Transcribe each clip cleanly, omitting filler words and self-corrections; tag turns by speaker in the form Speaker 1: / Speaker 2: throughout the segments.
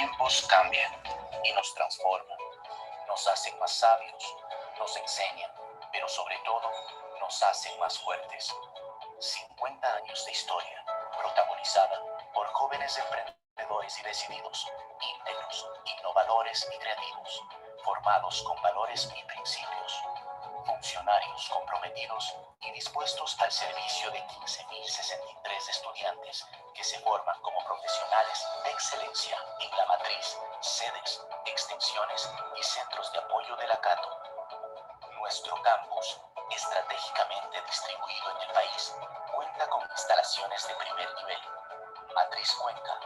Speaker 1: tiempos cambian y nos transforman, nos hacen más sabios, nos enseñan, pero sobre todo nos hacen más fuertes. 50 años de historia, protagonizada por jóvenes emprendedores y decididos, íntegros, innovadores y creativos, formados con valores y principios, funcionarios comprometidos y dispuestos al servicio de 15.063 estudiantes que se forman como profesionales de excelencia en la matriz, sedes, extensiones y centros de apoyo de la Cato. Nuestro campus, estratégicamente distribuido en el país, cuenta con instalaciones de primer nivel, matriz Cuenca,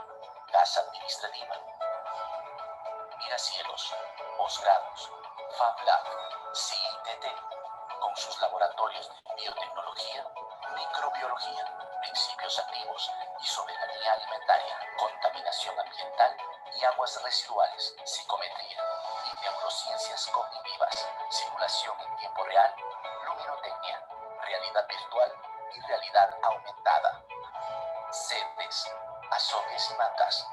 Speaker 1: casa administrativa, miracielos, posgrados, Fab Lab, CITT, con sus laboratorios de biotecnología, microbiología, principios activos y soberanía alimentaria, contaminación ambiental y aguas residuales, psicometría y neurociencias cognitivas, simulación en tiempo real, luminotecnia, realidad virtual y realidad aumentada. Sedes, Azogues y Matas,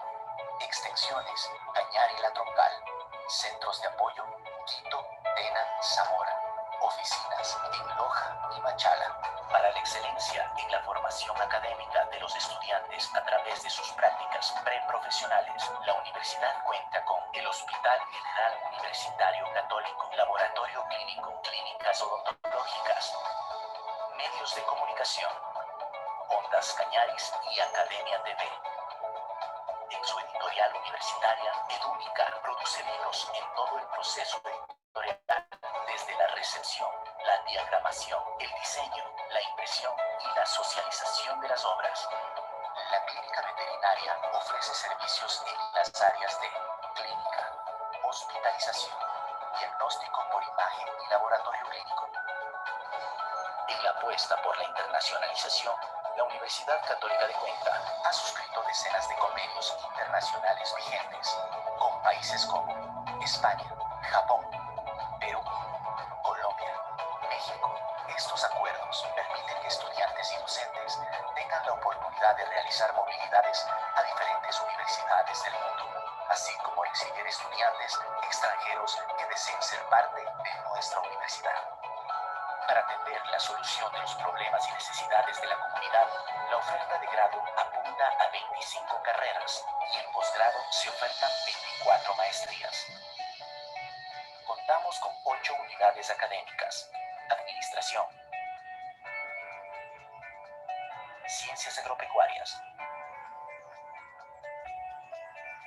Speaker 1: extensiones, Cañar y La Troncal, centros de apoyo, Quito, Tena, Zamora, oficinas en Loja y Machala. Para la excelencia en la formación académica de los estudiantes a través de sus prácticas preprofesionales, la universidad cuenta con el Hospital General Universitario Católico, Laboratorio Clínico, clínicas odontológicas, medios de comunicación, Ondas Cañaris y Academia TV. En su editorial universitaria, Edúnica produce libros en todo el proceso editorial, desde la recepción, la diagramación, el diseño, la impresión y la socialización de las obras. La clínica veterinaria ofrece servicios en las áreas de clínica, hospitalización, diagnóstico por imagen y laboratorio clínico. En la apuesta por la internacionalización, la Universidad Católica de Cuenca ha suscrito decenas de convenios internacionales vigentes con países como España, Japón, Perú, Colombia, México. Estos acuerdos permiten que estudiantes y docentes tengan la oportunidad de realizar movilidades a diferentes universidades del mundo, así como recibir estudiantes extranjeros que deseen ser parte de nuestra universidad. Para atender la solución de los problemas y necesidades de la comunidad, la oferta de grado apunta a 25 carreras y en posgrado se ofertan 24 maestrías. Contamos con 8 unidades académicas: Administración, Ciencias Agropecuarias,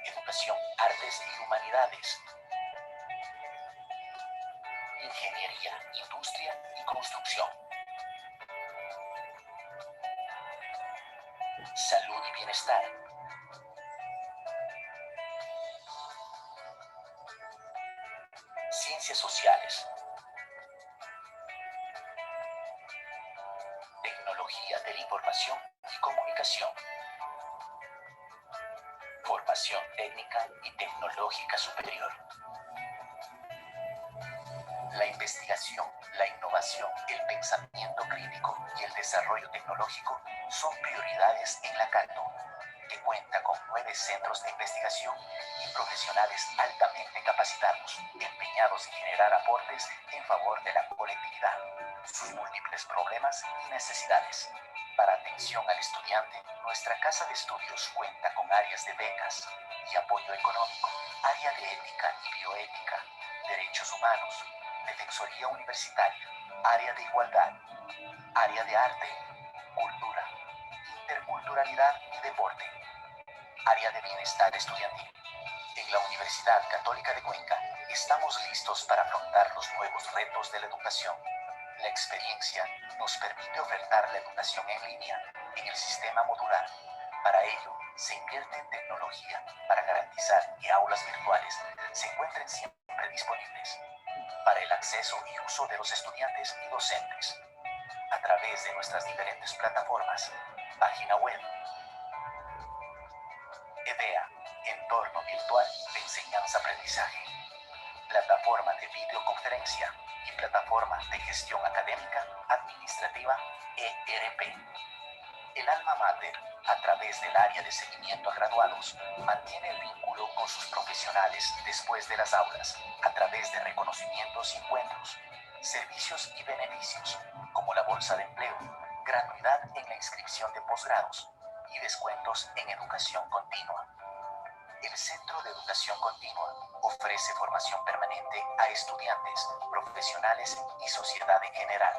Speaker 1: Educación, Artes y Humanidades, Ingeniería, Industria y Construcción, Salud y Bienestar, Ciencias Sociales, Tecnología de la Información y Comunicación, Formación Técnica y Tecnológica Superior. La investigación, la innovación, el pensamiento crítico y el desarrollo tecnológico son prioridades en la Cato, que cuenta con 9 centros de investigación y profesionales altamente capacitados, empeñados en generar aportes en favor de la colectividad, sus múltiples problemas y necesidades. Para atención al estudiante, nuestra casa de estudios cuenta con áreas de becas y apoyo económico, área de ética y bioética, derechos humanos, defensoría universitaria, área de igualdad, área de arte, cultura, interculturalidad y deporte, área de bienestar estudiantil. En la Universidad Católica de Cuenca estamos listos para afrontar los nuevos retos de la educación. La experiencia nos permite ofertar la educación en línea en el sistema modular. Para ello, se invierte en tecnología para garantizar que aulas virtuales se encuentren siempre disponibles para el acceso y uso de los estudiantes y docentes a través de nuestras diferentes plataformas, página web, EDEA, entorno virtual de enseñanza-aprendizaje, plataforma de videoconferencia y plataforma de gestión académica administrativa, ERP. El alma mater, a través del área de seguimiento a graduados, mantiene el vínculo con sus profesionales después de las aulas, a través de reconocimientos y encuentros, servicios y beneficios, como la bolsa de empleo, gratuidad en la inscripción de posgrados y descuentos en educación continua. El Centro de Educación Continua ofrece formación permanente a estudiantes, profesionales y sociedad en general.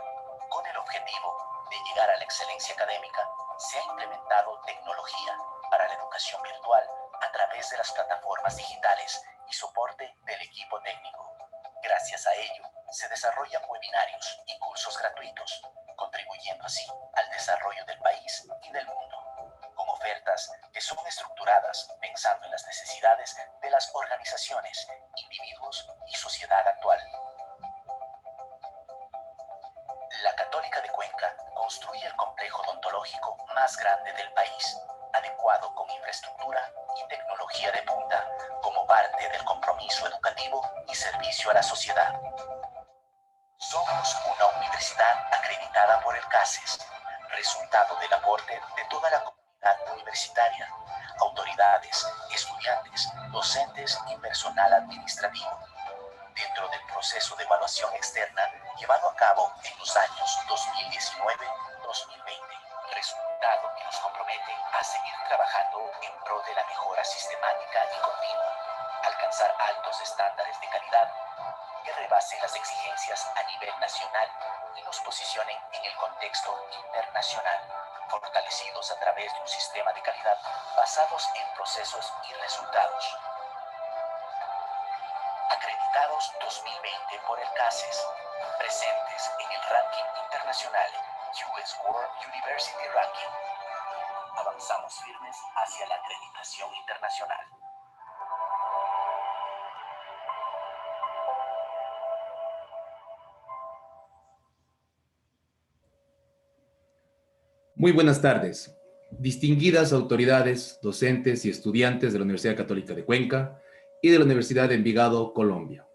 Speaker 1: Con el objetivo de llegar a la excelencia académica, se ha implementado tecnología para la educación virtual a través de las plataformas digitales y soporte del equipo técnico. Gracias a ello, se desarrollan webinarios y cursos gratuitos, contribuyendo así al desarrollo del país y del mundo, con ofertas que son estructuradas pensando en las necesidades de las organizaciones, individuos y sociedad actual. La Católica de Cuenca construye el complejo odontológico más grande del país, adecuado con infraestructura y tecnología de punta, como parte del compromiso educativo y servicio a la sociedad. Somos una universidad acreditada por el CASES, resultado del aporte de toda la comunidad universitaria, autoridades, estudiantes, docentes y personal administrativo. Dentro del proceso de evaluación externa llevado a cabo en los años 2019-2020, resultado que nos compromete a seguir trabajando en pro de la mejora sistemática y continua, alcanzar altos estándares de calidad que rebasen las exigencias a nivel nacional y nos posicionen en el contexto internacional, fortalecidos a través de un sistema de calidad basados en procesos y resultados. Acreditados 2020 por el CASES, presentes en el ranking internacional US World University Ranking. Avanzamos firmes hacia la acreditación internacional.
Speaker 2: Muy buenas tardes, distinguidas autoridades, docentes y estudiantes de la Universidad Católica de Cuenca y de la Universidad de Envigado, Colombia.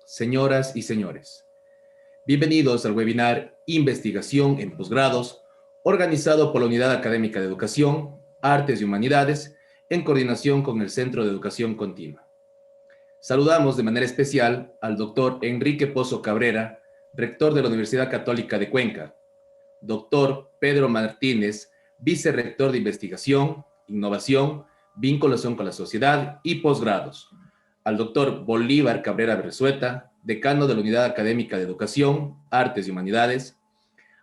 Speaker 2: Señoras y señores, bienvenidos al webinar Investigación en Posgrados, organizado por la Unidad Académica de Educación, Artes y Humanidades, en coordinación con el Centro de Educación Continua. Saludamos de manera especial al doctor Enrique Pozo Cabrera, rector de la Universidad Católica de Cuenca, doctor Pedro Martínez, vicerrector de Investigación, Innovación, Vinculación con la Sociedad y Posgrados, al doctor Bolívar Cabrera Berzueta, decano de la Unidad Académica de Educación, Artes y Humanidades,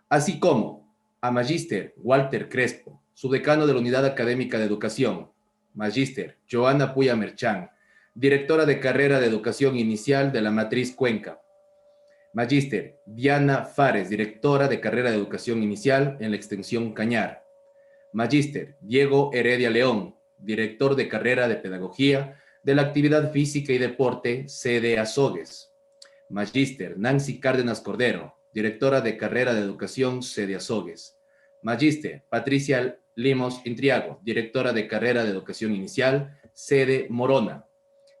Speaker 2: así como a Magíster Walter Crespo, subdecano de la Unidad Académica de Educación, Magíster Joana Puya Merchán, directora de Carrera de Educación Inicial de la Matriz Cuenca, Magíster Diana Fares, directora de Carrera de Educación Inicial en la Extensión Cañar. Magíster Diego Heredia León, director de Carrera de Pedagogía de la Actividad Física y Deporte, sede Azogues. Magíster Nancy Cárdenas Cordero, directora de Carrera de Educación, sede Azogues. Magíster Patricia Limos Intriago, directora de Carrera de Educación Inicial, sede Morona.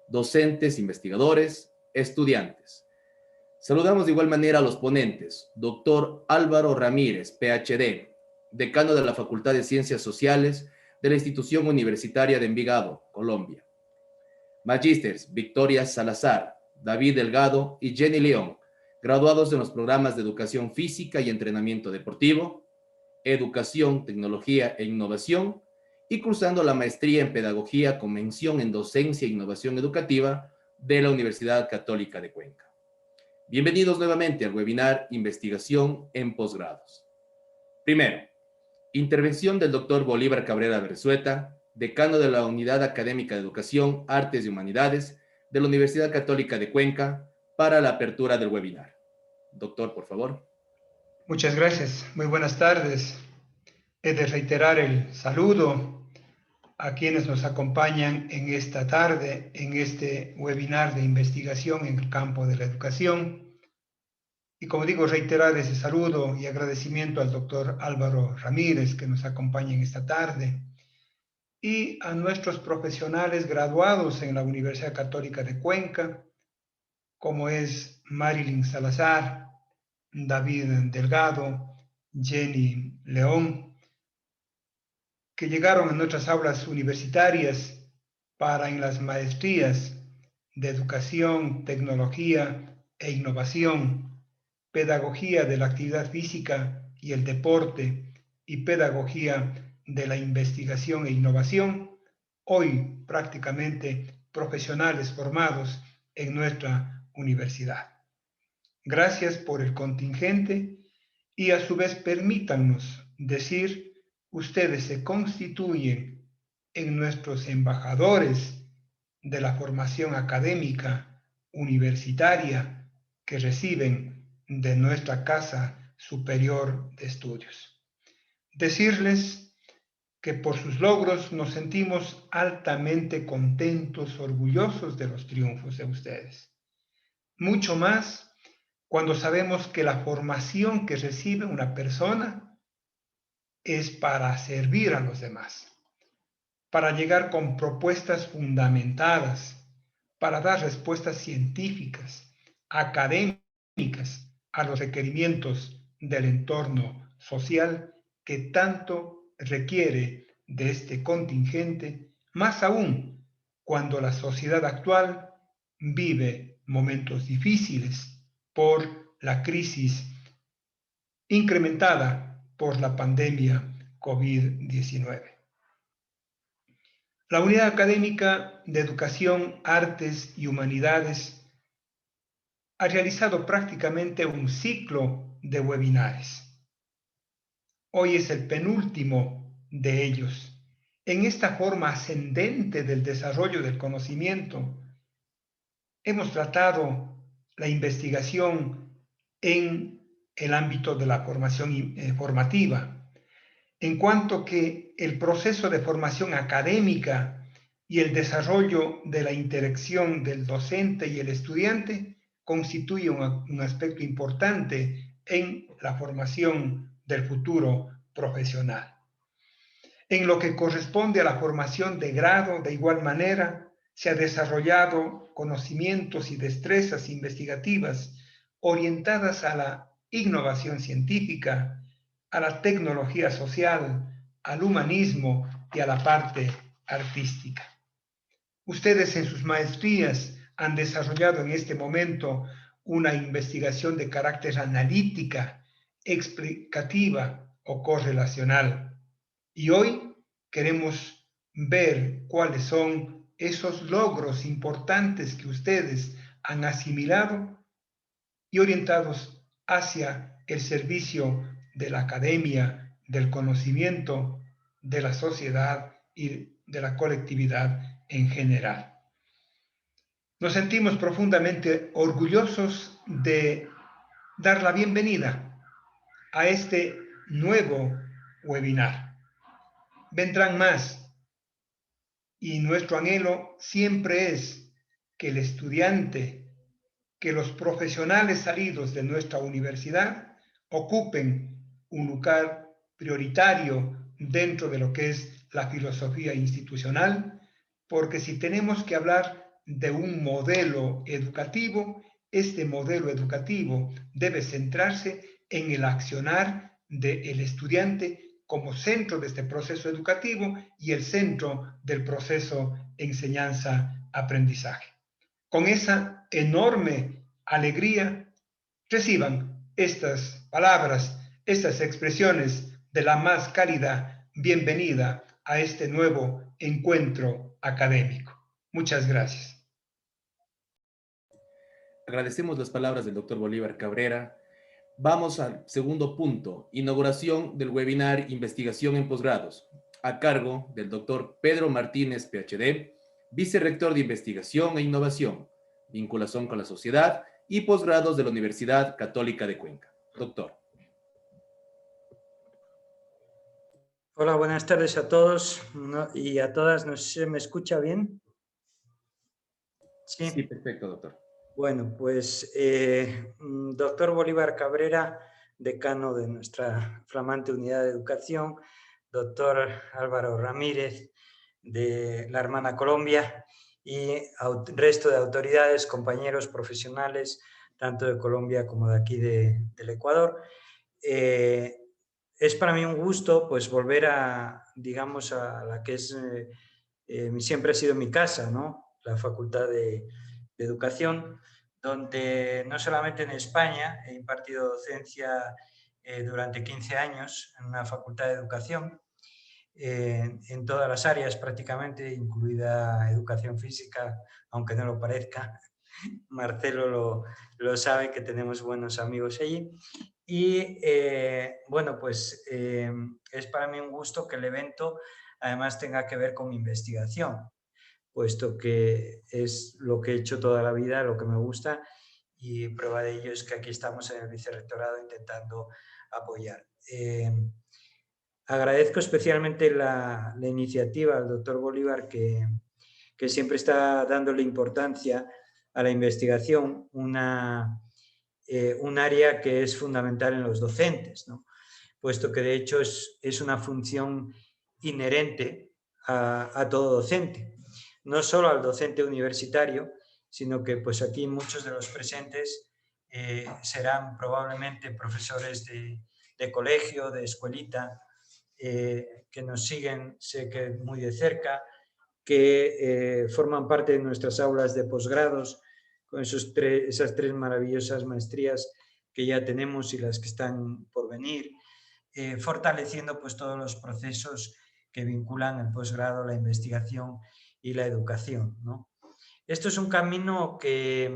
Speaker 2: Docentes, investigadores, estudiantes. Saludamos de igual manera a los ponentes, doctor Álvaro Ramírez, PhD, decano de la Facultad de Ciencias Sociales de la Institución Universitaria de Envigado, Colombia. Magísters Victoria Salazar, David Delgado y Jenny León, graduados en los programas de Educación Física y Entrenamiento Deportivo, Educación, Tecnología e Innovación, y cursando la maestría en Pedagogía con mención en Docencia e Innovación Educativa de la Universidad Católica de Cuenca. Bienvenidos nuevamente al webinar Investigación en Posgrados. Primero, intervención del doctor Bolívar Cabrera Berzueta, decano de la Unidad Académica de Educación, Artes y Humanidades de la Universidad Católica de Cuenca, para la apertura del webinar. Doctor, por favor.
Speaker 3: Muchas gracias. Muy buenas tardes. He de reiterar el saludo a quienes nos acompañan en esta tarde, en este webinar de investigación en el campo de la educación. Y como digo, reiterar ese saludo y agradecimiento al doctor Álvaro Ramírez, que nos acompaña en esta tarde, y a nuestros profesionales graduados en la Universidad Católica de Cuenca, como es Marilyn Salazar, David Delgado, Jenny León, que llegaron a nuestras aulas universitarias para en las maestrías de educación, tecnología e innovación, pedagogía de la actividad física y el deporte y pedagogía de la investigación e innovación, hoy prácticamente profesionales formados en nuestra universidad. Gracias por el contingente y a su vez permítanos decir, ustedes se constituyen en nuestros embajadores de la formación académica universitaria que reciben de nuestra Casa Superior de Estudios. Decirles que por sus logros nos sentimos altamente contentos, orgullosos de los triunfos de ustedes. Mucho más cuando sabemos que la formación que recibe una persona es para servir a los demás, para llegar con propuestas fundamentadas, para dar respuestas científicas, académicas a los requerimientos del entorno social que tanto requiere de este contingente, más aún cuando la sociedad actual vive momentos difíciles por la crisis incrementada por la pandemia COVID-19. La Unidad Académica de Educación, Artes y Humanidades ha realizado prácticamente un ciclo de webinares. Hoy es el penúltimo de ellos. En esta forma ascendente del desarrollo del conocimiento, hemos tratado la investigación en el ámbito de la formación formativa, en cuanto que el proceso de formación académica y el desarrollo de la interacción del docente y el estudiante constituye un aspecto importante en la formación del futuro profesional. En lo que corresponde a la formación de grado, de igual manera, se ha desarrollado conocimientos y destrezas investigativas orientadas a la innovación científica, a la tecnología social, al humanismo y a la parte artística. Ustedes en sus maestrías han desarrollado en este momento una investigación de carácter analítica, explicativa o correlacional. Y hoy queremos ver cuáles son esos logros importantes que ustedes han asimilado y orientados hacia el servicio de la academia, del conocimiento, de la sociedad y de la colectividad en general. Nos sentimos profundamente orgullosos de dar la bienvenida a este nuevo webinar. Vendrán más y nuestro anhelo siempre es que el estudiante, que los profesionales salidos de nuestra universidad ocupen un lugar prioritario dentro de lo que es la filosofía institucional, porque si tenemos que hablar de un modelo educativo, este modelo educativo debe centrarse en el accionar del estudiante como centro de este proceso educativo y el centro del proceso enseñanza-aprendizaje. Con esa enorme alegría, reciban estas palabras, estas expresiones de la más cálida bienvenida a este nuevo encuentro académico. Muchas gracias.
Speaker 2: Agradecemos las palabras del doctor Bolívar Cabrera. Vamos al segundo punto, inauguración del webinar Investigación en Posgrados, a cargo del doctor Pedro Martínez, PhD, vicerrector de Investigación e Innovación, vinculación con la sociedad y posgrados de la Universidad Católica de Cuenca. Doctor.
Speaker 4: Hola, buenas tardes a todos y a todas. No sé si me escucha bien.
Speaker 2: Sí, perfecto, doctor.
Speaker 4: Bueno, pues doctor Bolívar Cabrera, decano de nuestra flamante unidad de educación, doctor Álvaro Ramírez de la Hermana Colombia y resto de autoridades, compañeros profesionales, tanto de Colombia como de aquí del Ecuador. es para mí un gusto pues volver a, digamos, a la que es, siempre ha sido mi casa, ¿no? La Facultad de Educación, donde no solamente en España he impartido docencia durante 15 años en una facultad de educación, en todas las áreas prácticamente, incluida educación física, aunque no lo parezca. Marcelo lo sabe, que tenemos buenos amigos allí. Y bueno, pues es para mí un gusto que el evento además tenga que ver con mi investigación, puesto que es lo que he hecho toda la vida, lo que me gusta, y prueba de ello es que aquí estamos en el vicerrectorado intentando apoyar. Agradezco especialmente la iniciativa al doctor Bolívar, que siempre está dándole importancia a la investigación, un área que es fundamental en los docentes, ¿no? Puesto que de hecho es una función inherente a todo docente, no solo al docente universitario, sino que pues aquí muchos de los presentes serán probablemente profesores de colegio, de escuelita, que nos siguen, sé que muy de cerca, que forman parte de nuestras aulas de posgrados, con esas tres maravillosas maestrías que ya tenemos y las que están por venir, fortaleciendo pues todos los procesos que vinculan el posgrado, la investigación y la educación, ¿no? Esto es un camino que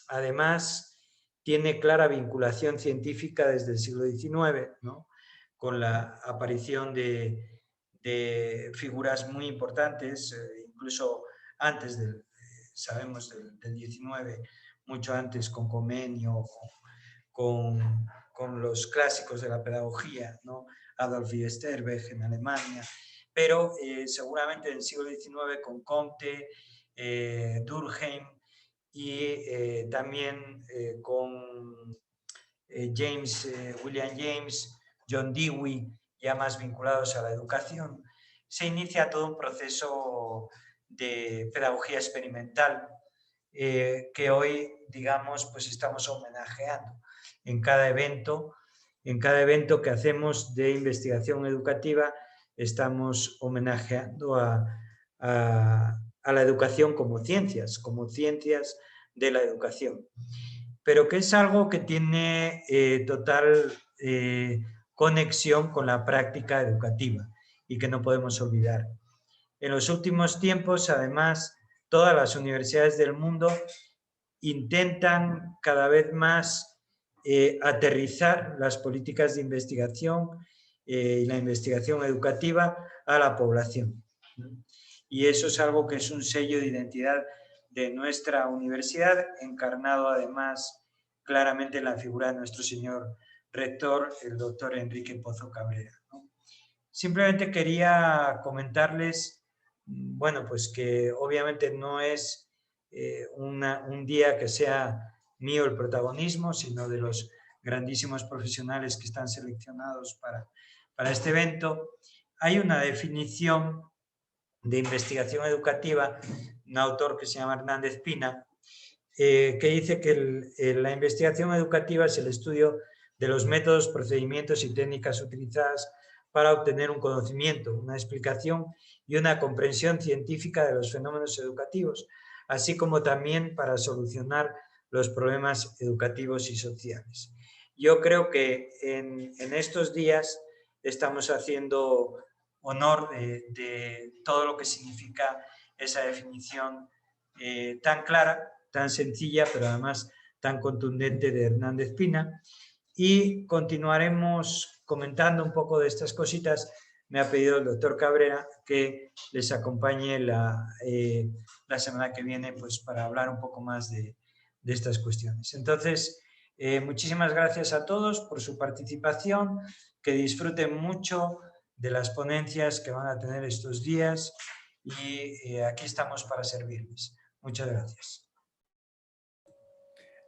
Speaker 4: además tiene clara vinculación científica desde el siglo XIX, ¿no? Con la aparición de figuras muy importantes, incluso antes sabemos del 19, mucho antes, con Comenio, con los clásicos de la pedagogía, ¿no? Adolf Sternberg en Alemania, pero seguramente en el siglo XIX con Comte, Durkheim y también con William James, John Dewey, ya más vinculados a la educación, se inicia todo un proceso de pedagogía experimental que hoy, digamos, pues estamos homenajeando en cada evento que hacemos de investigación educativa. Estamos homenajeando a la educación como ciencias de la educación, pero que es algo que tiene total conexión con la práctica educativa y que no podemos olvidar. En los últimos tiempos, además, todas las universidades del mundo intentan cada vez más aterrizar las políticas de investigación y la investigación educativa a la población. Y eso es algo que es un sello de identidad de nuestra universidad, encarnado además claramente en la figura de nuestro señor rector, el doctor Enrique Pozo Cabrera, ¿no? Simplemente quería comentarles, bueno, pues que obviamente no es un día que sea mío el protagonismo, sino de los grandísimos profesionales que están seleccionados para este evento. Hay una definición de investigación educativa, un autor que se llama Hernández Pina, que dice que la investigación educativa es el estudio de los métodos, procedimientos y técnicas utilizadas para obtener un conocimiento, una explicación y una comprensión científica de los fenómenos educativos, así como también para solucionar los problemas educativos y sociales. Yo creo que en estos días estamos haciendo honor de todo lo que significa esa definición tan clara, tan sencilla, pero además tan contundente de Hernández Pina. Y continuaremos comentando un poco de estas cositas. Me ha pedido el doctor Cabrera que les acompañe la semana que viene, pues, para hablar un poco más de estas cuestiones. Entonces, muchísimas gracias a todos por su participación, que disfruten mucho de las ponencias que van a tener estos días y aquí estamos para servirles. Muchas gracias.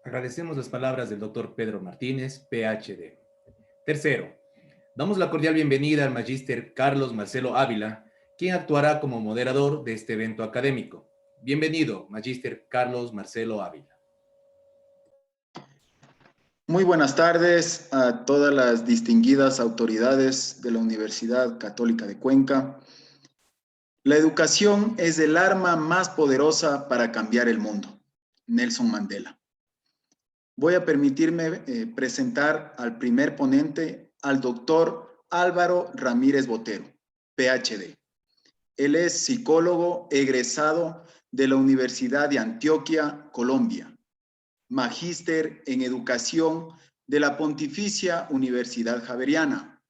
Speaker 2: Agradecemos las palabras del doctor Pedro Martínez, PhD. Tercero, damos la cordial bienvenida al magíster Carlos Marcelo Ávila, quien actuará como moderador de este evento académico. Bienvenido, magíster Carlos Marcelo Ávila.
Speaker 5: Muy buenas tardes a todas las distinguidas autoridades de la Universidad Católica de Cuenca. La educación es el arma más poderosa para cambiar el mundo. Nelson Mandela. Voy a permitirme presentar al primer ponente, al doctor Álvaro Ramírez Botero, PhD. Él es psicólogo egresado de la Universidad de Antioquia, Colombia. Magíster en Educación de la Pontificia Universidad Javeriana.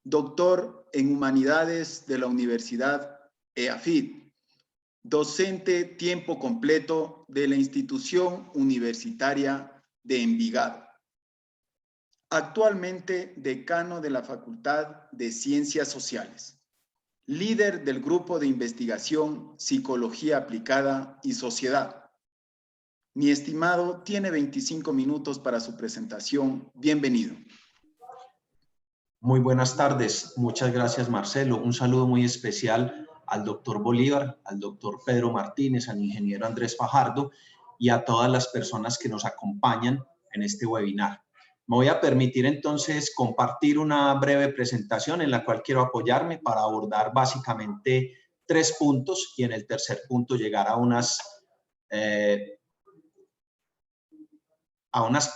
Speaker 5: Doctor en Humanidades de la Universidad EAFIT. Docente tiempo completo de la Institución Universitaria de Envigado. Actualmente decano de la Facultad de Ciencias Sociales. Líder del Grupo de Investigación Psicología Aplicada y Sociedad. Mi estimado tiene 25 minutos para su presentación. Bienvenido.
Speaker 6: Muy buenas tardes. Muchas gracias, Marcelo. Un saludo muy especial al doctor Bolívar, al doctor Pedro Martínez, al ingeniero Andrés Fajardo y a todas las personas que nos acompañan en este webinar. Me voy a permitir entonces compartir una breve presentación en la cual quiero apoyarme para abordar básicamente 3 puntos y en el tercer punto llegar a unas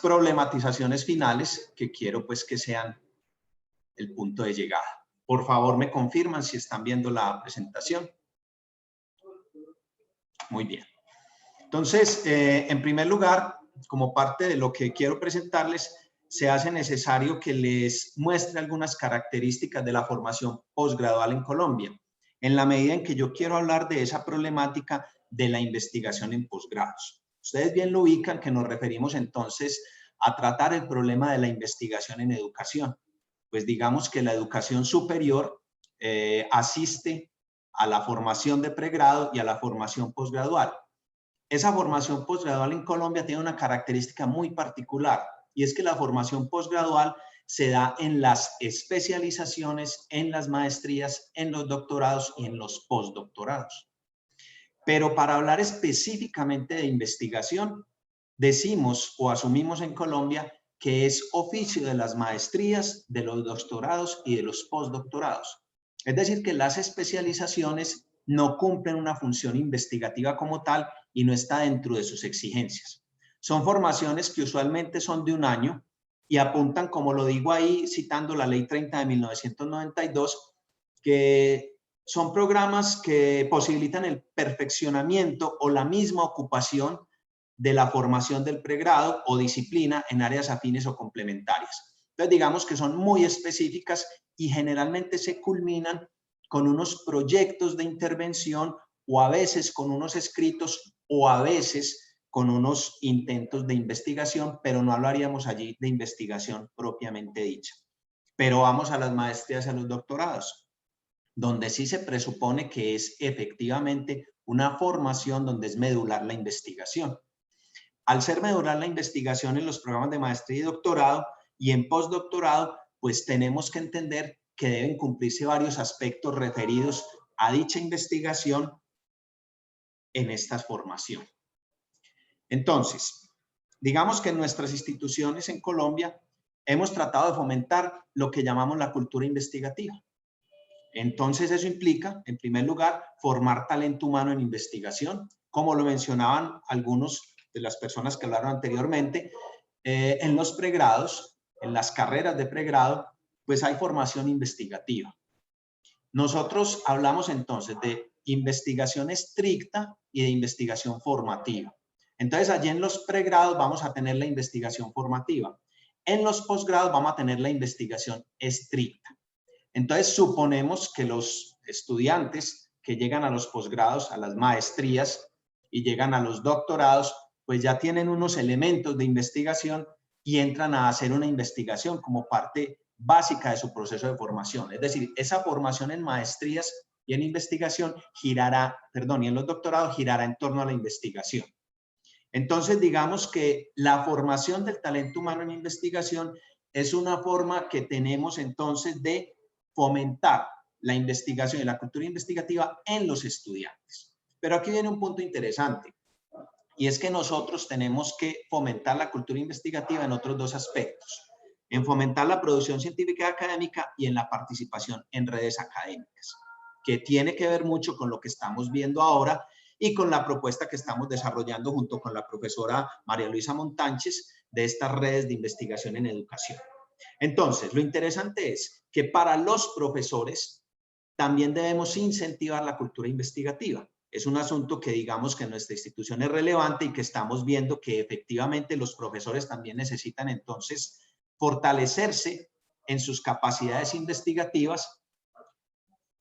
Speaker 6: problematizaciones finales que quiero pues que sean el punto de llegada. Por favor, me confirman si están viendo la presentación. Muy bien. Entonces, en primer lugar, como parte de lo que quiero presentarles, se hace necesario que les muestre algunas características de la formación posgradual en Colombia, en la medida en que yo quiero hablar de esa problemática de la investigación en posgrados. Ustedes bien lo ubican que nos referimos entonces a tratar el problema de la investigación en educación. Pues digamos que la educación superior asiste a la formación de pregrado y a la formación posgradual. Esa formación posgradual en Colombia tiene una característica muy particular y es que la formación posgradual se da en las especializaciones, en las maestrías, en los doctorados y en los postdoctorados. Pero para hablar específicamente de investigación, decimos o asumimos en Colombia que es oficio de las maestrías, de los doctorados y de los postdoctorados. Es decir, que las especializaciones no cumplen una función investigativa como tal y no está dentro de sus exigencias. Son formaciones que usualmente son de 1 año y apuntan, como lo digo ahí, citando la Ley 30 de 1992, que son programas que posibilitan el perfeccionamiento o la misma ocupación de la formación del pregrado o disciplina en áreas afines o complementarias. Entonces, digamos que son muy específicas y generalmente se culminan con unos proyectos de intervención o a veces con unos escritos o a veces con unos intentos de investigación, pero no hablaríamos allí de investigación propiamente dicha. Pero vamos a las maestrías y a los doctorados, donde sí se presupone que es efectivamente una formación donde es medular la investigación. Al ser medular la investigación en los programas de maestría y doctorado y en postdoctorado, pues tenemos que entender que deben cumplirse varios aspectos referidos a dicha investigación en esta formación. Entonces, digamos que en nuestras instituciones en Colombia hemos tratado de fomentar lo que llamamos la cultura investigativa. Entonces, eso implica, en primer lugar, formar talento humano en investigación, como lo mencionaban algunos de las personas que hablaron anteriormente. En los pregrados, en las carreras de pregrado, pues hay formación investigativa. Nosotros hablamos entonces de investigación estricta y de investigación formativa. Entonces, allí en los pregrados vamos a tener la investigación formativa. En los posgrados vamos a tener la investigación estricta. Entonces, suponemos que los estudiantes que llegan a los posgrados, a las maestrías y llegan a los doctorados, pues ya tienen unos elementos de investigación y entran a hacer una investigación como parte básica de su proceso de formación. Es decir, esa formación en maestrías y en investigación girará, y en los doctorados girará en torno a la investigación. Entonces, digamos que la formación del talento humano en investigación es una forma que tenemos entonces de fomentar la investigación y la cultura investigativa en los estudiantes. Pero aquí viene un punto interesante. y es que nosotros tenemos que fomentar la cultura investigativa en otros dos aspectos, en fomentar la producción científica y académica y en la participación en redes académicas, que tiene que ver mucho con lo que estamos viendo ahora y con la propuesta que estamos desarrollando junto con la profesora María Luisa Montánchez de estas redes de investigación en educación. Entonces, lo interesante es que para los profesores también debemos incentivar la cultura investigativa. Es un asunto que digamos que en nuestra institución es relevante y que estamos viendo que efectivamente los profesores también necesitan entonces fortalecerse en sus capacidades investigativas,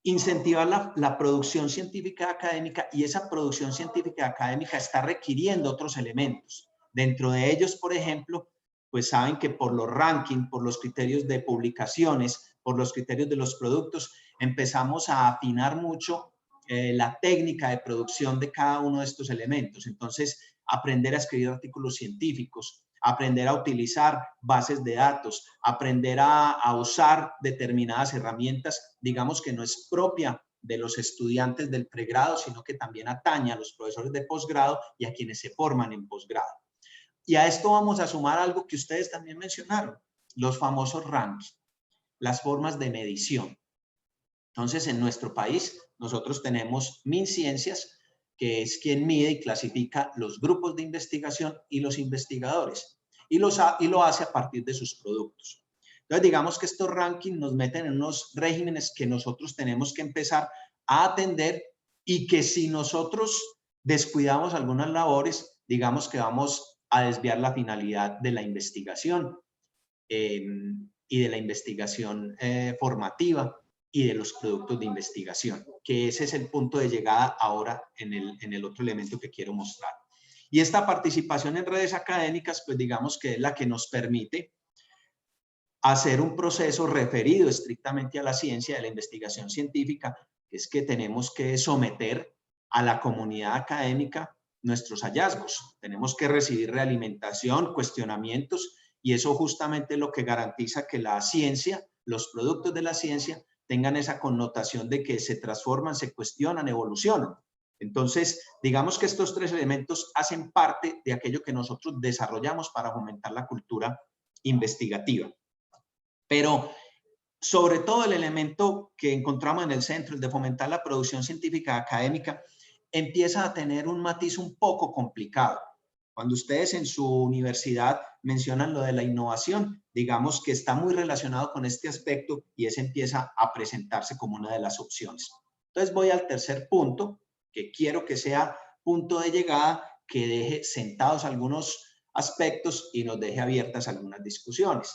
Speaker 6: incentivar la producción científica académica, y esa producción científica académica está requiriendo otros elementos. Dentro de ellos, por ejemplo, pues saben que por los rankings, por los criterios de publicaciones, por los criterios de los productos, empezamos a afinar mucho la técnica de producción de cada uno de estos elementos. Entonces, aprender a escribir artículos científicos, aprender a utilizar bases de datos, aprender a usar determinadas herramientas, digamos que no es propia de los estudiantes del pregrado, sino que también atañe a los profesores de posgrado y a quienes se forman en posgrado. Y a esto vamos a sumar algo que ustedes también mencionaron, los famosos rankings, las formas de medición. Entonces, en nuestro país, nosotros tenemos MinCiencias, que es quien mide y clasifica los grupos de investigación y los investigadores, y lo hace a partir de sus productos. Entonces, digamos que estos rankings nos meten en unos regímenes que nosotros tenemos que empezar a atender, y que si nosotros descuidamos algunas labores, digamos que vamos a desviar la finalidad de la investigación y de la investigación formativa y de los productos de investigación, que ese es el punto de llegada ahora en el otro elemento que quiero mostrar. Y esta participación en redes académicas, pues digamos que es la que nos permite hacer un proceso referido estrictamente a la ciencia, de la investigación científica, que es que tenemos que someter a la comunidad académica nuestros hallazgos. Tenemos que recibir realimentación, cuestionamientos, y eso justamente es lo que garantiza que la ciencia, los productos de la ciencia, tengan esa connotación de que se transforman, se cuestionan, evolucionan. Entonces, digamos que estos tres elementos hacen parte de aquello que nosotros desarrollamos para fomentar la cultura investigativa. Pero sobre todo el elemento que encontramos en el centro, el de fomentar la producción científica académica, empieza a tener un matiz un poco complicado. Cuando ustedes en su universidad mencionan lo de la innovación, digamos que está muy relacionado con este aspecto, y ese empieza a presentarse como una de las opciones. Entonces voy al tercer punto, que quiero que sea punto de llegada, que deje sentados algunos aspectos y nos deje abiertas algunas discusiones.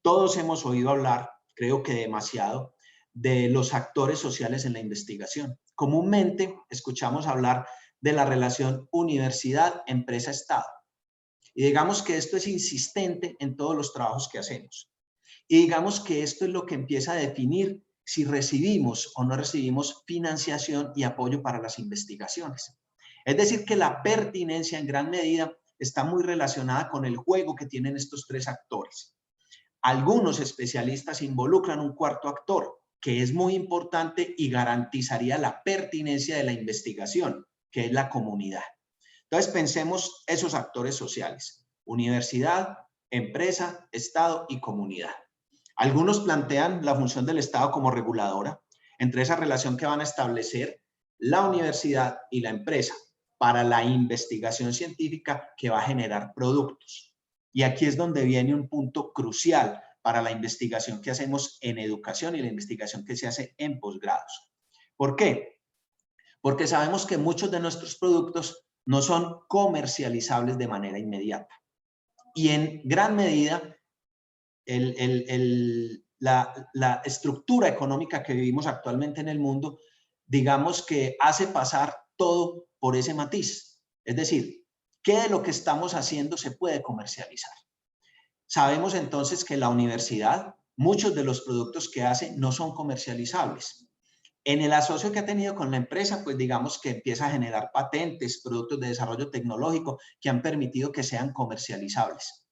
Speaker 6: Todos hemos oído hablar, creo que demasiado, de los actores sociales en la investigación. Comúnmente escuchamos hablar de la relación universidad, empresa, Estado. Y digamos que esto es insistente en todos los trabajos que hacemos. Y digamos que esto es lo que empieza a definir si recibimos o no recibimos financiación y apoyo para las investigaciones. Es decir, que la pertinencia en gran medida está muy relacionada con el juego que tienen estos tres actores. Algunos especialistas involucran un cuarto actor, que es muy importante y garantizaría la pertinencia de la investigación, que es la comunidad. Entonces pensemos esos actores sociales: universidad, empresa, Estado y comunidad. Algunos plantean la función del Estado como reguladora, entre esa relación que van a establecer la universidad y la empresa para la investigación científica que va a generar productos. Y aquí es donde viene un punto crucial para la investigación que hacemos en educación y la investigación que se hace en posgrados. ¿Por qué? Porque sabemos que muchos de nuestros productos no son comercializables de manera inmediata. Y en gran medida, la estructura económica que vivimos actualmente en el mundo, digamos que hace pasar todo por ese matiz. Es decir, ¿qué de lo que estamos haciendo se puede comercializar? Sabemos entonces que la universidad, muchos de los productos que hace no son comercializables. En el asocio que ha tenido con la empresa, pues digamos que empieza a generar patentes, productos de desarrollo tecnológico que han permitido que sean comercializables.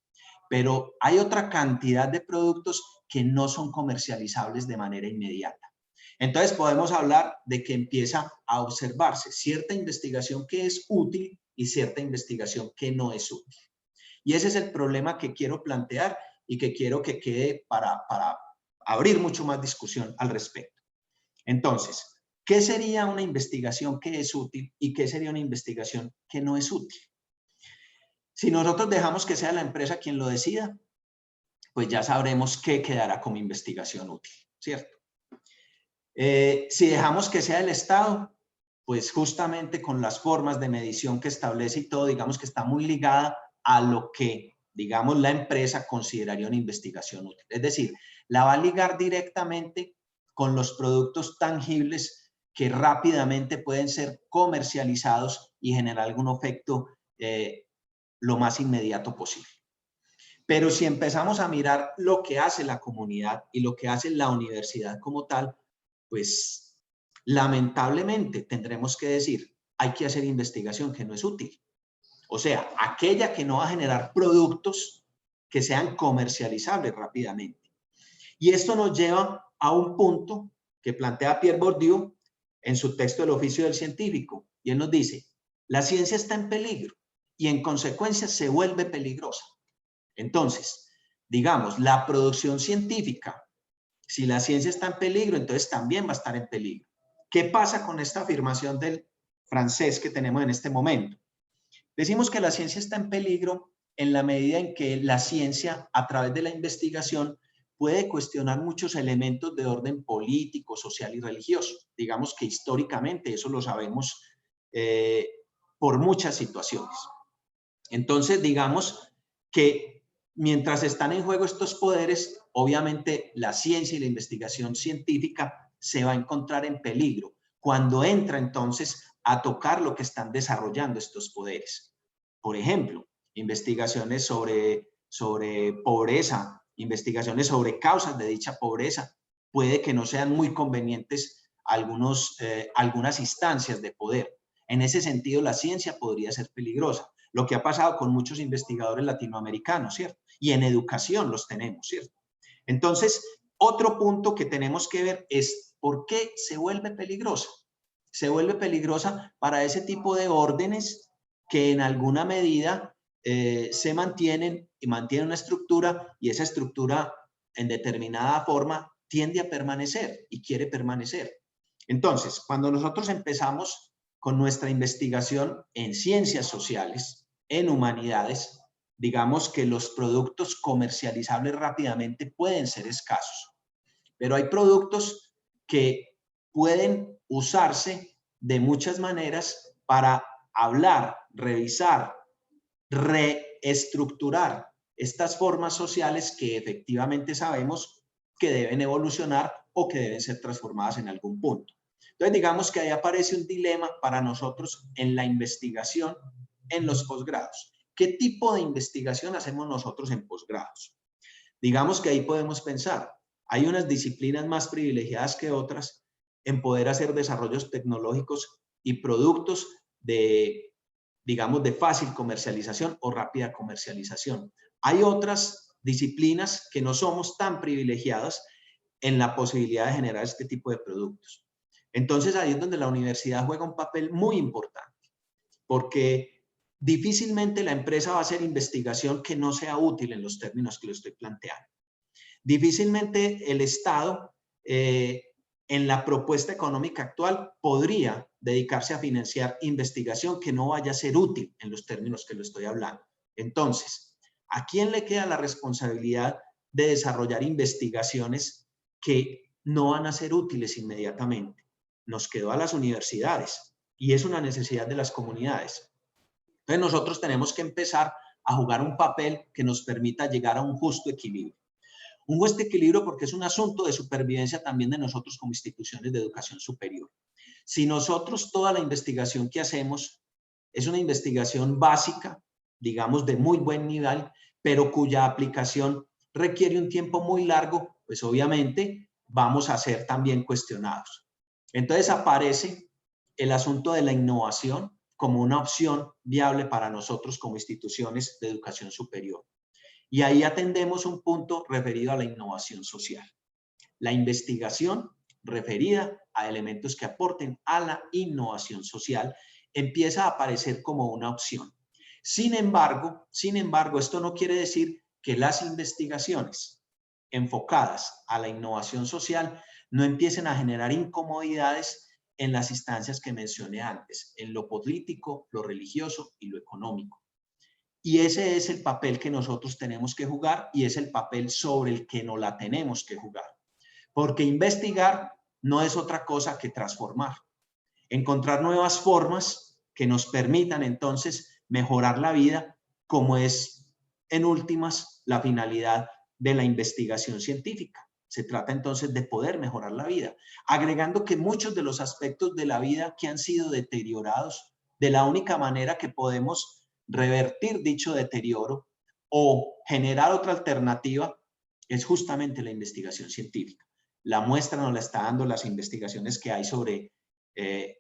Speaker 6: Pero hay otra cantidad de productos que no son comercializables de manera inmediata. Entonces podemos hablar de que empieza a observarse cierta investigación que es útil, y cierta investigación que no es útil. Y ese es el problema que quiero plantear y que quiero que quede para abrir mucho más discusión al respecto. Entonces, ¿qué sería una investigación que es útil y qué sería una investigación que no es útil? Si nosotros dejamos que sea la empresa quien lo decida, pues ya sabremos qué quedará como investigación útil, ¿cierto? Si dejamos que sea el Estado, pues justamente con las formas de medición que establece y todo, digamos que está muy ligada a lo que, digamos, la empresa consideraría una investigación útil. Es decir, la va a ligar directamente con los productos tangibles que rápidamente pueden ser comercializados y generar algún efecto lo más inmediato posible. Pero si empezamos a mirar lo que hace la comunidad y lo que hace la universidad como tal, pues lamentablemente tendremos que decir, hay que hacer investigación que no es útil. O sea, aquella que no va a generar productos que sean comercializables rápidamente. Y esto nos lleva a un punto que plantea Pierre Bourdieu en su texto El oficio del científico. Y él nos dice, la ciencia está en peligro y en consecuencia se vuelve peligrosa. Entonces, digamos, la producción científica, si la ciencia está en peligro, entonces también va a estar en peligro. ¿Qué pasa con esta afirmación del francés que tenemos en este momento? Decimos que la ciencia está en peligro en la medida en que la ciencia, a través de la investigación, puede cuestionar muchos elementos de orden político, social y religioso. Digamos que históricamente eso lo sabemos por muchas situaciones. Entonces, digamos que mientras están en juego estos poderes, obviamente la ciencia y la investigación científica se va a encontrar en peligro cuando entra entonces a tocar lo que están desarrollando estos poderes. Por ejemplo, investigaciones sobre pobreza, investigaciones sobre causas de dicha pobreza, puede que no sean muy convenientes algunas instancias de poder. En ese sentido, la ciencia podría ser peligrosa. Lo que ha pasado con muchos investigadores latinoamericanos, ¿cierto? Y en educación los tenemos, ¿cierto? Entonces, otro punto que tenemos que ver es ¿por qué se vuelve peligrosa? Se vuelve peligrosa para ese tipo de órdenes que en alguna medida se mantienen y mantienen una estructura y esa estructura en determinada forma tiende a permanecer y quiere permanecer. Entonces, cuando nosotros empezamos con nuestra investigación en ciencias sociales, en humanidades, digamos que los productos comercializables rápidamente pueden ser escasos, pero hay productos que pueden usarse de muchas maneras para hablar, revisar, reestructurar estas formas sociales que efectivamente sabemos que deben evolucionar o que deben ser transformadas en algún punto. Entonces, digamos que ahí aparece un dilema para nosotros en la investigación en los posgrados. ¿Qué tipo de investigación hacemos nosotros en posgrados? Digamos que ahí podemos pensar, hay unas disciplinas más privilegiadas que otras en poder hacer desarrollos tecnológicos y productos de, digamos, de fácil comercialización o rápida comercialización. Hay otras disciplinas que no somos tan privilegiadas en la posibilidad de generar este tipo de productos. Entonces ahí es donde la universidad juega un papel muy importante, porque difícilmente la empresa va a hacer investigación que no sea útil en los términos que lo estoy planteando. Difícilmente el Estado, en la propuesta económica actual, podría dedicarse a financiar investigación que no vaya a ser útil en los términos que lo estoy hablando. Entonces, ¿a quién le queda la responsabilidad de desarrollar investigaciones que no van a ser útiles inmediatamente? Nos quedó a las universidades y es una necesidad de las comunidades. Entonces nosotros tenemos que empezar a jugar un papel que nos permita llegar a un justo equilibrio. Un justo equilibrio porque es un asunto de supervivencia también de nosotros como instituciones de educación superior. Si nosotros toda la investigación que hacemos es una investigación básica, digamos de muy buen nivel, pero cuya aplicación requiere un tiempo muy largo, pues obviamente vamos a ser también cuestionados. Entonces aparece el asunto de la innovación como una opción viable para nosotros como instituciones de educación superior. Y ahí atendemos un punto referido a la innovación social. La investigación referida a elementos que aporten a la innovación social empieza a aparecer como una opción. Sin embargo, esto no quiere decir que las investigaciones enfocadas a la innovación social no empiecen a generar incomodidades en las instancias que mencioné antes, en lo político, lo religioso y lo económico. Y ese es el papel que nosotros tenemos que jugar y es el papel sobre el que no la tenemos que jugar. Porque investigar no es otra cosa que transformar. Encontrar nuevas formas que nos permitan entonces mejorar la vida, como es en últimas la finalidad de la investigación científica. Se trata entonces de poder mejorar la vida, agregando que muchos de los aspectos de la vida que han sido deteriorados, de la única manera que podemos revertir dicho deterioro o generar otra alternativa es justamente la investigación científica. La muestra nos la está dando las investigaciones que hay sobre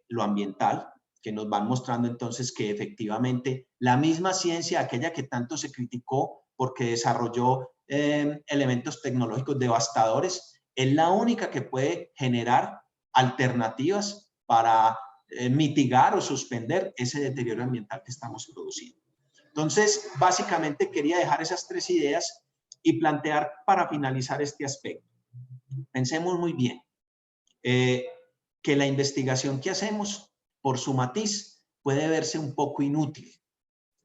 Speaker 6: lo ambiental, que nos van mostrando entonces que efectivamente la misma ciencia, aquella que tanto se criticó porque desarrolló elementos tecnológicos devastadores, es la única que puede generar alternativas para mitigar o suspender ese deterioro ambiental que estamos produciendo. Entonces, básicamente quería dejar esas tres ideas y plantear para finalizar este aspecto. Pensemos muy bien que la investigación que hacemos, por su matiz, puede verse un poco inútil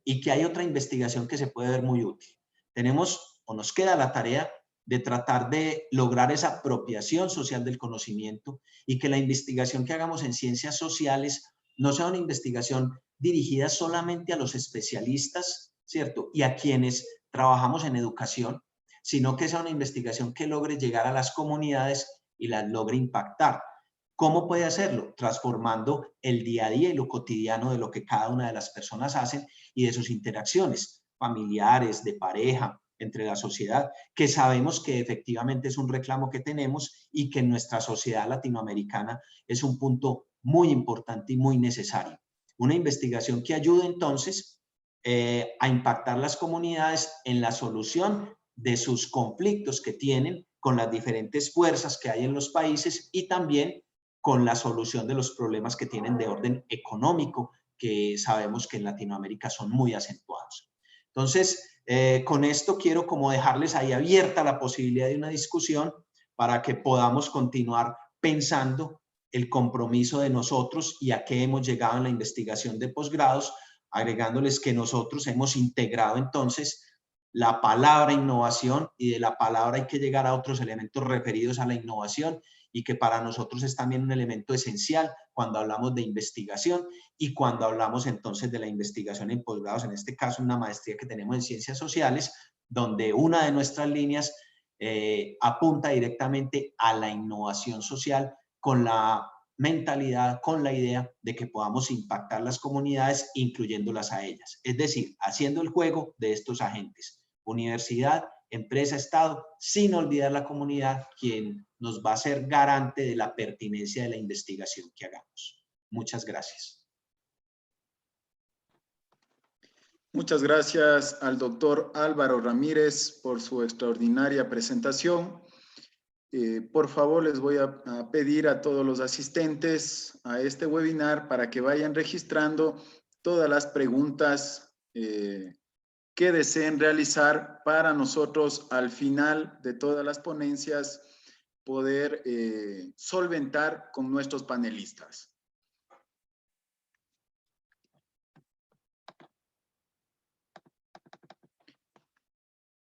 Speaker 6: y que hay otra investigación que se puede ver muy útil. Tenemos o nos queda la tarea de tratar de lograr esa apropiación social del conocimiento y que la investigación que hagamos en ciencias sociales no sea una investigación dirigida solamente a los especialistas, ¿cierto? Y a quienes trabajamos en educación, sino que sea una investigación que logre llegar a las comunidades y las logre impactar. ¿Cómo puede hacerlo? Transformando el día a día y lo cotidiano de lo que cada una de las personas hacen y de sus interacciones familiares, de pareja, entre la sociedad, que sabemos que efectivamente es un reclamo que tenemos y que en nuestra sociedad latinoamericana es un punto muy importante y muy necesario. Una investigación que ayude entonces a impactar las comunidades en la solución de sus conflictos que tienen con las diferentes fuerzas que hay en los países y también con la solución de los problemas que tienen de orden económico, que sabemos que en Latinoamérica son muy acentuados. Entonces, con esto quiero como dejarles ahí abierta la posibilidad de una discusión para que podamos continuar pensando el compromiso de nosotros y a qué hemos llegado en la investigación de posgrados, agregándoles que nosotros hemos integrado entonces la palabra innovación y de la palabra hay que llegar a otros elementos referidos a la innovación y que para nosotros es también un elemento esencial cuando hablamos de investigación y cuando hablamos entonces de la investigación en posgrados, en este caso una maestría que tenemos en ciencias sociales, donde una de nuestras líneas apunta directamente a la innovación social con la mentalidad, con la idea de que podamos impactar las comunidades incluyéndolas a ellas. Es decir, haciendo el juego de estos agentes, universidad, empresa, Estado, sin olvidar la comunidad, quien nos va a ser garante de la pertinencia de la investigación que hagamos. Muchas gracias.
Speaker 5: Muchas gracias al doctor Álvaro Ramírez por su extraordinaria presentación. Por favor, les voy a pedir a todos los asistentes a este webinar para que vayan registrando todas las preguntas que deseen realizar para nosotros al final de todas las ponencias poder solventar con nuestros panelistas.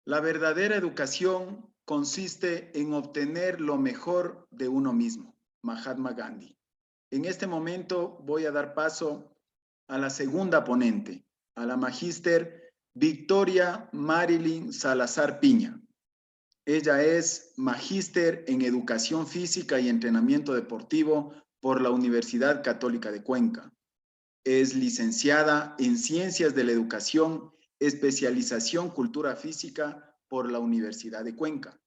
Speaker 5: La verdadera educación consiste en obtener lo mejor de uno mismo. Mahatma Gandhi. En este momento voy a dar paso a la segunda ponente, a la magíster Victoria Marilyn Salazar Piña. Ella es magíster en Educación Física y Entrenamiento Deportivo por la Universidad Católica de Cuenca. Es licenciada en Ciencias de la Educación, especialización Cultura Física por la Universidad de Cuenca.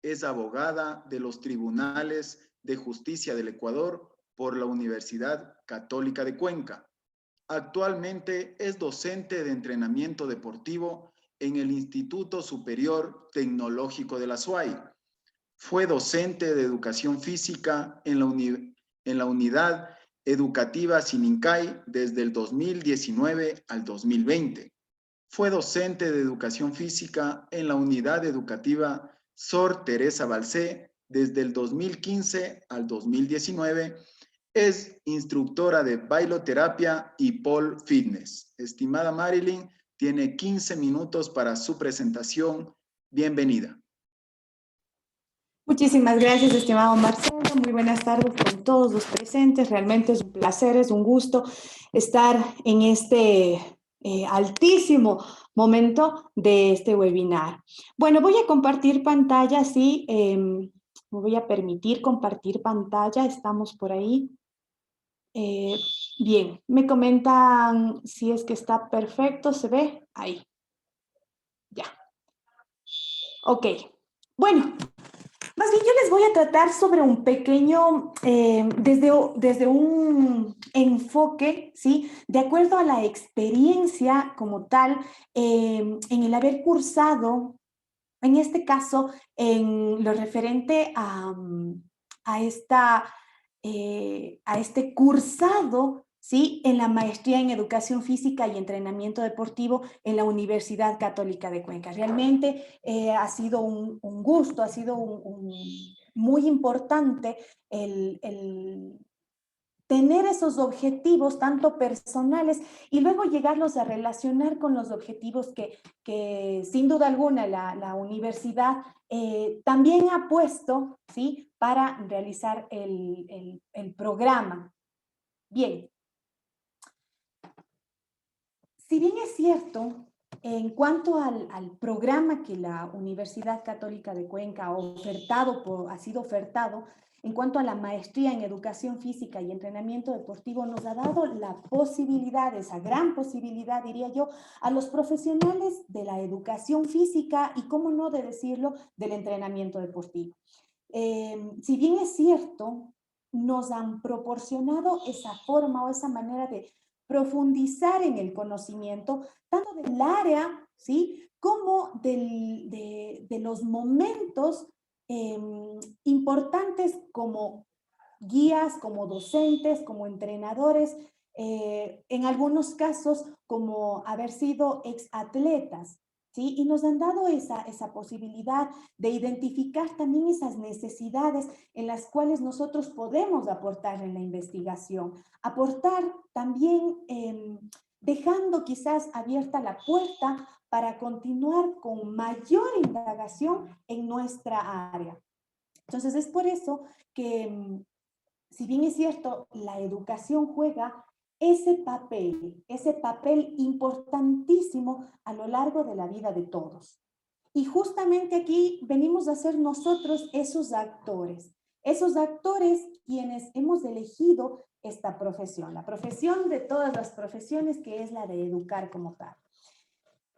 Speaker 5: Es abogada de los Tribunales de Justicia del Ecuador por la Universidad Católica de Cuenca. Actualmente es docente de entrenamiento deportivo en el Instituto Superior Tecnológico de la SUAY. Fue docente de Educación Física en la Unidad educativa Sinincay desde el 2019 al 2020. Fue docente de educación física en la unidad educativa Sor Teresa Balcé desde el 2015 al 2019. Es instructora de bailoterapia y pole fitness. Estimada Marilyn, tiene 15 minutos para su presentación. Bienvenida.
Speaker 7: Muchísimas gracias, estimado Marcelo. Muy buenas tardes con todos los presentes. Realmente es un placer, es un gusto estar en este altísimo momento de este webinar. Bueno, voy a compartir pantalla, sí. Me voy a permitir compartir pantalla. Estamos por ahí. Bien, me comentan si es que está perfecto. ¿Se ve? Ahí. Ya. Ok. Bueno. Más bien, yo les voy a tratar sobre un pequeño, desde un enfoque, ¿sí? De acuerdo a la experiencia como tal, en el haber cursado, en este caso, en lo referente a este cursado, ¿sí? En la maestría en Educación Física y Entrenamiento Deportivo en la Universidad Católica de Cuenca. Realmente ha sido un gusto, ha sido muy importante el tener esos objetivos tanto personales y luego llegarlos a relacionar con los objetivos que sin duda alguna la universidad también ha puesto, ¿sí? Para realizar el programa. Bien. Si bien es cierto, en cuanto al programa que la Universidad Católica de Cuenca ha sido ofertado, en cuanto a la maestría en Educación Física y Entrenamiento Deportivo, nos ha dado la posibilidad, esa gran posibilidad, diría yo, a los profesionales de la educación física y, cómo no de decirlo, del entrenamiento deportivo. Si bien es cierto, nos han proporcionado esa forma o esa manera de profundizar en el conocimiento, tanto del área, ¿sí? Como de los momentos importantes como guías, como docentes, como entrenadores, en algunos casos como haber sido exatletas, ¿sí? Y nos han dado esa posibilidad de identificar también esas necesidades en las cuales nosotros podemos aportar en la investigación. Aportar también dejando quizás abierta la puerta para continuar con mayor indagación en nuestra área. Entonces es por eso que, si bien es cierto, la educación juega ese papel importantísimo a lo largo de la vida de todos. Y justamente aquí venimos a ser nosotros esos actores quienes hemos elegido esta profesión, la profesión de todas las profesiones, que es la de educar como tal.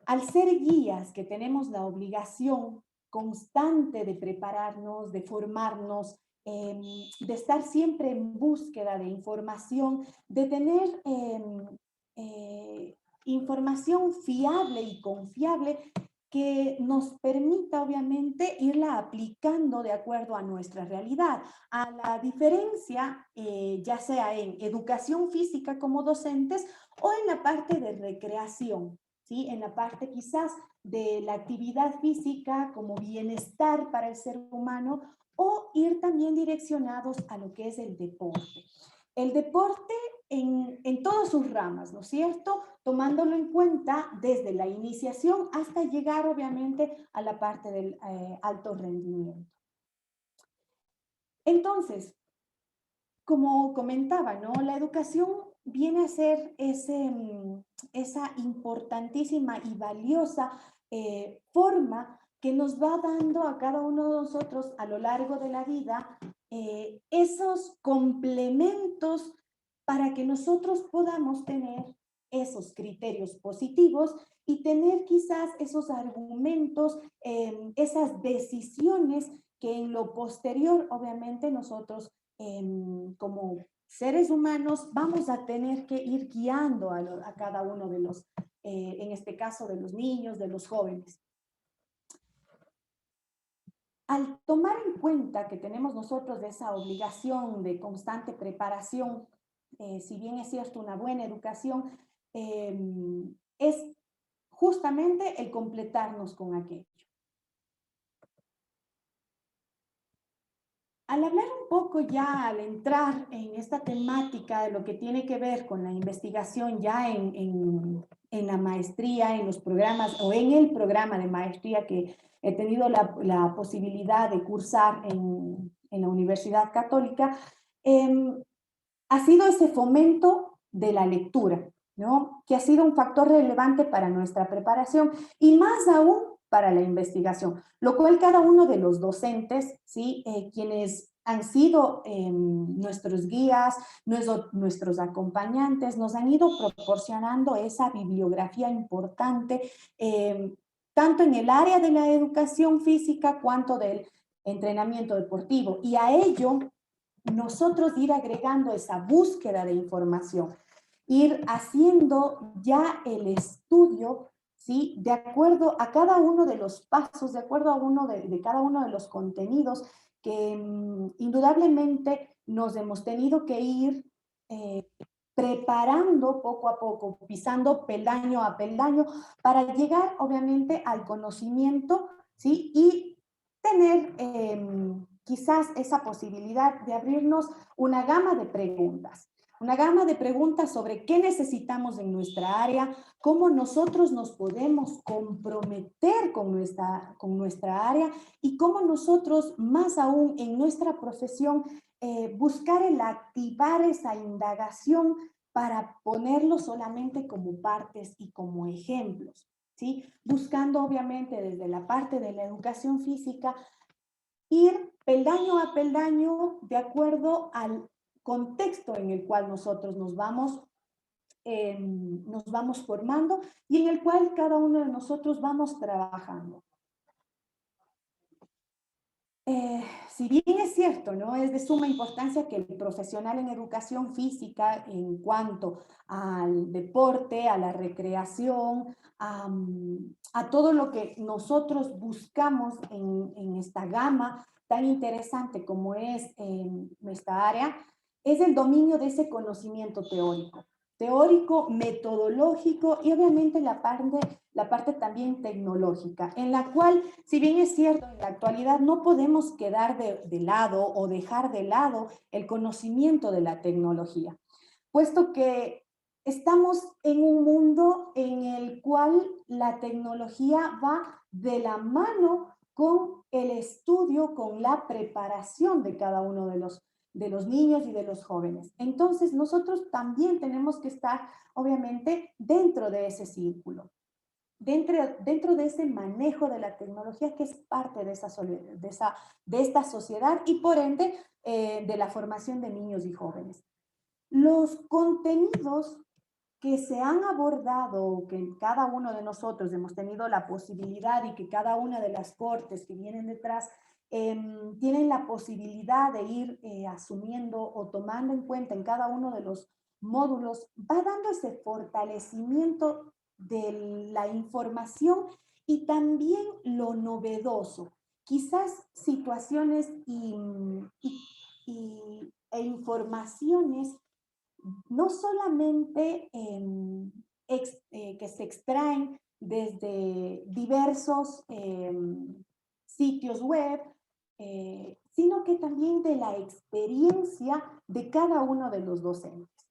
Speaker 7: Al ser guías que tenemos la obligación constante de prepararnos, de formarnos, de estar siempre en búsqueda de información, de tener información fiable y confiable que nos permita obviamente irla aplicando de acuerdo a nuestra realidad. A la diferencia, ya sea en educación física como docentes o en la parte de recreación, ¿sí? En la parte quizás de la actividad física como bienestar para el ser humano, o ir también direccionados a lo que es el deporte. El deporte en todas sus ramas, ¿no es cierto? Tomándolo en cuenta desde la iniciación hasta llegar obviamente a la parte del alto rendimiento. Entonces, como comentaba, ¿no? La educación viene a ser esa importantísima y valiosa forma que nos va dando a cada uno de nosotros a lo largo de la vida esos complementos para que nosotros podamos tener esos criterios positivos y tener quizás esos argumentos, esas decisiones que en lo posterior, obviamente, nosotros como seres humanos vamos a tener que ir guiando a cada uno de los, en este caso, de los niños, de los jóvenes. Al tomar en cuenta que tenemos nosotros esa obligación de constante preparación, si bien es cierto, una buena educación, es justamente el completarnos con aquello. Al hablar un poco ya, al entrar en esta temática de lo que tiene que ver con la investigación ya en la maestría, en los programas o en el programa de maestría que he tenido la posibilidad de cursar en la Universidad Católica, ha sido ese fomento de la lectura, ¿no? Que ha sido un factor relevante para nuestra preparación y más aún para la investigación, lo cual cada uno de los docentes, ¿sí? Quienes han sido nuestros guías, nuestros acompañantes, nos han ido proporcionando esa bibliografía importante, tanto en el área de la educación física cuanto del entrenamiento deportivo. Y a ello, nosotros ir agregando esa búsqueda de información, ir haciendo ya el estudio, ¿sí? De acuerdo a cada uno de los pasos, de acuerdo a de cada uno de los contenidos que indudablemente nos hemos tenido que ir preparando poco a poco, pisando peldaño a peldaño, para llegar obviamente al conocimiento, ¿sí? Y tener quizás esa posibilidad de abrirnos una gama de preguntas sobre qué necesitamos en nuestra área, cómo nosotros nos podemos comprometer con nuestra área y cómo nosotros, más aún en nuestra profesión, buscar el activar esa indagación para ponerlo solamente como partes y como ejemplos, ¿sí? Buscando obviamente desde la parte de la educación física ir peldaño a peldaño de acuerdo al contexto en el cual nosotros nos vamos formando y en el cual cada uno de nosotros vamos trabajando. Si bien es cierto, ¿no? Es de suma importancia que el profesional en educación física, en cuanto al deporte, a la recreación, a todo lo que nosotros buscamos en esta gama tan interesante como es nuestra área, es el dominio de ese conocimiento teórico, metodológico y obviamente la parte también tecnológica, en la cual, si bien es cierto, en la actualidad no podemos quedar de lado o dejar de lado el conocimiento de la tecnología, puesto que estamos en un mundo en el cual la tecnología va de la mano con el estudio, con la preparación de cada uno de los niños y de los jóvenes. Entonces, nosotros también tenemos que estar, obviamente, dentro de ese círculo, dentro de ese manejo de la tecnología que es parte de esta sociedad y, por ende, de la formación de niños y jóvenes. Los contenidos que se han abordado, que cada uno de nosotros hemos tenido la posibilidad y que cada una de las cortes que vienen detrás tienen la posibilidad de ir asumiendo o tomando en cuenta en cada uno de los módulos, va dando ese fortalecimiento de la información y también lo novedoso. Quizás situaciones e informaciones no solamente que se extraen desde diversos sitios web, sino que también de la experiencia de cada uno de los docentes,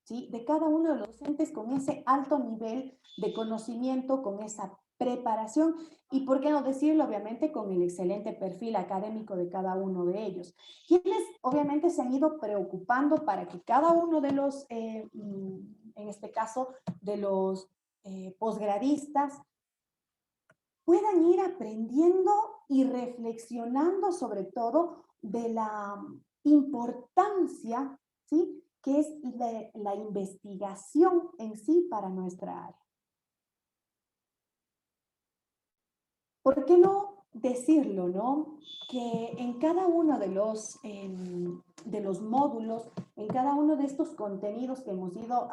Speaker 7: ¿sí? De cada uno de los docentes con ese alto nivel de conocimiento, con esa preparación y, por qué no decirlo, obviamente, con el excelente perfil académico de cada uno de ellos, quienes obviamente se han ido preocupando para que cada uno de los, en este caso, de los posgradistas, puedan ir aprendiendo y reflexionando sobre todo de la importancia, ¿sí?, que es la investigación en sí para nuestra área. ¿Por qué no decirlo, no? Que en cada uno de los de los módulos, en cada uno de estos contenidos que hemos ido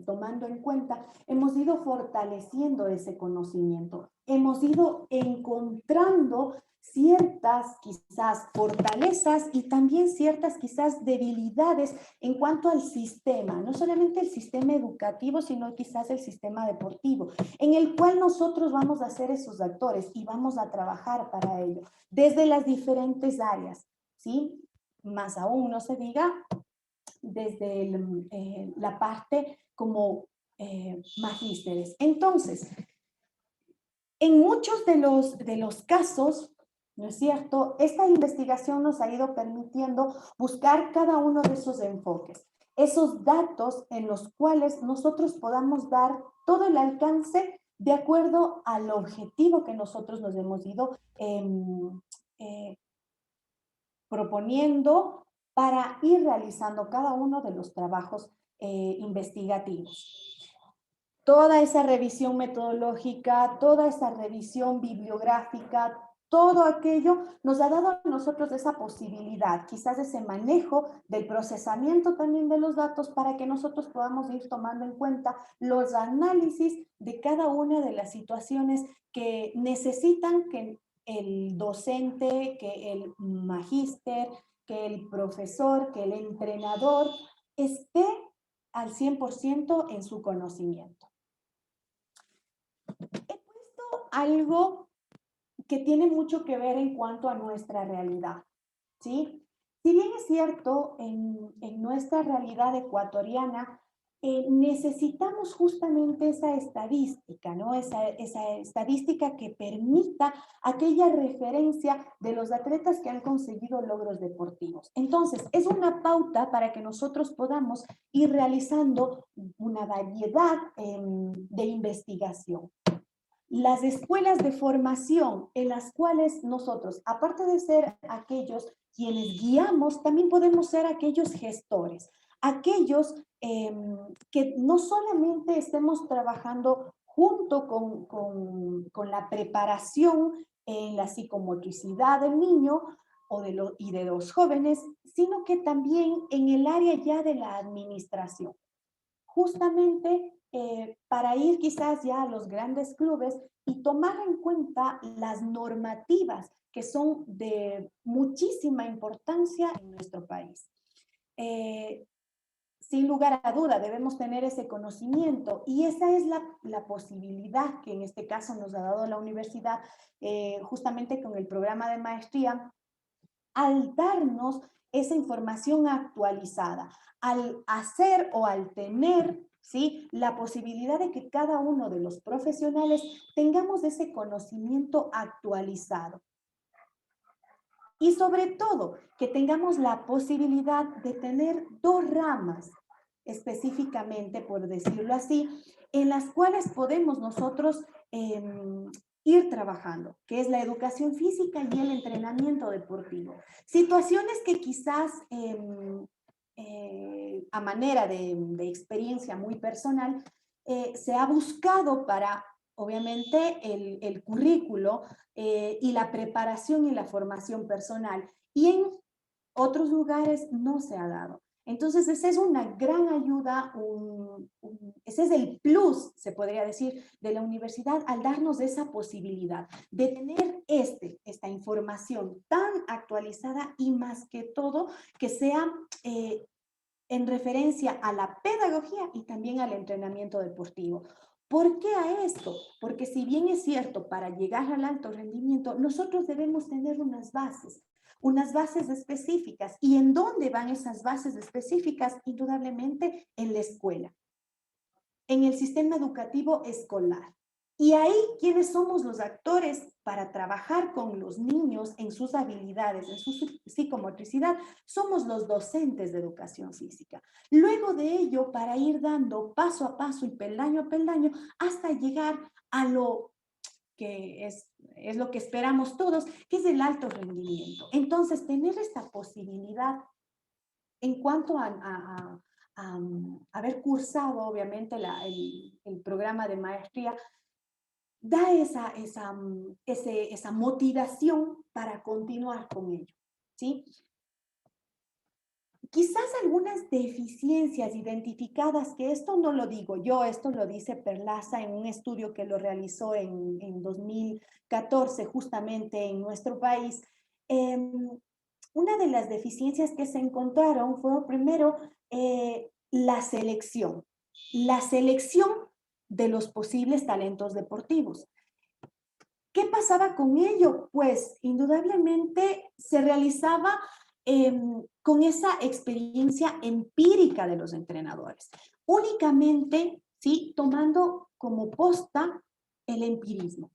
Speaker 7: tomando en cuenta, hemos ido fortaleciendo ese conocimiento, hemos ido encontrando ciertas quizás fortalezas y también ciertas quizás debilidades en cuanto al sistema, no solamente el sistema educativo, sino quizás el sistema deportivo, en el cual nosotros vamos a ser esos actores y vamos a trabajar para ello, desde las diferentes áreas, ¿sí? Más aún no se diga desde la parte como magísteres. Entonces, en muchos de los casos, ¿no es cierto? Esta investigación nos ha ido permitiendo buscar cada uno de esos enfoques, esos datos en los cuales nosotros podamos dar todo el alcance de acuerdo al objetivo que nosotros nos hemos ido proponiendo para ir realizando cada uno de los trabajos investigativos. Toda esa revisión metodológica, toda esa revisión bibliográfica, todo aquello nos ha dado a nosotros esa posibilidad, quizás ese manejo del procesamiento también de los datos para que nosotros podamos ir tomando en cuenta los análisis de cada una de las situaciones que necesitan que el docente, que el magíster, que el profesor, que el entrenador esté al 100% en su conocimiento. He puesto algo que tiene mucho que ver en cuanto a nuestra realidad, ¿sí? Si bien es cierto, en nuestra realidad ecuatoriana, necesitamos justamente esa estadística, ¿no? Esa estadística que permita aquella referencia de los atletas que han conseguido logros deportivos. Entonces, es una pauta para que nosotros podamos ir realizando una variedad de investigación. Las escuelas de formación en las cuales nosotros, aparte de ser aquellos quienes guiamos, también podemos ser aquellos gestores, aquellos que no solamente estemos trabajando junto con la preparación en la psicomotricidad del niño y de los jóvenes, sino que también en el área ya de la administración. Justamente para ir quizás ya a los grandes clubes y tomar en cuenta las normativas que son de muchísima importancia en nuestro país. Sin lugar a duda, debemos tener ese conocimiento y esa es la posibilidad que en este caso nos ha dado la universidad, justamente con el programa de maestría, al darnos esa información actualizada, al hacer o al tener, ¿sí?, la posibilidad de que cada uno de los profesionales tengamos ese conocimiento actualizado. Y sobre todo, que tengamos la posibilidad de tener dos ramas, específicamente, por decirlo así, en las cuales podemos nosotros ir trabajando, que es la educación física y el entrenamiento deportivo. Situaciones que quizás a manera de experiencia muy personal, se ha buscado para, obviamente, el currículo y la preparación y la formación personal. Y en otros lugares no se ha dado. Entonces, esa es una gran ayuda, ese es el plus, se podría decir, de la universidad al darnos esa posibilidad de tener esta información tan actualizada y más que todo que sea en referencia a la pedagogía y también al entrenamiento deportivo. ¿Por qué a esto? Porque si bien es cierto, para llegar al alto rendimiento, nosotros debemos tener unas bases específicas. ¿Y en dónde van esas bases específicas? Indudablemente en la escuela, en el sistema educativo escolar. Y ahí, ¿quiénes somos los actores para trabajar con los niños en sus habilidades, en su psicomotricidad? Somos los docentes de educación física. Luego de ello, para ir dando paso a paso y peldaño a peldaño, hasta llegar a lo que es lo que esperamos todos, que es el alto rendimiento. Entonces, tener esta posibilidad en cuanto a haber cursado, obviamente, el programa de maestría, da esa motivación para continuar con ello, ¿sí? Quizás algunas deficiencias identificadas, que esto no lo digo yo, esto lo dice Perlaza en un estudio que lo realizó en 2014 justamente en nuestro país. Una de las deficiencias que se encontraron fue primero la selección de los posibles talentos deportivos. ¿Qué pasaba con ello? Pues indudablemente se realizaba con esa experiencia empírica de los entrenadores, únicamente, ¿sí?, tomando como posta el empirismo.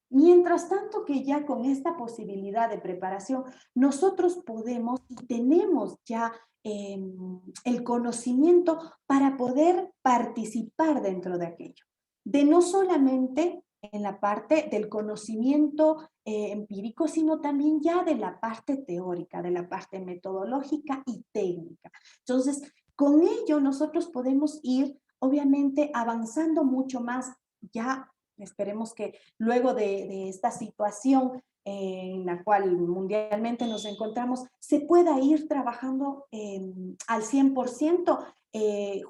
Speaker 7: Mientras tanto que ya con esta posibilidad de preparación, nosotros podemos y tenemos ya el conocimiento para poder participar dentro de aquello. De no solamente en la parte del conocimiento empírico, sino también ya de la parte teórica, de la parte metodológica y técnica. Entonces, con ello nosotros podemos ir, obviamente, avanzando mucho más. Ya esperemos que luego de esta situación en la cual mundialmente nos encontramos, se pueda ir trabajando al 100%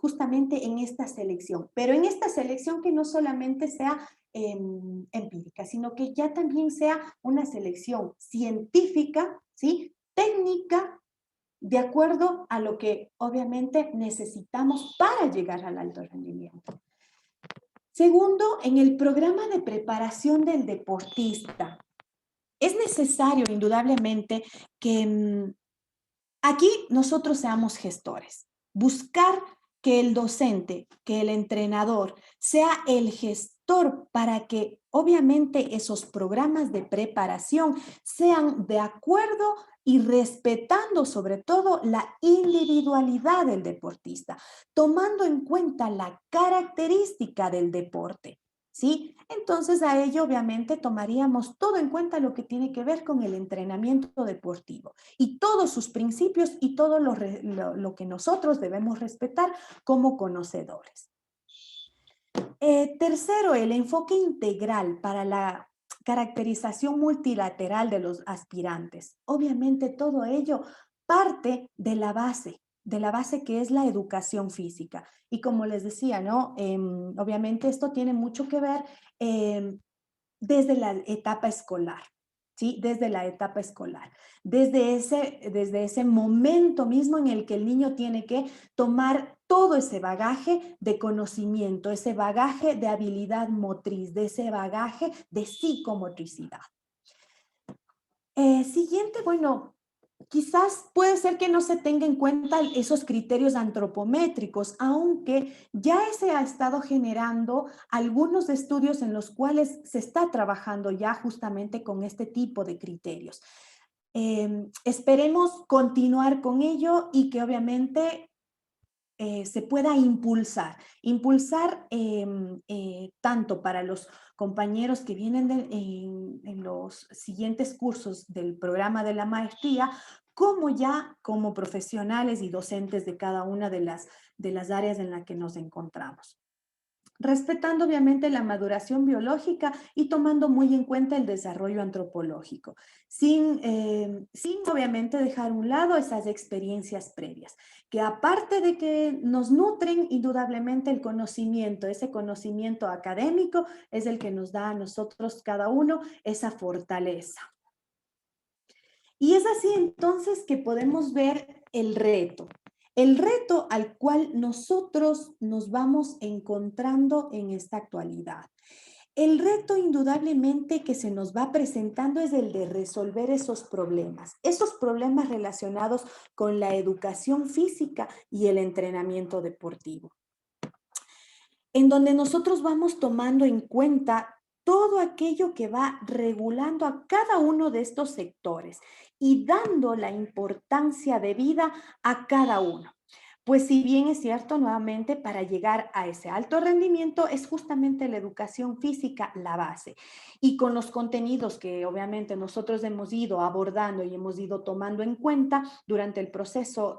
Speaker 7: justamente en esta selección. Pero en esta selección que no solamente sea empírica, sino que ya también sea una selección científica, ¿sí?, técnica, de acuerdo a lo que obviamente necesitamos para llegar al alto rendimiento. Segundo, en el programa de preparación del deportista, es necesario indudablemente que aquí nosotros seamos gestores. Buscar que el docente, que el entrenador sea el gestor para que obviamente esos programas de preparación sean de acuerdo y respetando sobre todo la individualidad del deportista, tomando en cuenta la característica del deporte. ¿Sí? Entonces a ello obviamente tomaríamos todo en cuenta lo que tiene que ver con el entrenamiento deportivo y todos sus principios y todo lo que nosotros debemos respetar como conocedores. Tercero, el enfoque integral para la caracterización multilateral de los aspirantes. Obviamente todo ello parte de la base que es la educación física. Y como les decía, ¿no? Obviamente esto tiene mucho que ver desde la etapa escolar, ¿sí? Desde la etapa escolar. Desde ese momento mismo en el que el niño tiene que tomar todo ese bagaje de conocimiento, ese bagaje de habilidad motriz, de ese bagaje de psicomotricidad. Siguiente, bueno, quizás puede ser que no se tenga en cuenta esos criterios antropométricos, aunque ya se ha estado generando algunos estudios en los cuales se está trabajando ya justamente con este tipo de criterios. Esperemos continuar con ello y que obviamente se pueda impulsar tanto para los compañeros que vienen en los siguientes cursos del programa de la maestría, como ya como profesionales y docentes de cada una de las áreas en las que nos encontramos. Respetando obviamente la maduración biológica y tomando muy en cuenta el desarrollo antropológico, sin obviamente dejar a un lado esas experiencias previas, que aparte de que nos nutren indudablemente el conocimiento, ese conocimiento académico es el que nos da a nosotros cada uno esa fortaleza. Y es así entonces que podemos ver el reto al cual nosotros nos vamos encontrando en esta actualidad. El reto indudablemente que se nos va presentando es el de resolver esos problemas relacionados con la educación física y el entrenamiento deportivo, en donde nosotros vamos tomando en cuenta todo aquello que va regulando a cada uno de estos sectores y dando la importancia debida a cada uno. Pues si bien es cierto, nuevamente, para llegar a ese alto rendimiento es justamente la educación física la base. Y con los contenidos que obviamente nosotros hemos ido abordando y hemos ido tomando en cuenta durante el proceso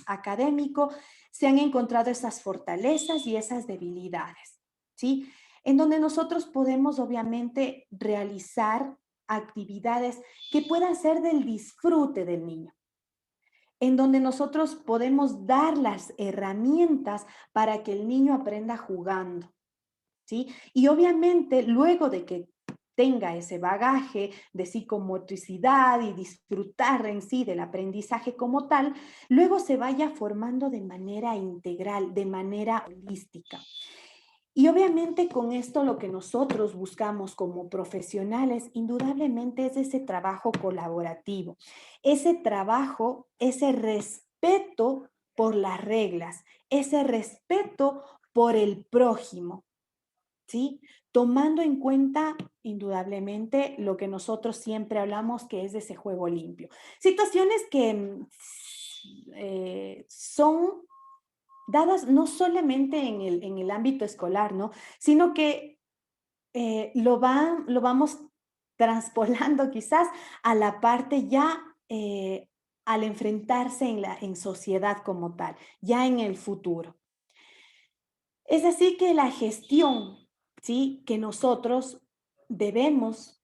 Speaker 7: académico, se han encontrado esas fortalezas y esas debilidades, ¿sí? En donde nosotros podemos obviamente realizar actividades que puedan ser del disfrute del niño. en donde nosotros podemos dar las herramientas para que el niño aprenda jugando, ¿sí? Y obviamente luego de que tenga ese bagaje de psicomotricidad y disfrutar en sí del aprendizaje como tal, luego se vaya formando de manera integral, de manera holística. Y obviamente con esto lo que nosotros buscamos como profesionales, indudablemente es ese trabajo colaborativo, ese trabajo, ese respeto por las reglas, ese respeto por el prójimo, ¿sí? Tomando en cuenta indudablemente lo que nosotros siempre hablamos que es de ese juego limpio. Situaciones que son dadas no solamente en el ámbito escolar, ¿no? Sino que lo vamos transpolando quizás a la parte ya al enfrentarse en sociedad como tal, ya en el futuro. Es así que la gestión, ¿sí?, que nosotros debemos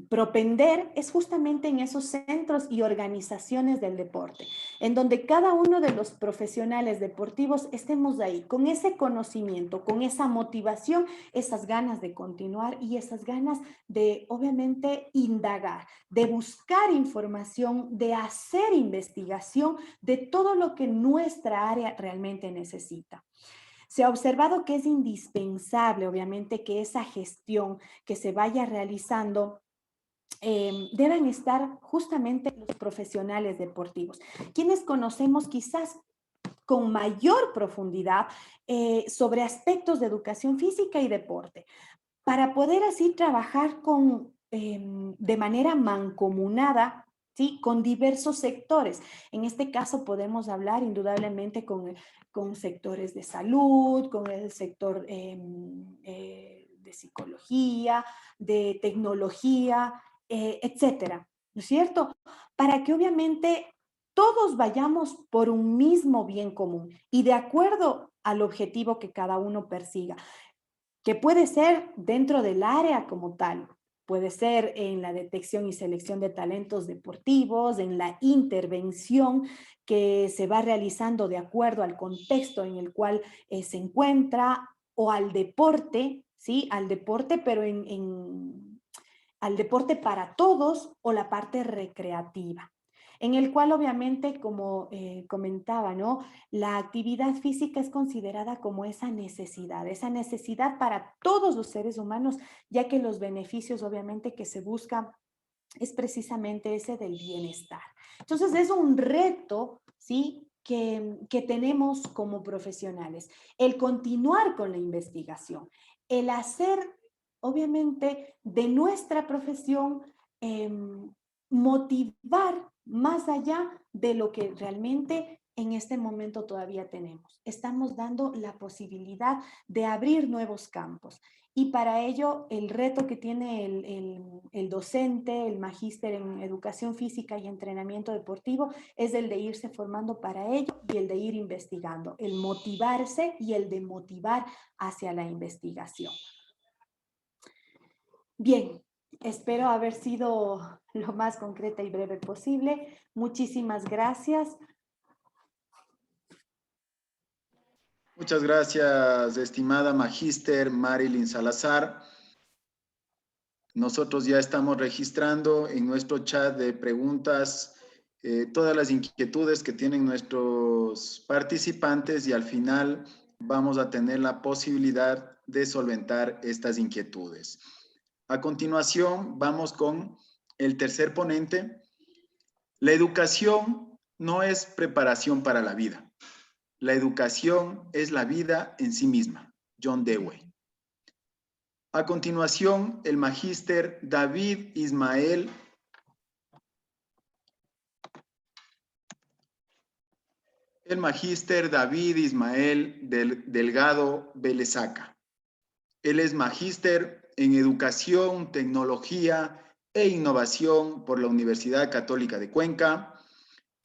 Speaker 7: propender es justamente en esos centros y organizaciones del deporte, en donde cada uno de los profesionales deportivos estemos ahí, con ese conocimiento, con esa motivación, esas ganas de continuar y esas ganas de, obviamente, indagar, de buscar información, de hacer investigación de todo lo que nuestra área realmente necesita. Se ha observado que es indispensable, obviamente, que esa gestión que se vaya realizando deben estar justamente los profesionales deportivos, quienes conocemos quizás con mayor profundidad sobre aspectos de educación física y deporte, para poder así trabajar de manera mancomunada, ¿sí?, con diversos sectores. En este caso podemos hablar indudablemente con sectores de salud, con el sector de psicología, de tecnología, etcétera, ¿no es cierto? Para que obviamente todos vayamos por un mismo bien común y de acuerdo al objetivo que cada uno persiga, que puede ser dentro del área como tal, puede ser en la detección y selección de talentos deportivos, en la intervención que se va realizando de acuerdo al contexto en el cual se encuentra, o al deporte, ¿sí? Al deporte, pero al deporte para todos, o la parte recreativa, en el cual obviamente, como comentaba, ¿no?, la actividad física es considerada como esa necesidad para todos los seres humanos, ya que los beneficios obviamente que se buscan es precisamente ese del bienestar. Entonces es un reto, ¿sí?, que tenemos como profesionales, el continuar con la investigación, el hacer, obviamente, de nuestra profesión, motivar más allá de lo que realmente en este momento todavía tenemos. Estamos dando la posibilidad de abrir nuevos campos. Y para ello, el reto que tiene el docente, el magíster en educación física y entrenamiento deportivo, es el de irse formando para ello y el de ir investigando, el motivarse y el de motivar hacia la investigación. Bien, espero haber sido lo más concreta y breve posible. Muchísimas gracias.
Speaker 5: Muchas gracias, estimada magíster Marilyn Salazar. Nosotros ya estamos registrando en nuestro chat de preguntas todas las inquietudes que tienen nuestros participantes y al final vamos a tener la posibilidad de solventar estas inquietudes. A continuación, vamos con el tercer ponente. La educación no es preparación para la vida. La educación es la vida en sí misma. John Dewey. A continuación, el magíster David Ismael Delgado Belezaca. Él es magíster en Educación, Tecnología e Innovación por la Universidad Católica de Cuenca.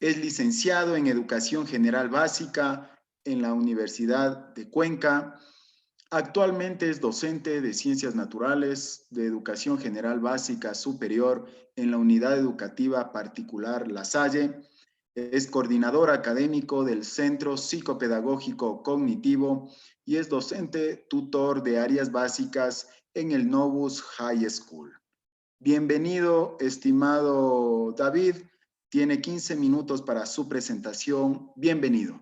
Speaker 5: Es licenciado en Educación General Básica en la Universidad de Cuenca. Actualmente es docente de Ciencias Naturales, de Educación General Básica Superior en la Unidad Educativa Particular La Salle Es coordinador académico del Centro Psicopedagógico Cognitivo y es docente tutor de áreas básicas en el Novus High School. Bienvenido, estimado David. Tiene 15 minutos para su presentación. Bienvenido.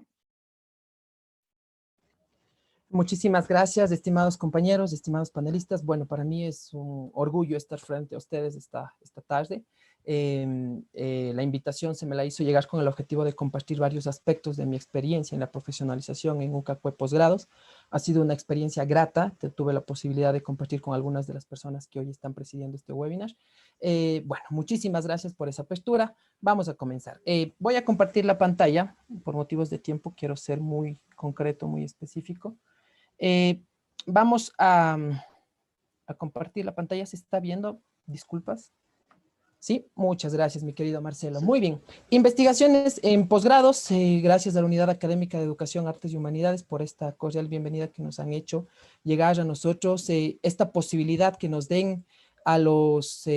Speaker 8: Muchísimas gracias, estimados compañeros, estimados panelistas. Bueno, para mí es un orgullo estar frente a ustedes esta tarde. La invitación se me la hizo llegar con el objetivo de compartir varios aspectos de mi experiencia en la profesionalización en UCACUE Posgrados. Ha sido una experiencia grata, tuve la posibilidad de compartir con algunas de las personas que hoy están presidiendo este webinar. Bueno, muchísimas gracias por esa apertura. Vamos a comenzar. Voy a compartir la pantalla. Por motivos de tiempo quiero ser muy concreto, muy específico. Vamos a compartir la pantalla. ¿Se está viendo? Disculpas. Sí, muchas gracias, mi querido Marcelo. Muy bien. Investigaciones en posgrados. Gracias a la Unidad Académica de Educación, Artes y Humanidades por esta cordial bienvenida que nos han hecho llegar a nosotros. Esta posibilidad que nos den a los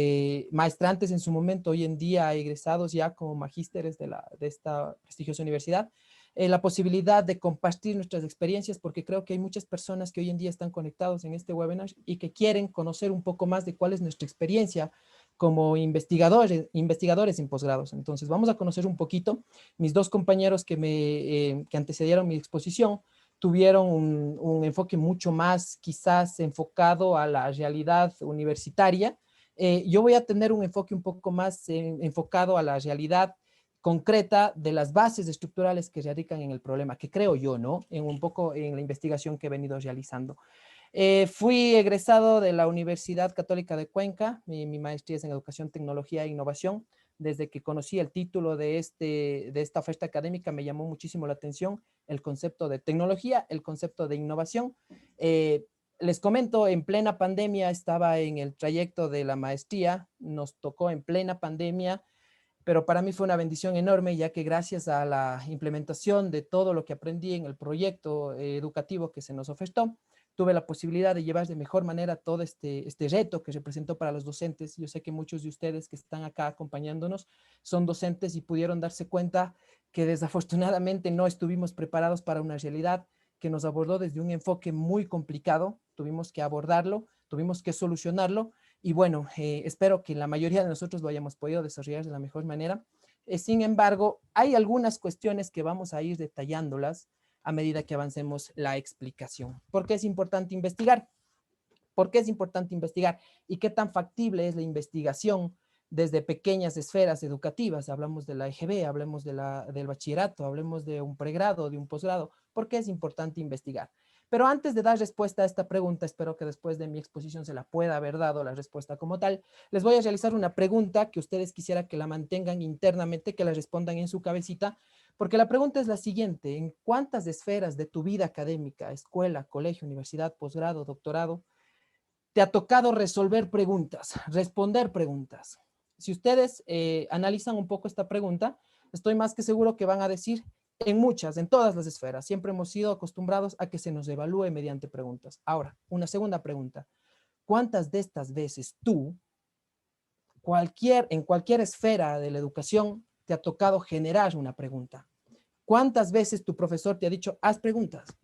Speaker 8: maestrantes en su momento, hoy en día egresados ya como magísteres de esta prestigiosa universidad, la posibilidad de compartir nuestras experiencias, porque creo que hay muchas personas que hoy en día están conectados en este webinar y que quieren conocer un poco más de cuál es nuestra experiencia como investigadores en posgrados. Entonces vamos a conocer un poquito. Mis dos compañeros que antecedieron mi exposición tuvieron un enfoque mucho más quizás enfocado a la realidad universitaria. Yo voy a tener un enfoque un poco más enfocado a la realidad concreta de las bases estructurales que radican en el problema, que creo yo, ¿no? Un poco en la investigación que he venido realizando. Fui egresado de la Universidad Católica de Cuenca, mi maestría es en Educación, Tecnología e Innovación. Desde que conocí el título de esta oferta académica me llamó muchísimo la atención el concepto de tecnología, el concepto de innovación. Les comento, en plena pandemia estaba en el trayecto de la maestría, nos tocó en plena pandemia, pero para mí fue una bendición enorme, ya que gracias a la implementación de todo lo que aprendí en el proyecto educativo que se nos ofertó, tuve la posibilidad de llevar de mejor manera todo este reto que representó para los docentes. Yo sé que muchos de ustedes que están acá acompañándonos son docentes y pudieron darse cuenta que desafortunadamente no estuvimos preparados para una realidad que nos abordó desde un enfoque muy complicado. Tuvimos que abordarlo, tuvimos que solucionarlo, y bueno, espero que la mayoría de nosotros lo hayamos podido desarrollar de la mejor manera. Sin embargo, hay algunas cuestiones que vamos a ir detallándolas a medida que avancemos la explicación. ¿Por qué es importante investigar? ¿Por qué es importante investigar? ¿Y qué tan factible es la investigación desde pequeñas esferas educativas? Hablamos de la EGB, hablemos del bachillerato, hablemos de un pregrado, de un posgrado. ¿Por qué es importante investigar? Pero antes de dar respuesta a esta pregunta, espero que después de mi exposición se la pueda haber dado la respuesta como tal, les voy a realizar una pregunta que ustedes quisiera que la mantengan internamente, que la respondan en su cabecita, porque la pregunta es la siguiente: ¿en cuántas esferas de tu vida académica, escuela, colegio, universidad, posgrado, doctorado, te ha tocado resolver preguntas, responder preguntas? Si ustedes analizan un poco esta pregunta, estoy más que seguro que van a decir en muchas, en todas las esferas. Siempre hemos sido acostumbrados a que se nos evalúe mediante preguntas. Ahora, una segunda pregunta: ¿cuántas de estas veces tú, en cualquier esfera de la educación, te ha tocado generar una pregunta? ¿Cuántas veces tu profesor te ha dicho, haz preguntas?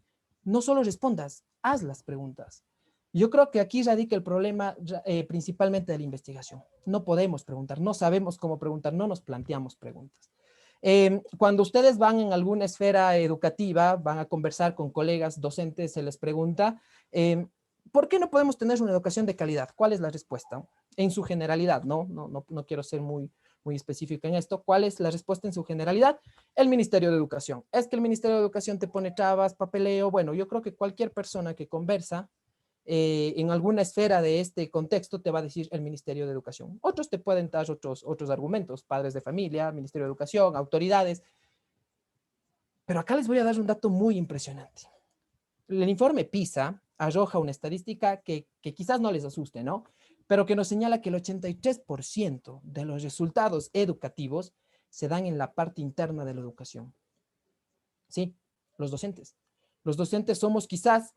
Speaker 8: No solo respondas, haz las preguntas. Yo creo que aquí radica el problema principalmente de la investigación. No podemos preguntar, no sabemos cómo preguntar, no nos planteamos preguntas. Cuando ustedes van en alguna esfera educativa, van a conversar con colegas docentes, se les pregunta, ¿por qué no podemos tener una educación de calidad? ¿Cuál es la respuesta? En su generalidad, no quiero ser muy específico en esto. ¿Cuál es la respuesta en su generalidad? El Ministerio de Educación. Es que el Ministerio de Educación te pone trabas, papeleo. Bueno, yo creo que cualquier persona que conversa en alguna esfera de este contexto te va a decir el Ministerio de Educación. Otros te pueden dar otros argumentos, padres de familia, Ministerio de Educación, autoridades. Pero acá les voy a dar un dato muy impresionante. El informe PISA arroja una estadística que quizás no les asuste, ¿no? Pero que nos señala que el 83% de los resultados educativos se dan en la parte interna de la educación. Sí, los docentes. Los docentes somos quizás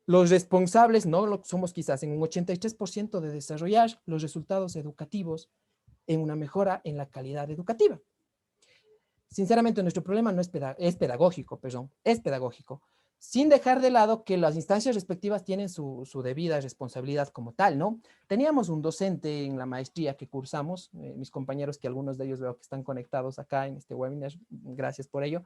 Speaker 8: los responsables, no somos quizás, en un 83% de desarrollar los resultados educativos en una mejora en la calidad educativa. sinceramente nuestro problema no es, es pedagógico, perdón, es pedagógico. Sin dejar de lado que las instancias respectivas tienen su debida responsabilidad como tal, ¿no? Teníamos un docente en la maestría que cursamos, mis compañeros, que algunos de ellos veo que están conectados acá en este webinar, gracias por ello.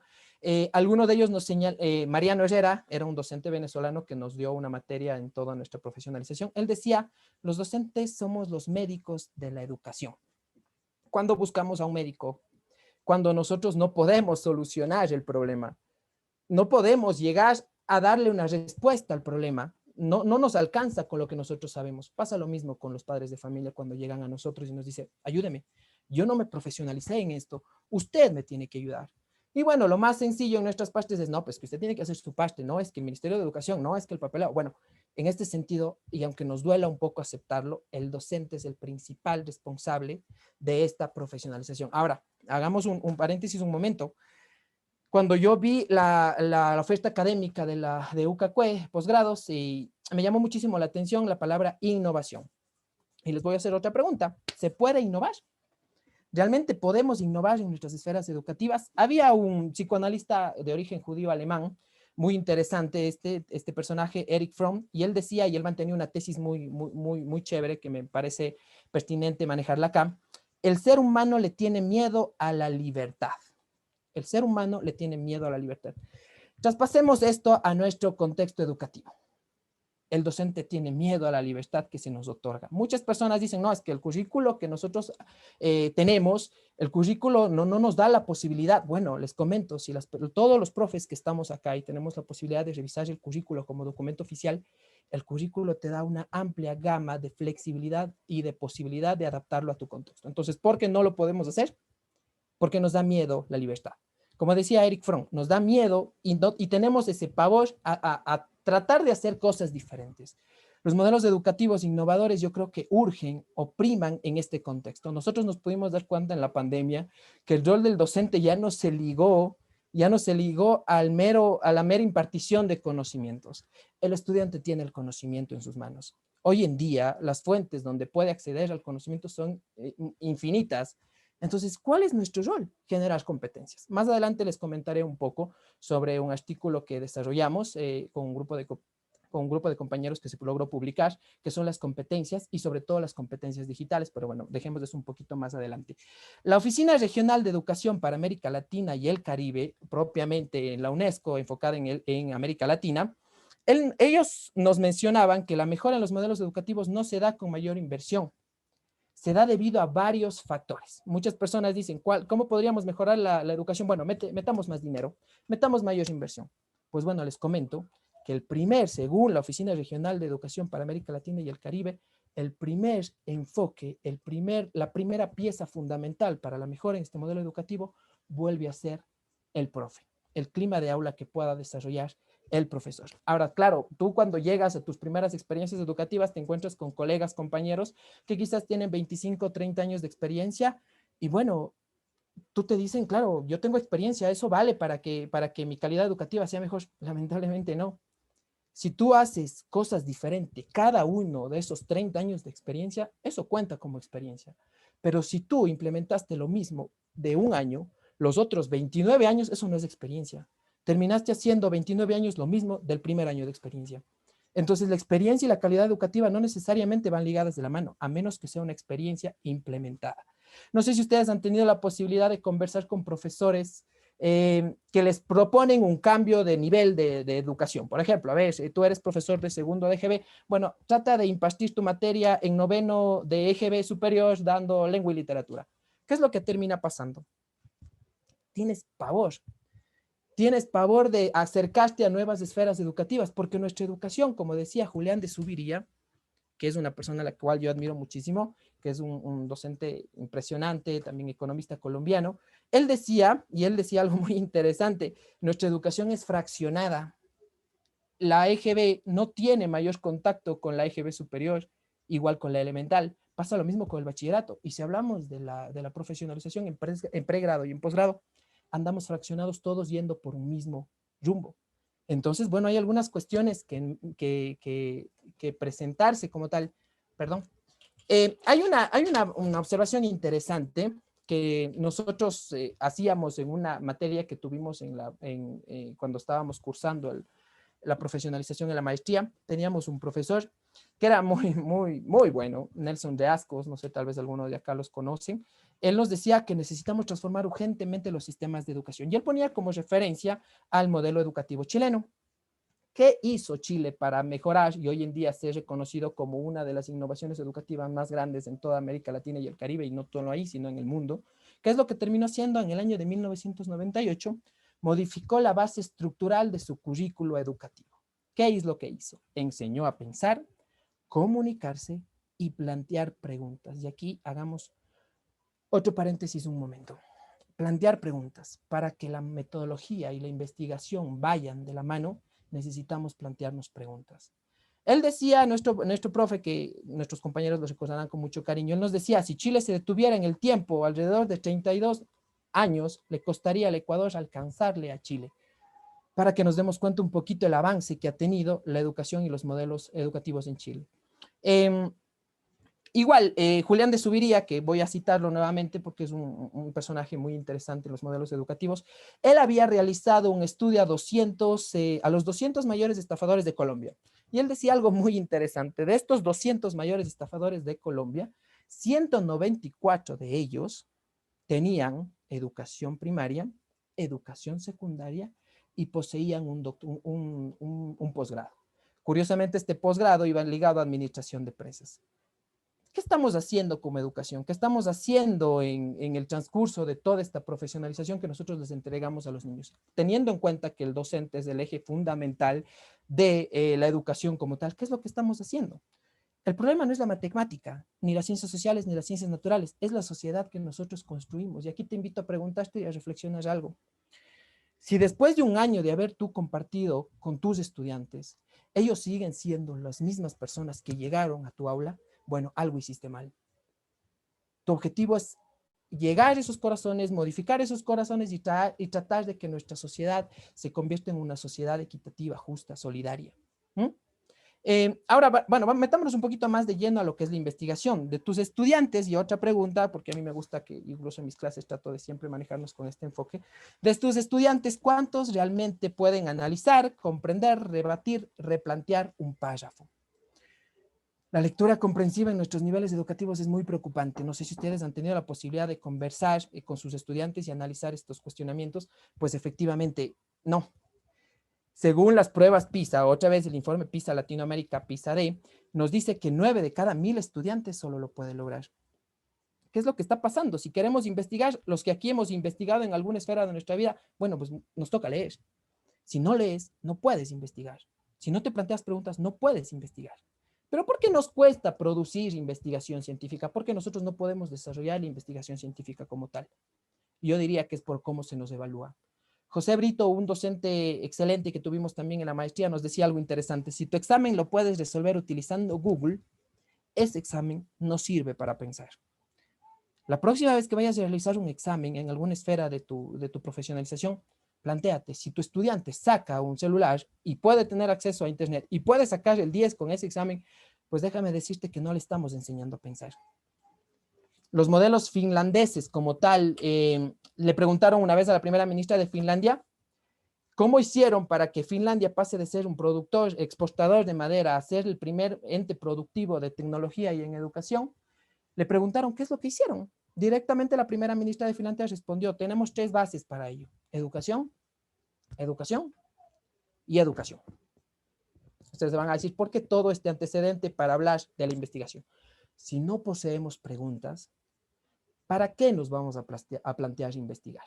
Speaker 8: Algunos de ellos nos señalan, Mariano Herrera era un docente venezolano que nos dio una materia en toda nuestra profesionalización. Él decía, los docentes somos los médicos de la educación. ¿Cuándo buscamos a un médico? Cuando nosotros no podemos solucionar el problema. No podemos llegar a darle una respuesta al problema. No nos alcanza con lo que nosotros sabemos. Pasa lo mismo con los padres de familia cuando llegan a nosotros y nos dicen, ayúdeme, yo no me profesionalicé en esto, usted me tiene que ayudar. Y bueno, lo más sencillo en nuestras partes es, no, pues que usted tiene que hacer su parte, no es que el Ministerio de Educación, no es que el papeleo. Bueno, en este sentido, y aunque nos duela un poco aceptarlo, el docente es el principal responsable de esta profesionalización. Ahora, hagamos un paréntesis un momento. Cuando yo vi la oferta académica de UCACUE, posgrados, y me llamó muchísimo la atención la palabra innovación. Y les voy a hacer otra pregunta. ¿Se puede innovar? ¿Realmente podemos innovar en nuestras esferas educativas? Había un psicoanalista de origen judío alemán, muy interesante este personaje, Erich Fromm, y él decía, y él mantenía una tesis muy chévere que me parece pertinente manejarla acá. El ser humano le tiene miedo a la libertad. El ser humano le tiene miedo a la libertad. Traspasemos esto a nuestro contexto educativo. El docente tiene miedo a la libertad que se nos otorga. Muchas personas dicen, no, es que el currículo que nosotros tenemos, el currículo no nos da la posibilidad. Bueno, les comento, si todos los profes que estamos acá y tenemos la posibilidad de revisar el currículo como documento oficial, el currículo te da una amplia gama de flexibilidad y de posibilidad de adaptarlo a tu contexto. Entonces, ¿por qué no lo podemos hacer? Porque nos da miedo la libertad. Como decía Erich Fromm, nos da miedo y tenemos ese pavor a tratar de hacer cosas diferentes. Los modelos educativos innovadores yo creo que urgen o priman en este contexto. Nosotros nos pudimos dar cuenta en la pandemia que el rol del docente ya no se ligó a la mera impartición de conocimientos. El estudiante tiene el conocimiento en sus manos. Hoy en día, las fuentes donde puede acceder al conocimiento son infinitas. Entonces, ¿cuál es nuestro rol? Generar competencias. Más adelante les comentaré un poco sobre un artículo que desarrollamos con un grupo de compañeros que se logró publicar, que son las competencias y sobre todo las competencias digitales, pero bueno, dejemos eso un poquito más adelante. La Oficina Regional de Educación para América Latina y el Caribe, propiamente en la UNESCO, enfocada en América Latina, ellos nos mencionaban que la mejora en los modelos educativos no se da con mayor inversión, se da debido a varios factores. Muchas personas dicen, ¿cómo podríamos mejorar la educación? Bueno, metamos más dinero, metamos mayor inversión. Pues bueno, les comento que según la Oficina Regional de Educación para América Latina y el Caribe, el primer enfoque, la primera pieza fundamental para la mejora en este modelo educativo vuelve a ser el profe, el clima de aula que pueda desarrollar el profesor. Ahora, claro, tú cuando llegas a tus primeras experiencias educativas te encuentras con colegas, compañeros que quizás tienen 25, 30 años de experiencia y bueno, tú te dicen, claro, yo tengo experiencia, eso vale para que mi calidad educativa sea mejor. Lamentablemente no. Si tú haces cosas diferentes cada uno de esos 30 años de experiencia, eso cuenta como experiencia. Pero si tú implementaste lo mismo de un año, los otros 29 años, eso no es experiencia. Terminaste haciendo 29 años lo mismo del primer año de experiencia. Entonces, la experiencia y la calidad educativa no necesariamente van ligadas de la mano, a menos que sea una experiencia implementada. No sé si ustedes han tenido la posibilidad de conversar con profesores que les proponen un cambio de nivel de educación. Por ejemplo, a ver, si tú eres profesor de segundo de EGB, bueno, trata de impartir tu materia en noveno de EGB superior dando lengua y literatura. ¿Qué es lo que termina pasando? Tienes pavor de acercarte a nuevas esferas educativas, porque nuestra educación, como decía Julián de Zuviría, que es una persona a la cual yo admiro muchísimo, que es un docente impresionante, también economista colombiano, él decía algo muy interesante, nuestra educación es fraccionada. La EGB no tiene mayor contacto con la EGB superior, igual con la elemental. Pasa lo mismo con el bachillerato. Y si hablamos de la profesionalización en pregrado y en posgrado, andamos fraccionados todos yendo por un mismo rumbo. Entonces, bueno, hay algunas cuestiones que presentarse como tal. Perdón. Hay una observación interesante que nosotros hacíamos en una materia que tuvimos cuando estábamos cursando la profesionalización en la maestría. Teníamos un profesor que era muy bueno, Nelson de Ascos, no sé, tal vez algunos de acá los conocen. Él nos decía que necesitamos transformar urgentemente los sistemas de educación. Y él ponía como referencia al modelo educativo chileno. ¿Qué hizo Chile para mejorar y hoy en día ser reconocido como una de las innovaciones educativas más grandes en toda América Latina y el Caribe, y no solo ahí, sino en el mundo? ¿Qué es lo que terminó haciendo en el año de 1998? Modificó la base estructural de su currículo educativo. ¿Qué es lo que hizo? Enseñó a pensar, comunicarse y plantear preguntas. Y aquí hagamos otro paréntesis un momento. Plantear preguntas. Para que la metodología y la investigación vayan de la mano, necesitamos plantearnos preguntas. Él decía, nuestro profe, que nuestros compañeros lo recordarán con mucho cariño, él nos decía, si Chile se detuviera en el tiempo, alrededor de 32 años, le costaría al Ecuador alcanzarle a Chile, para que nos demos cuenta un poquito del avance que ha tenido la educación y los modelos educativos en Chile. Igual, Julián de Subiría, que voy a citarlo nuevamente porque es un personaje muy interesante en los modelos educativos, él había realizado un estudio a los 200 mayores estafadores de Colombia. Y él decía algo muy interesante. De estos 200 mayores estafadores de Colombia, 194 de ellos tenían educación primaria, educación secundaria y poseían un posgrado. Curiosamente, este posgrado iba ligado a administración de empresas. ¿Qué estamos haciendo como educación? ¿Qué estamos haciendo en el transcurso de toda esta profesionalización que nosotros les entregamos a los niños? Teniendo en cuenta que el docente es el eje fundamental de la educación como tal, ¿qué es lo que estamos haciendo? El problema no es la matemática, ni las ciencias sociales, ni las ciencias naturales, es la sociedad que nosotros construimos. Y aquí te invito a preguntarte y a reflexionar algo. Si después de un año de haber tú compartido con tus estudiantes, ellos siguen siendo las mismas personas que llegaron a tu aula, bueno, algo hiciste mal. Tu objetivo es llegar a esos corazones, modificar esos corazones y tratar de que nuestra sociedad se convierta en una sociedad equitativa, justa, solidaria. Ahora, bueno, metámonos un poquito más de lleno a lo que es la investigación de tus estudiantes. Y otra pregunta, porque a mí me gusta que incluso en mis clases trato de siempre manejarnos con este enfoque, de tus estudiantes, ¿cuántos realmente pueden analizar, comprender, rebatir, replantear un párrafo? La lectura comprensiva en nuestros niveles educativos es muy preocupante. No sé si ustedes han tenido la posibilidad de conversar con sus estudiantes y analizar estos cuestionamientos. Pues efectivamente, no. Según las pruebas PISA, otra vez el informe PISA Latinoamérica, PISA-D, nos dice que 9 de cada 1000 estudiantes solo lo pueden lograr. ¿Qué es lo que está pasando? Si queremos investigar, los que aquí hemos investigado en alguna esfera de nuestra vida, bueno, pues nos toca leer. Si no lees, no puedes investigar. Si no te planteas preguntas, no puedes investigar. ¿Pero por qué nos cuesta producir investigación científica? Porque nosotros no podemos desarrollar la investigación científica como tal. Yo diría que es por cómo se nos evalúa. José Brito, un docente excelente que tuvimos también en la maestría, nos decía algo interesante. Si tu examen lo puedes resolver utilizando Google, ese examen no sirve para pensar. La próxima vez que vayas a realizar un examen en alguna esfera de tu profesionalización, plantéate, si tu estudiante saca un celular y puede tener acceso a internet y puede sacar el 10 con ese examen, pues déjame decirte que no le estamos enseñando a pensar. Los modelos finlandeses como tal, le preguntaron una vez a la primera ministra de Finlandia, ¿cómo hicieron para que Finlandia pase de ser un productor, exportador de madera a ser el primer ente productivo de tecnología y en educación? Le preguntaron qué es lo que hicieron. Directamente la primera ministra de Finlandia respondió, tenemos 3 bases para ello. Educación, educación y educación. Ustedes van a decir, ¿por qué todo este antecedente para hablar de la investigación? Si no poseemos preguntas, ¿para qué nos vamos a plantear investigar?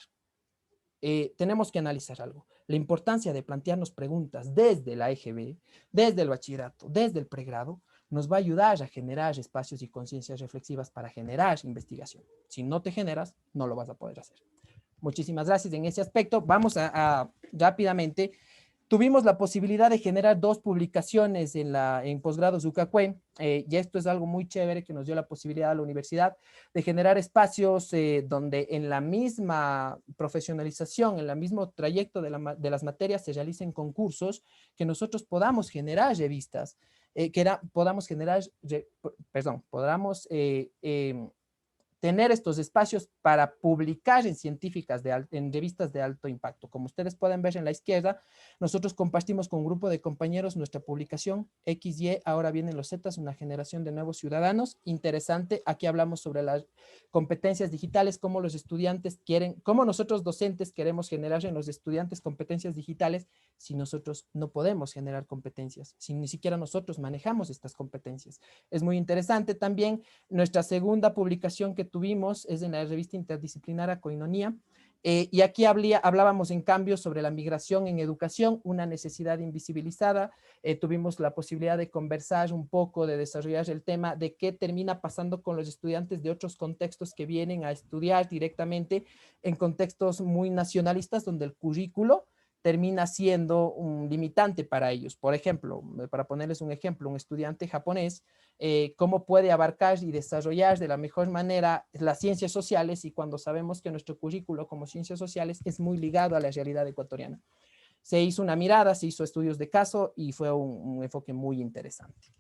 Speaker 8: Tenemos que analizar algo. La importancia de plantearnos preguntas desde la EGB, desde el bachillerato, desde el pregrado, nos va a ayudar a generar espacios y conciencias reflexivas para generar investigación. Si no te generas, no lo vas a poder hacer. Muchísimas gracias en ese aspecto. Vamos a rápidamente. Tuvimos la posibilidad de generar 2 publicaciones en posgrados UCACUE, y esto es algo muy chévere que nos dio la posibilidad a la universidad de generar espacios donde en la misma profesionalización, en el mismo trayecto de las materias se realicen concursos, que nosotros podamos generar revistas, podamos tener estos espacios para publicar en científicas, en revistas de alto impacto. Como ustedes pueden ver en la izquierda, nosotros compartimos con un grupo de compañeros nuestra publicación XY, ahora vienen los Zetas, una generación de nuevos ciudadanos. Interesante, aquí hablamos sobre las competencias digitales, cómo los estudiantes quieren, cómo nosotros docentes queremos generar en los estudiantes competencias digitales si nosotros no podemos generar competencias, si ni siquiera nosotros manejamos estas competencias. Es muy interesante también. Nuestra segunda publicación que tuvimos es en la revista interdisciplinaria Koinonia, y aquí hablábamos en cambio sobre la migración en educación, una necesidad invisibilizada. Tuvimos la posibilidad de conversar un poco, de desarrollar el tema de qué termina pasando con los estudiantes de otros contextos que vienen a estudiar directamente en contextos muy nacionalistas, donde el currículo termina siendo un limitante para ellos. Por ejemplo, para ponerles un ejemplo, un estudiante japonés, cómo puede abarcar y desarrollar de la mejor manera las ciencias sociales, y cuando sabemos que nuestro currículo como ciencias sociales es muy ligado a la realidad ecuatoriana. Se hizo una mirada, se hizo estudios de caso y fue un enfoque muy interesante.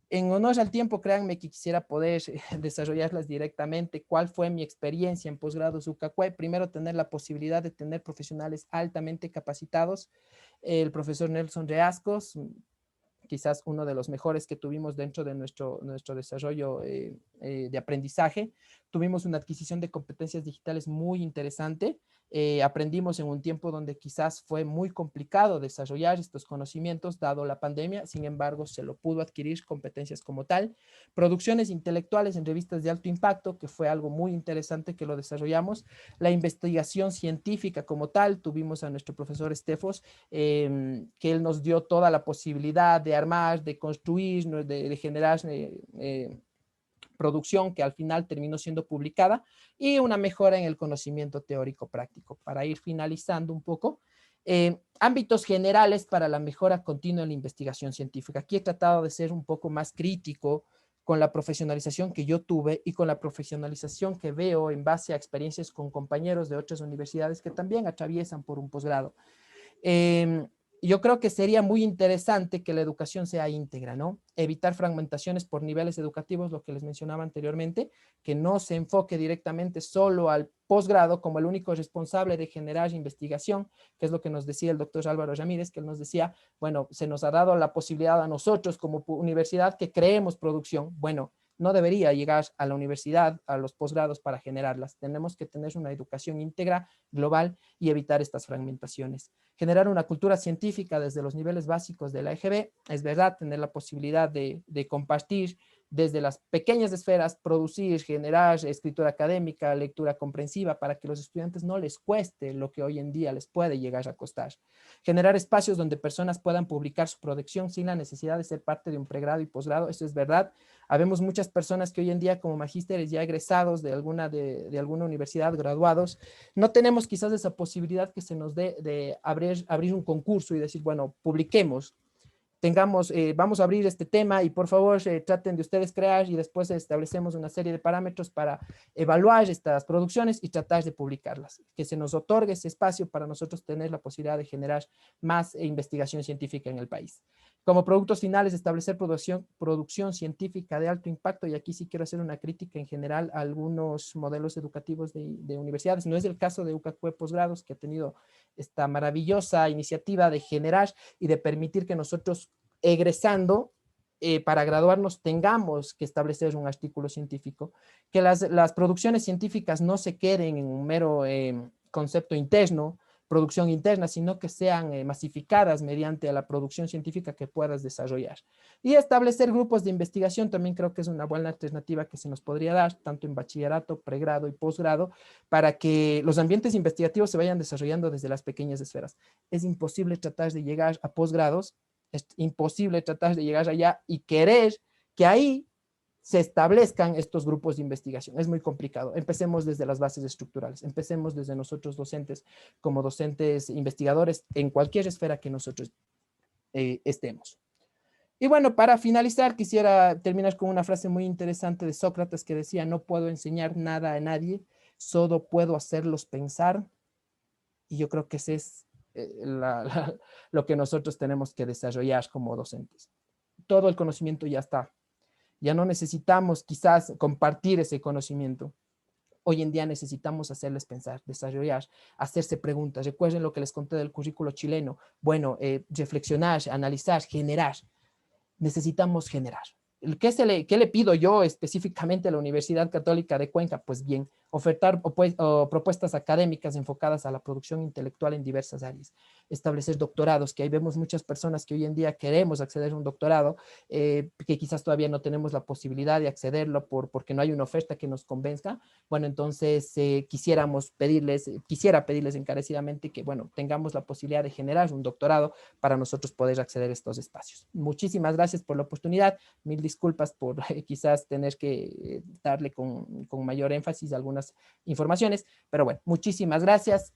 Speaker 8: En honor al tiempo, créanme que quisiera poder desarrollarlas directamente. ¿Cuál fue mi experiencia en posgrado UCACUE? Primero, tener la posibilidad de tener profesionales altamente capacitados. El profesor Nelson Reascos, quizás uno de los mejores que tuvimos dentro de nuestro desarrollo de aprendizaje. Tuvimos una adquisición de competencias digitales muy interesante. Aprendimos en un tiempo donde quizás fue muy complicado desarrollar estos conocimientos dado la pandemia, sin embargo se lo pudo adquirir competencias como tal. Producciones intelectuales en revistas de alto impacto, que fue algo muy interesante que lo desarrollamos. La investigación científica como tal, tuvimos a nuestro profesor Estefos, que él nos dio toda la posibilidad de armar, de construir, de generar producción que al final terminó siendo publicada, y una mejora en el conocimiento teórico práctico. Para ir finalizando un poco, ámbitos generales para la mejora continua en la investigación científica. Aquí he tratado de ser un poco más crítico con la profesionalización que yo tuve y con la profesionalización que veo en base a experiencias con compañeros de otras universidades que también atraviesan por un posgrado. Yo creo que sería muy interesante que la educación sea íntegra, ¿no? Evitar fragmentaciones por niveles educativos, lo que les mencionaba anteriormente, que no se enfoque directamente solo al posgrado como el único responsable de generar investigación, que es lo que nos decía el doctor Álvaro Ramírez, que él nos decía, bueno, se nos ha dado la posibilidad a nosotros como universidad que creemos producción. Bueno, no debería llegar a la universidad, a los posgrados para generarlas. Tenemos que tener una educación íntegra, global, y evitar estas fragmentaciones. Generar una cultura científica desde los niveles básicos de la EGB, es verdad, tener la posibilidad de compartir desde las pequeñas esferas, producir, generar escritura académica, lectura comprensiva, para que los estudiantes no les cueste lo que hoy en día les puede llegar a costar. Generar espacios donde personas puedan publicar su producción sin la necesidad de ser parte de un pregrado y posgrado, eso es verdad. Habemos muchas personas que hoy en día como magísteres ya egresados de alguna universidad, graduados, no tenemos quizás esa posibilidad que se nos dé de abrir un concurso y decir, bueno, publiquemos, vamos a abrir este tema y por favor traten de ustedes crear, y después establecemos una serie de parámetros para evaluar estas producciones y tratar de publicarlas. Que se nos otorgue ese espacio para nosotros tener la posibilidad de generar más investigación científica en el país. Como productos finales, establecer producción científica de alto impacto, y aquí sí quiero hacer una crítica en general a algunos modelos educativos de universidades. No es el caso de UCACUE Posgrados, que ha tenido esta maravillosa iniciativa de generar y de permitir que nosotros egresando para graduarnos tengamos que establecer un artículo científico, que las producciones científicas no se queden en un mero concepto interno, producción interna, sino que sean masificadas mediante la producción científica que puedas desarrollar. Y establecer grupos de investigación también creo que es una buena alternativa que se nos podría dar, tanto en bachillerato, pregrado y posgrado, para que los ambientes investigativos se vayan desarrollando desde las pequeñas esferas. Es imposible tratar de llegar a posgrados, es imposible tratar de llegar allá y querer que ahí se establezcan estos grupos de investigación. Es muy complicado. Empecemos desde las bases estructurales, empecemos desde nosotros docentes, como docentes investigadores, en cualquier esfera que nosotros estemos. Y bueno, para finalizar, quisiera terminar con una frase muy interesante de Sócrates que decía, no puedo enseñar nada a nadie, solo puedo hacerlos pensar. Y yo creo que ese es lo que nosotros tenemos que desarrollar como docentes. Todo el conocimiento ya está. Ya no necesitamos quizás compartir ese conocimiento. Hoy en día necesitamos hacerles pensar, desarrollar, hacerse preguntas. Recuerden lo que les conté del currículo chileno. Bueno, reflexionar, analizar, generar. Necesitamos generar. ¿Qué le pido yo específicamente a la Universidad Católica de Cuenca? Pues bien, ofertar propuestas académicas enfocadas a la producción intelectual en diversas áreas. Establecer doctorados, que ahí vemos muchas personas que hoy en día queremos acceder a un doctorado, que quizás todavía no tenemos la posibilidad de accederlo porque no hay una oferta que nos convenzca. Bueno, entonces quisiera pedirles encarecidamente que, bueno, tengamos la posibilidad de generar un doctorado para nosotros poder acceder a estos espacios. Muchísimas gracias por la oportunidad. Mil disculpas por quizás tener que darle con mayor énfasis algunas informaciones, pero bueno, muchísimas gracias.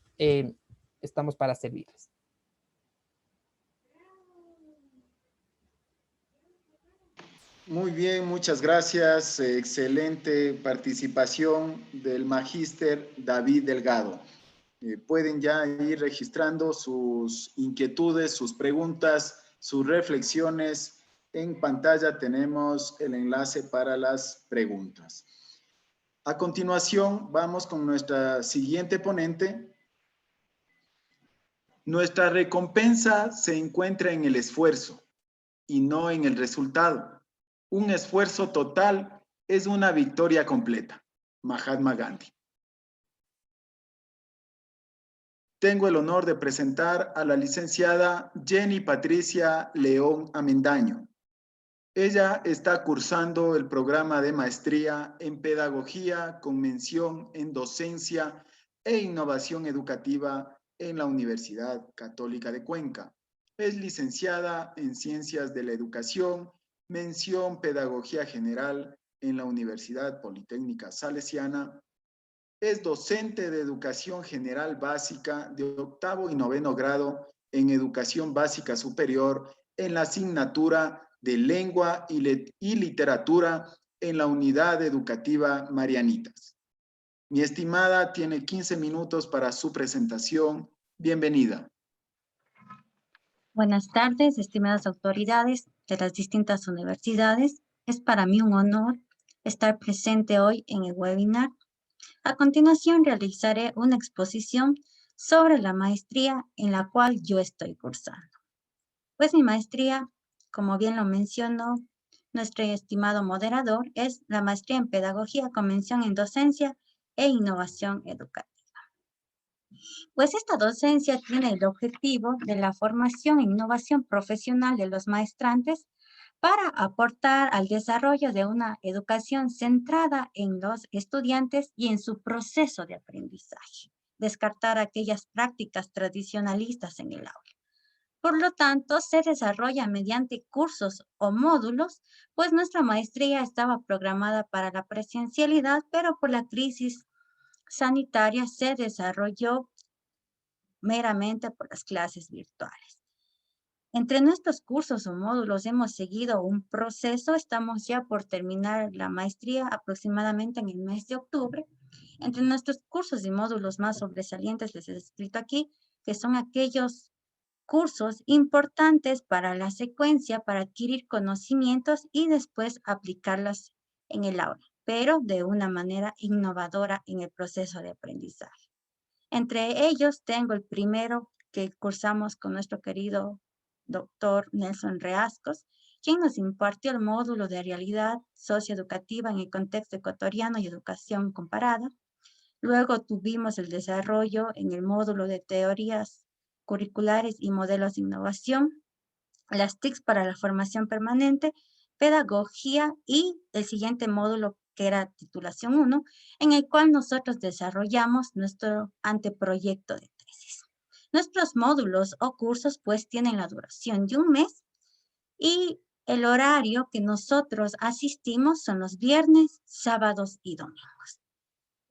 Speaker 8: Estamos para servirles.
Speaker 5: Muy bien, muchas gracias. Excelente participación del magíster David Delgado. Pueden ya ir registrando sus inquietudes, sus preguntas, sus reflexiones. En pantalla tenemos el enlace para las preguntas. A continuación, vamos con nuestra siguiente ponente. Nuestra recompensa se encuentra en el esfuerzo y no en el resultado. Un esfuerzo total es una victoria completa. Mahatma Gandhi. Tengo el honor de presentar a la licenciada Jenny Patricia León Amendaño. Ella está cursando el programa de maestría en Pedagogía con mención en Docencia e Innovación Educativa en la Universidad Católica de Cuenca. Es licenciada en Ciencias de la Educación, mención Pedagogía General en la Universidad Politécnica Salesiana. Es docente de Educación General Básica de 8º y 9º grado en Educación Básica Superior en la asignatura de Lengua y Literatura en la Unidad Educativa Marianitas. Mi estimada tiene 15 minutos para su presentación. Bienvenida.
Speaker 9: Buenas tardes, estimadas autoridades de las distintas universidades. Es para mí un honor estar presente hoy en el webinar. A continuación realizaré una exposición sobre la maestría en la cual yo estoy cursando. Pues mi maestría, como bien lo mencionó nuestro estimado moderador, es la maestría en Pedagogía con mención en Docencia e Innovación Educativa. Pues esta docencia tiene el objetivo de la formación e innovación profesional de los maestrantes para aportar al desarrollo de una educación centrada en los estudiantes y en su proceso de aprendizaje, descartar aquellas prácticas tradicionalistas en el aula. Por lo tanto, se desarrolla mediante cursos o módulos, pues nuestra maestría estaba programada para la presencialidad, pero por la crisis sanitaria se desarrolló meramente por las clases virtuales. Entre nuestros cursos o módulos hemos seguido un proceso, estamos ya por terminar la maestría aproximadamente en el mes de octubre. Entre nuestros cursos y módulos más sobresalientes les he escrito aquí, que son aquellos cursos importantes para la secuencia, para adquirir conocimientos y después aplicarlos en el aula, pero de una manera innovadora en el proceso de aprendizaje. Entre ellos tengo el primero que cursamos con nuestro querido doctor Nelson Reascos, quien nos impartió el módulo de realidad socioeducativa en el contexto ecuatoriano y educación comparada. Luego tuvimos el desarrollo en el módulo de teorías curriculares y modelos de innovación, las TICs para la formación permanente, pedagogía y el siguiente módulo que era titulación 1, en el cual nosotros desarrollamos nuestro anteproyecto de tesis. Nuestros módulos o cursos pues tienen la duración de un mes y el horario que nosotros asistimos son los viernes, sábados y domingos.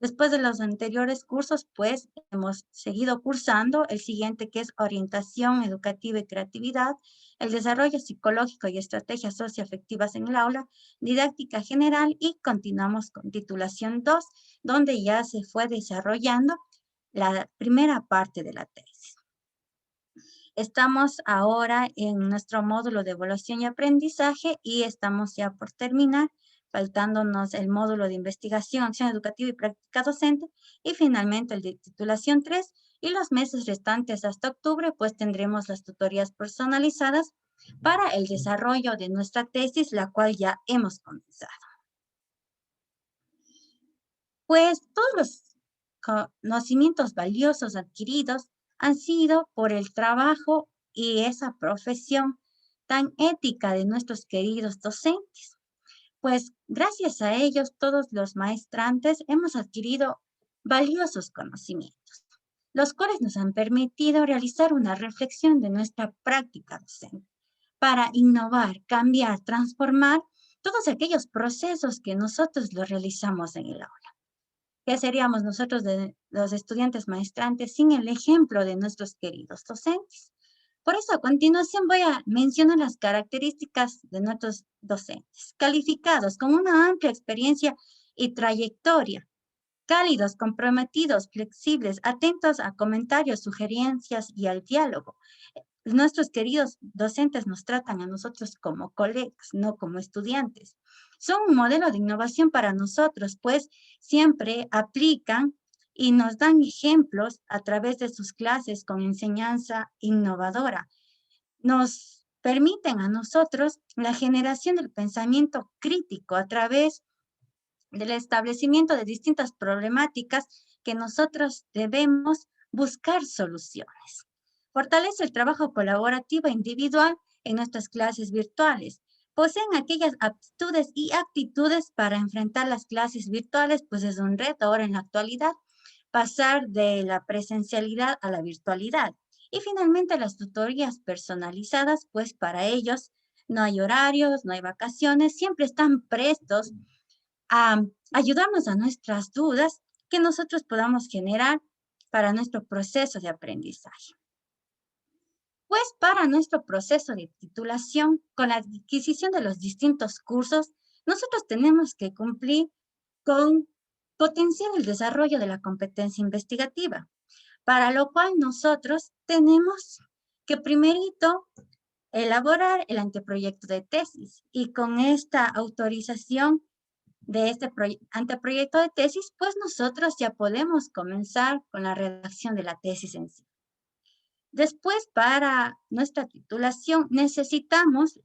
Speaker 9: Después de los anteriores cursos, pues hemos seguido cursando el siguiente, que es orientación educativa y creatividad, el desarrollo psicológico y estrategias socioafectivas en el aula, didáctica general, y continuamos con titulación 2, donde ya se fue desarrollando la primera parte de la tesis. Estamos ahora en nuestro módulo de evaluación y aprendizaje y estamos ya por terminar, faltándonos el módulo de investigación, acción educativa y práctica docente y finalmente el de titulación 3 y los meses restantes hasta octubre pues tendremos las tutorías personalizadas para el desarrollo de nuestra tesis, la cual ya hemos comenzado. Pues todos los conocimientos valiosos adquiridos han sido por el trabajo y esa profesión tan ética de nuestros queridos docentes. Pues gracias a ellos, todos los maestrantes hemos adquirido valiosos conocimientos, los cuales nos han permitido realizar una reflexión de nuestra práctica docente para innovar, cambiar, transformar todos aquellos procesos que nosotros los realizamos en el aula. ¿Qué seríamos nosotros de los estudiantes maestrantes sin el ejemplo de nuestros queridos docentes? Por eso, a continuación voy a mencionar las características de nuestros docentes, calificados con una amplia experiencia y trayectoria, cálidos, comprometidos, flexibles, atentos a comentarios, sugerencias y al diálogo. Nuestros queridos docentes nos tratan a nosotros como colegas, no como estudiantes. Son un modelo de innovación para nosotros, pues siempre aplican y nos dan ejemplos a través de sus clases con enseñanza innovadora. Nos permiten a nosotros la generación del pensamiento crítico a través del establecimiento de distintas problemáticas que nosotros debemos buscar soluciones. Fortalece el trabajo colaborativo e individual en nuestras clases virtuales. Poseen aquellas aptitudes y actitudes para enfrentar las clases virtuales, pues es un reto ahora en la actualidad, pasar de la presencialidad a la virtualidad. Y finalmente las tutorías personalizadas, pues para ellos no hay horarios, no hay vacaciones, siempre están prestos a ayudarnos a nuestras dudas que nosotros podamos generar para nuestro proceso de aprendizaje. Pues para nuestro proceso de titulación, con la adquisición de los distintos cursos, nosotros tenemos que cumplir con potenciar el desarrollo de la competencia investigativa, para lo cual nosotros tenemos que primerito elaborar el anteproyecto de tesis y con esta autorización de este anteproyecto de tesis, pues nosotros ya podemos comenzar con la redacción de la tesis en sí. Después, para nuestra titulación, necesitamos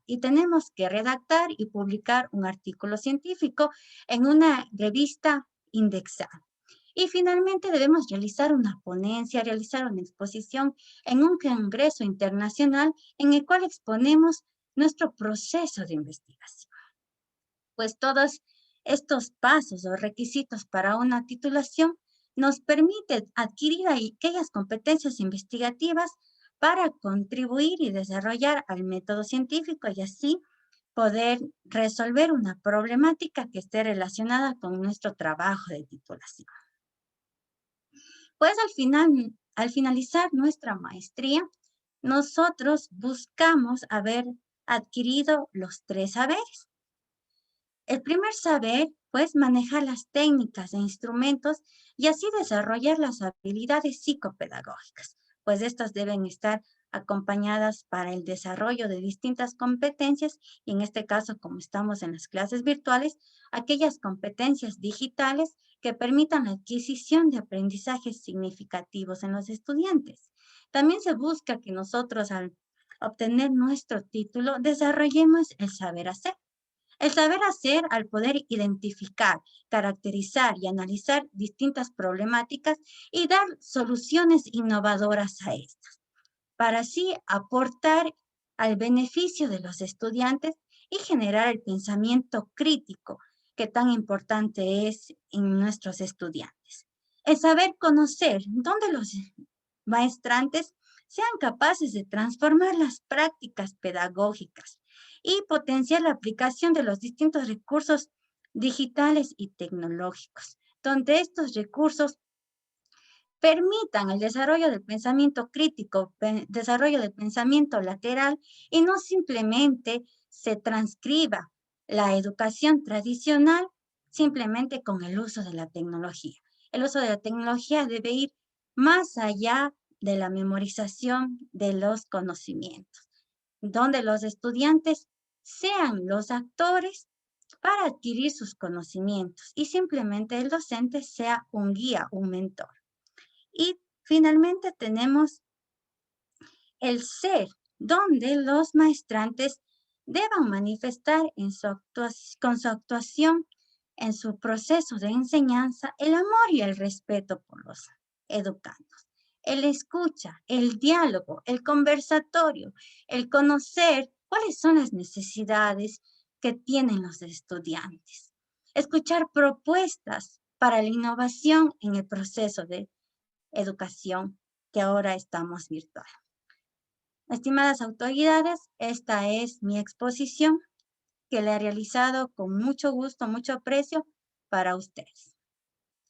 Speaker 9: y tenemos que redactar y publicar un artículo científico en una revista indexada. Y finalmente debemos realizar una ponencia, realizar una exposición en un congreso internacional en el cual exponemos nuestro proceso de investigación. Pues todos estos pasos o requisitos para una titulación nos permite adquirir aquellas competencias investigativas para contribuir y desarrollar al método científico y así poder resolver una problemática que esté relacionada con nuestro trabajo de titulación. Pues al finalizar nuestra maestría, nosotros buscamos haber adquirido los 3 saberes. El primer saber, pues, manejar las técnicas e instrumentos y así desarrollar las habilidades psicopedagógicas, pues estas deben estar acompañadas para el desarrollo de distintas competencias y en este caso, como estamos en las clases virtuales, aquellas competencias digitales que permitan la adquisición de aprendizajes significativos en los estudiantes. También se busca que nosotros al obtener nuestro título desarrollemos el saber hacer. El saber hacer al poder identificar, caracterizar y analizar distintas problemáticas y dar soluciones innovadoras a estas, para así aportar al beneficio de los estudiantes y generar el pensamiento crítico que tan importante es en nuestros estudiantes. El saber conocer dónde los maestrantes sean capaces de transformar las prácticas pedagógicas y potenciar la aplicación de los distintos recursos digitales y tecnológicos, donde estos recursos permitan el desarrollo del pensamiento crítico, desarrollo del pensamiento lateral y no simplemente se transcriba la educación tradicional simplemente con el uso de la tecnología. El uso de la tecnología debe ir más allá de la memorización de los conocimientos, donde los estudiantes sean los actores para adquirir sus conocimientos y simplemente el docente sea un guía, un mentor. Y finalmente tenemos el ser, donde los maestrantes deban manifestar con su actuación en su proceso de enseñanza el amor y el respeto por los educandos. El escucha, el diálogo, el conversatorio, el conocer cuáles son las necesidades que tienen los estudiantes. Escuchar propuestas para la innovación en el proceso de educación que ahora estamos virtual. Estimadas autoridades, esta es mi exposición que le he realizado con mucho gusto, mucho aprecio para ustedes.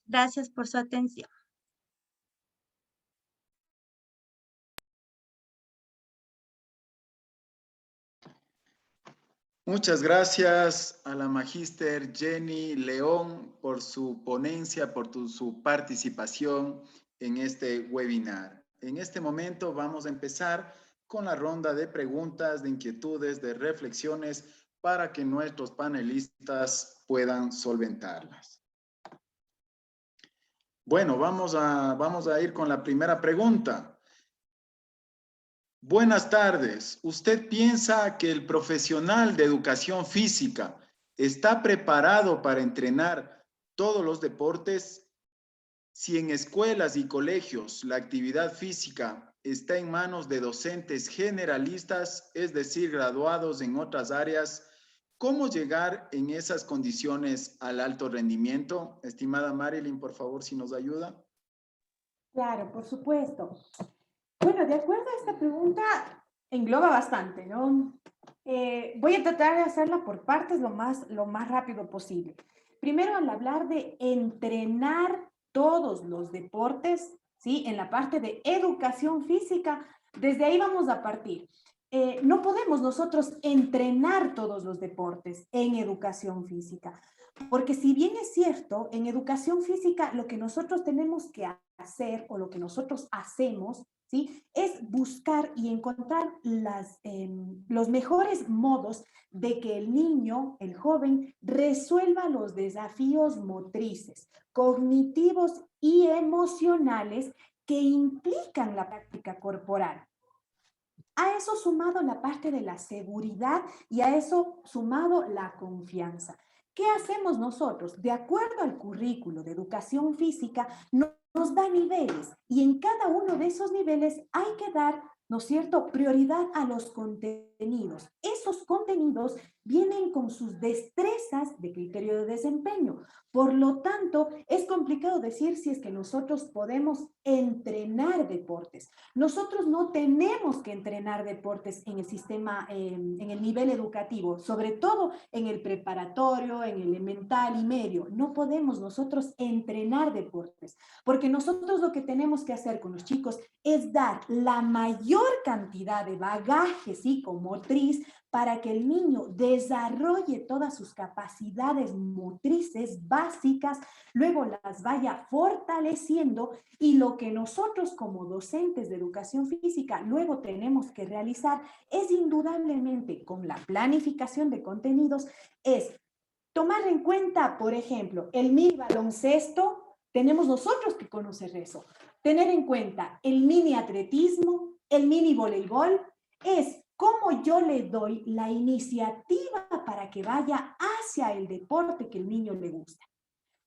Speaker 9: Gracias por su atención.
Speaker 5: Muchas gracias a la magíster Jenny León por su ponencia, por su participación en este webinar. En este momento vamos a empezar con la ronda de preguntas, de inquietudes, de reflexiones para que nuestros panelistas puedan solventarlas. Bueno, vamos a ir con la primera pregunta. Buenas tardes. ¿Usted piensa que el profesional de educación física está preparado para entrenar todos los deportes? Si en escuelas y colegios la actividad física está en manos de docentes generalistas, es decir, graduados en otras áreas, ¿cómo llegar en esas condiciones al alto rendimiento? Estimada Marilyn, por favor, si nos ayuda.
Speaker 7: Claro, por supuesto. Bueno, de acuerdo a esta pregunta, engloba bastante, ¿no? Voy a tratar de hacerla por partes lo más rápido posible. Primero, al hablar de entrenar todos los deportes, ¿sí? En la parte de educación física, desde ahí vamos a partir. No podemos nosotros entrenar todos los deportes en educación física, porque si bien es cierto, en educación física lo que nosotros tenemos que hacer o lo que nosotros hacemos, ¿sí? Es buscar y encontrar los mejores modos de que el niño, el joven, resuelva los desafíos motrices, cognitivos y emocionales que implican la práctica corporal. A eso sumado la parte de la seguridad y a eso sumado la confianza. ¿Qué hacemos nosotros? De acuerdo al currículo de educación física, nos da niveles y en cada uno de esos niveles hay que dar, ¿no es cierto?, prioridad a los contenidos. Esos contenidos vienen con sus destrezas de criterio de desempeño. Por lo tanto, es complicado decir si es que nosotros podemos entrenar deportes. Nosotros no tenemos que entrenar deportes en el sistema, en el nivel educativo, sobre todo en el preparatorio, en el elemental y medio. No podemos nosotros entrenar deportes, porque nosotros lo que tenemos que hacer con los chicos es dar la mayor cantidad de bagaje psicomotriz para que el niño desarrolle todas sus capacidades motrices básicas, luego las vaya fortaleciendo y lo que nosotros como docentes de educación física luego tenemos que realizar es indudablemente con la planificación de contenidos, es tomar en cuenta, por ejemplo, el mini baloncesto, tenemos nosotros que conocer eso, tener en cuenta el mini atletismo, el mini voleibol, es cómo yo le doy la iniciativa para que vaya hacia el deporte que el niño le gusta.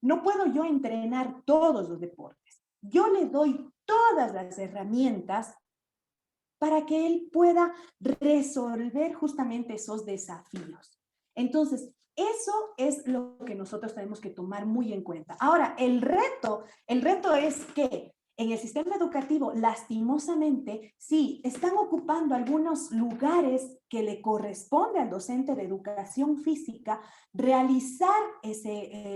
Speaker 7: No puedo yo entrenar todos los deportes. Yo le doy todas las herramientas para que él pueda resolver justamente esos desafíos. Entonces, eso es lo que nosotros tenemos que tomar muy en cuenta. Ahora, el reto es que en el sistema educativo, lastimosamente, sí, están ocupando algunos lugares que le corresponde al docente de educación física realizar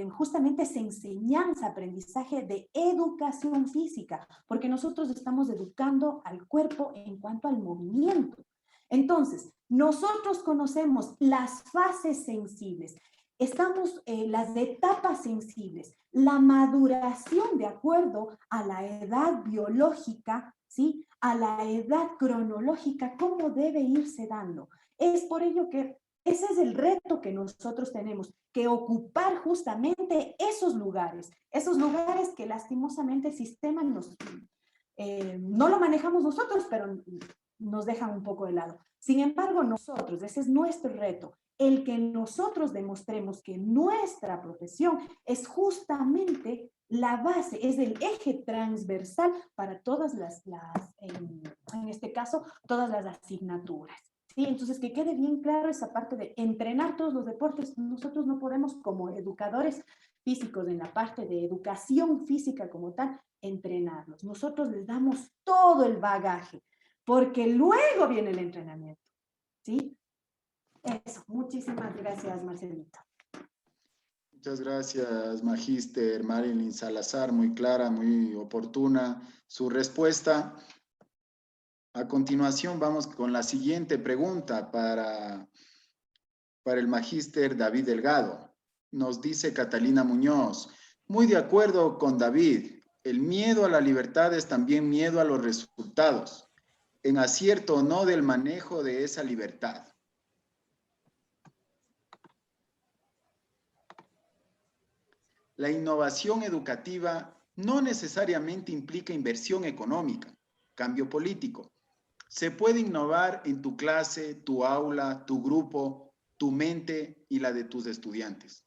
Speaker 7: justamente esa enseñanza, aprendizaje de educación física, porque nosotros estamos educando al cuerpo en cuanto al movimiento. Entonces, nosotros conocemos las fases sensibles, las etapas sensibles, la maduración de acuerdo a la edad biológica, ¿sí? A la edad cronológica, cómo debe irse dando. Es por ello que ese es el reto que nosotros tenemos, que ocupar justamente esos lugares que lastimosamente el sistema no lo manejamos nosotros, pero nos dejan un poco de lado. Sin embargo, nosotros, ese es nuestro reto, el que nosotros demostremos que nuestra profesión es justamente la base, es el eje transversal para todas en este caso, todas las asignaturas. ¿Sí? Entonces, que quede bien claro esa parte de entrenar todos los deportes. Nosotros no podemos, como educadores físicos, en la parte de educación física como tal, entrenarlos. Nosotros les damos todo el bagaje, porque luego viene el entrenamiento. ¿Sí? Eso. Muchísimas gracias, Marcelito.
Speaker 5: Muchas gracias, Magíster Marilyn Salazar. Muy clara, muy oportuna su respuesta. A continuación vamos con la siguiente pregunta para el Magíster David Delgado. Nos dice Catalina Muñoz, muy de acuerdo con David, el miedo a la libertad es también miedo a los resultados, en acierto o no del manejo de esa libertad. La innovación educativa no necesariamente implica inversión económica, cambio político. Se puede innovar en tu clase, tu aula, tu grupo, tu mente y la de tus estudiantes.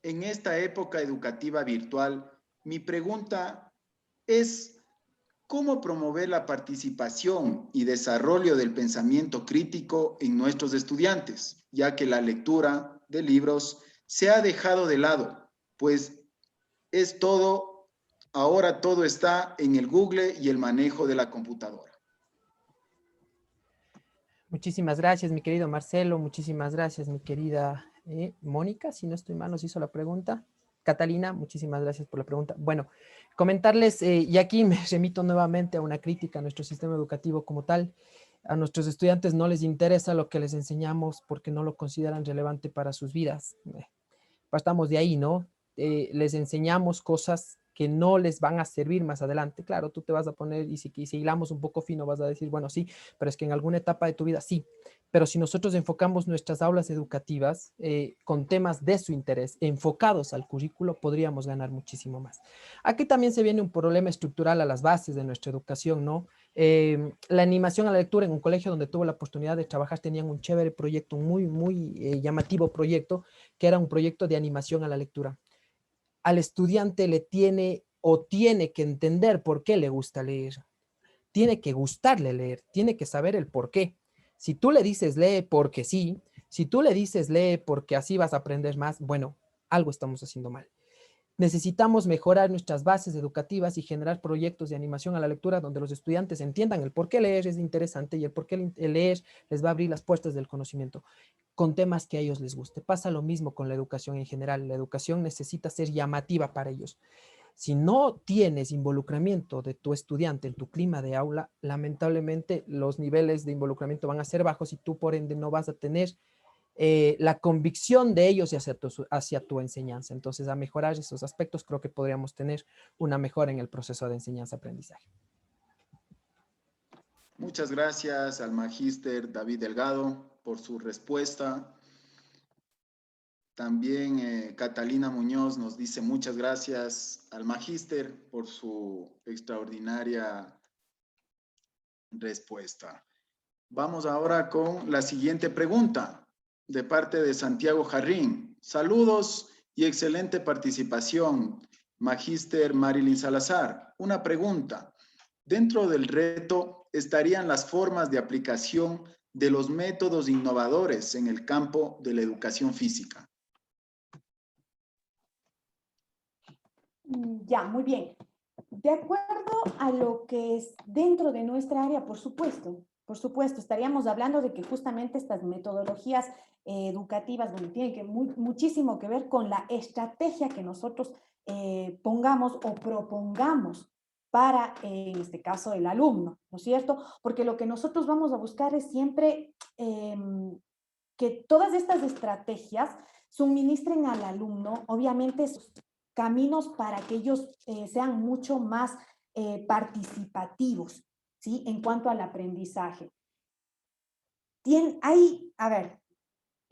Speaker 5: En esta época educativa virtual, mi pregunta es, ¿cómo promover la participación y desarrollo del pensamiento crítico en nuestros estudiantes? Ya que la lectura de libros se ha dejado de lado, pues ahora todo está en el Google y el manejo de la computadora.
Speaker 8: Muchísimas gracias, mi querido Marcelo. Muchísimas gracias, mi querida Mónica. Si no estoy mal, nos hizo la pregunta. Catalina, muchísimas gracias por la pregunta. Bueno, comentarles, y aquí me remito nuevamente a una crítica a nuestro sistema educativo como tal. A nuestros estudiantes no les interesa lo que les enseñamos porque no lo consideran relevante para sus vidas. Partamos de ahí, ¿no? Les enseñamos cosas que no les van a servir más adelante. Claro, tú te vas a poner, y si hilamos un poco fino, vas a decir, bueno, sí, pero es que en alguna etapa de tu vida sí. Pero si nosotros enfocamos nuestras aulas educativas con temas de su interés, enfocados al currículo, podríamos ganar muchísimo más. Aquí también se viene un problema estructural a las bases de nuestra educación, ¿no? La animación a la lectura en un colegio donde tuve la oportunidad de trabajar, tenían un chévere proyecto, un muy llamativo proyecto, que era un proyecto de animación a la lectura. Al estudiante le tiene que entender por qué le gusta leer. Tiene que gustarle leer, tiene que saber el por qué. Si tú le dices lee porque sí, si tú le dices lee porque así vas a aprender más, bueno, algo estamos haciendo mal. Necesitamos mejorar nuestras bases educativas y generar proyectos de animación a la lectura donde los estudiantes entiendan el por qué leer es interesante y el por qué leer les va a abrir las puertas del conocimiento con temas que a ellos les guste. Pasa lo mismo con la educación en general. La educación necesita ser llamativa para ellos. Si no tienes involucramiento de tu estudiante en tu clima de aula, lamentablemente los niveles de involucramiento van a ser bajos y tú por ende no vas a tener la convicción de ellos hacia tu enseñanza. Entonces, a mejorar esos aspectos, creo que podríamos tener una mejora en el proceso de enseñanza-aprendizaje.
Speaker 5: Muchas gracias al magíster David Delgado por su respuesta. También Catalina Muñoz nos dice muchas gracias al magíster por su extraordinaria respuesta. Vamos ahora con la siguiente pregunta de parte de Santiago Jarrín. Saludos y excelente participación, magíster Marilyn Salazar. Una pregunta. Dentro del reto estarían las formas de aplicación de los métodos innovadores en el campo de la educación física.
Speaker 7: Ya, muy bien. De acuerdo a lo que es dentro de nuestra área, por supuesto, estaríamos hablando de que justamente estas metodologías educativas, bueno, tienen que muchísimo que ver con la estrategia que nosotros pongamos o propongamos para, en este caso, el alumno, ¿no es cierto? Porque lo que nosotros vamos a buscar es siempre que todas estas estrategias suministren al alumno, obviamente, sus caminos para que ellos sean mucho más participativos, ¿sí? En cuanto al aprendizaje.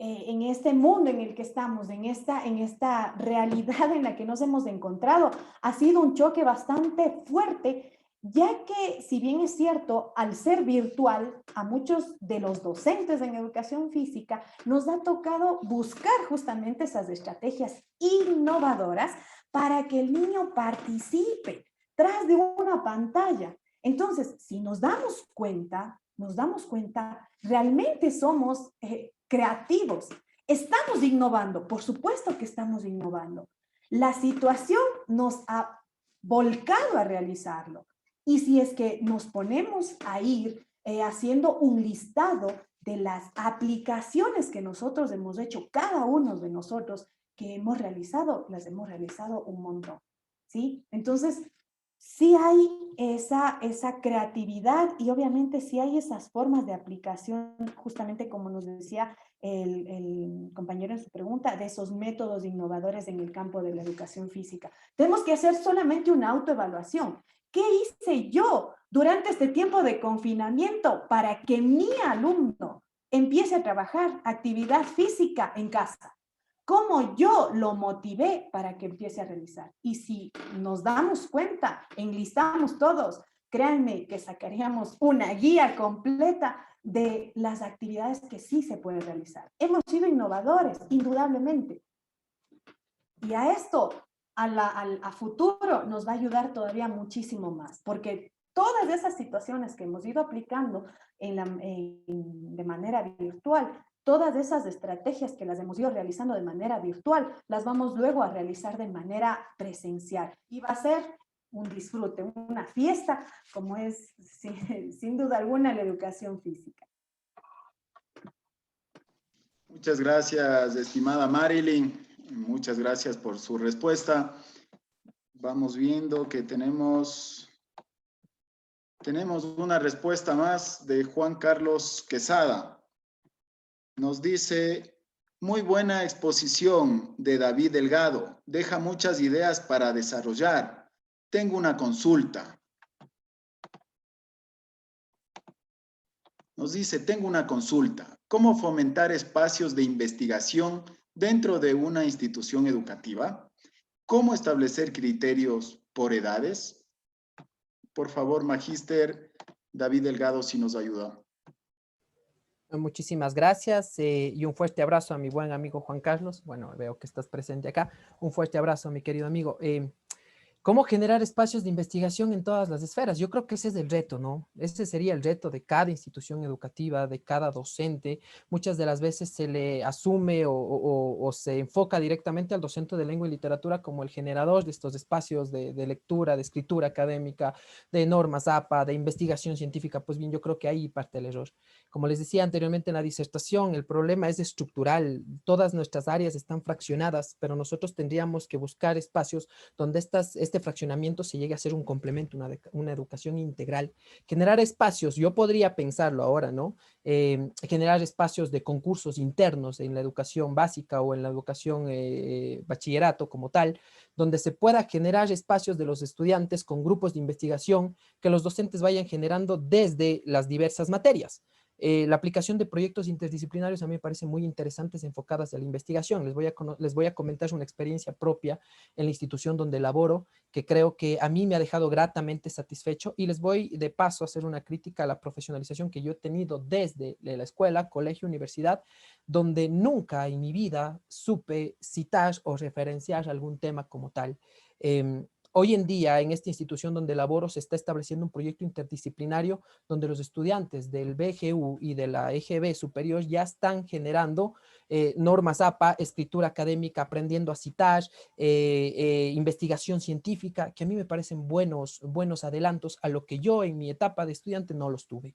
Speaker 7: En este mundo en el que estamos, en esta realidad en la que nos hemos encontrado, ha sido un choque bastante fuerte, ya que, si bien es cierto, al ser virtual, a muchos de los docentes en educación física nos ha tocado buscar justamente esas estrategias innovadoras para que el niño participe tras de una pantalla. Entonces, si nos damos cuenta, realmente somos creativos. Estamos innovando, por supuesto que estamos innovando. La situación nos ha volcado a realizarlo. Y si es que nos ponemos a ir haciendo un listado de las aplicaciones que nosotros hemos hecho, cada uno de nosotros que hemos realizado, las hemos realizado un montón, ¿sí? Entonces, sí hay esa creatividad y obviamente sí hay esas formas de aplicación, justamente como nos decía el compañero en su pregunta, de esos métodos innovadores en el campo de la educación física. Tenemos que hacer solamente una autoevaluación. ¿Qué hice yo durante este tiempo de confinamiento para que mi alumno empiece a trabajar actividad física en casa? ¿Cómo yo lo motivé para que empiece a realizar? Y si nos damos cuenta, enlistamos todos, créanme que sacaríamos una guía completa de las actividades que sí se pueden realizar. Hemos sido innovadores, indudablemente. Y a esto, a futuro, nos va a ayudar todavía muchísimo más, porque todas esas situaciones que hemos ido aplicando de manera virtual, todas esas estrategias que las hemos ido realizando de manera virtual, las vamos luego a realizar de manera presencial. Y va a ser un disfrute, una fiesta, como es sin duda alguna la educación física.
Speaker 5: Muchas gracias, estimada Marilyn. Muchas gracias por su respuesta. Vamos viendo que tenemos una respuesta más de Juan Carlos Quesada. Nos dice, muy buena exposición de David Delgado. Deja muchas ideas para desarrollar. Tengo una consulta. Nos dice, tengo una consulta. ¿Cómo fomentar espacios de investigación dentro de una institución educativa? ¿Cómo establecer criterios por edades? Por favor, Magíster David Delgado, si nos ayuda.
Speaker 8: Muchísimas gracias y un fuerte abrazo a mi buen amigo Juan Carlos. Bueno, veo que estás presente acá. Un fuerte abrazo a mi querido amigo. ¿Cómo generar espacios de investigación en todas las esferas? Yo creo que ese es el reto, ¿no? Ese sería el reto de cada institución educativa, de cada docente. Muchas de las veces se le asume o se enfoca directamente al docente de lengua y literatura como el generador de estos espacios de lectura, de escritura académica, de normas APA, de investigación científica. Pues bien, yo creo que ahí parte el error. Como les decía anteriormente en la disertación, el problema es estructural. Todas nuestras áreas están fraccionadas, pero nosotros tendríamos que buscar espacios donde este fraccionamiento se llegue a ser un complemento, una educación integral. Generar espacios, yo podría pensarlo ahora, ¿no? Generar espacios de concursos internos en la educación básica o en la educación bachillerato como tal, donde se pueda generar espacios de los estudiantes con grupos de investigación que los docentes vayan generando desde las diversas materias. La aplicación de proyectos interdisciplinarios a mí me parece muy interesantes enfocadas a la investigación. Les voy a comentar una experiencia propia en la institución donde laboro, que creo que a mí me ha dejado gratamente satisfecho, y les voy de paso a hacer una crítica a la profesionalización que yo he tenido desde la escuela, colegio, universidad, donde nunca en mi vida supe citar o referenciar algún tema como tal. Hoy en día, en esta institución donde laboro, se está estableciendo un proyecto interdisciplinario donde los estudiantes del BGU y de la EGB superior ya están generando normas APA, escritura académica, aprendiendo a citar, investigación científica, que a mí me parecen buenos adelantos a lo que yo en mi etapa de estudiante no los tuve.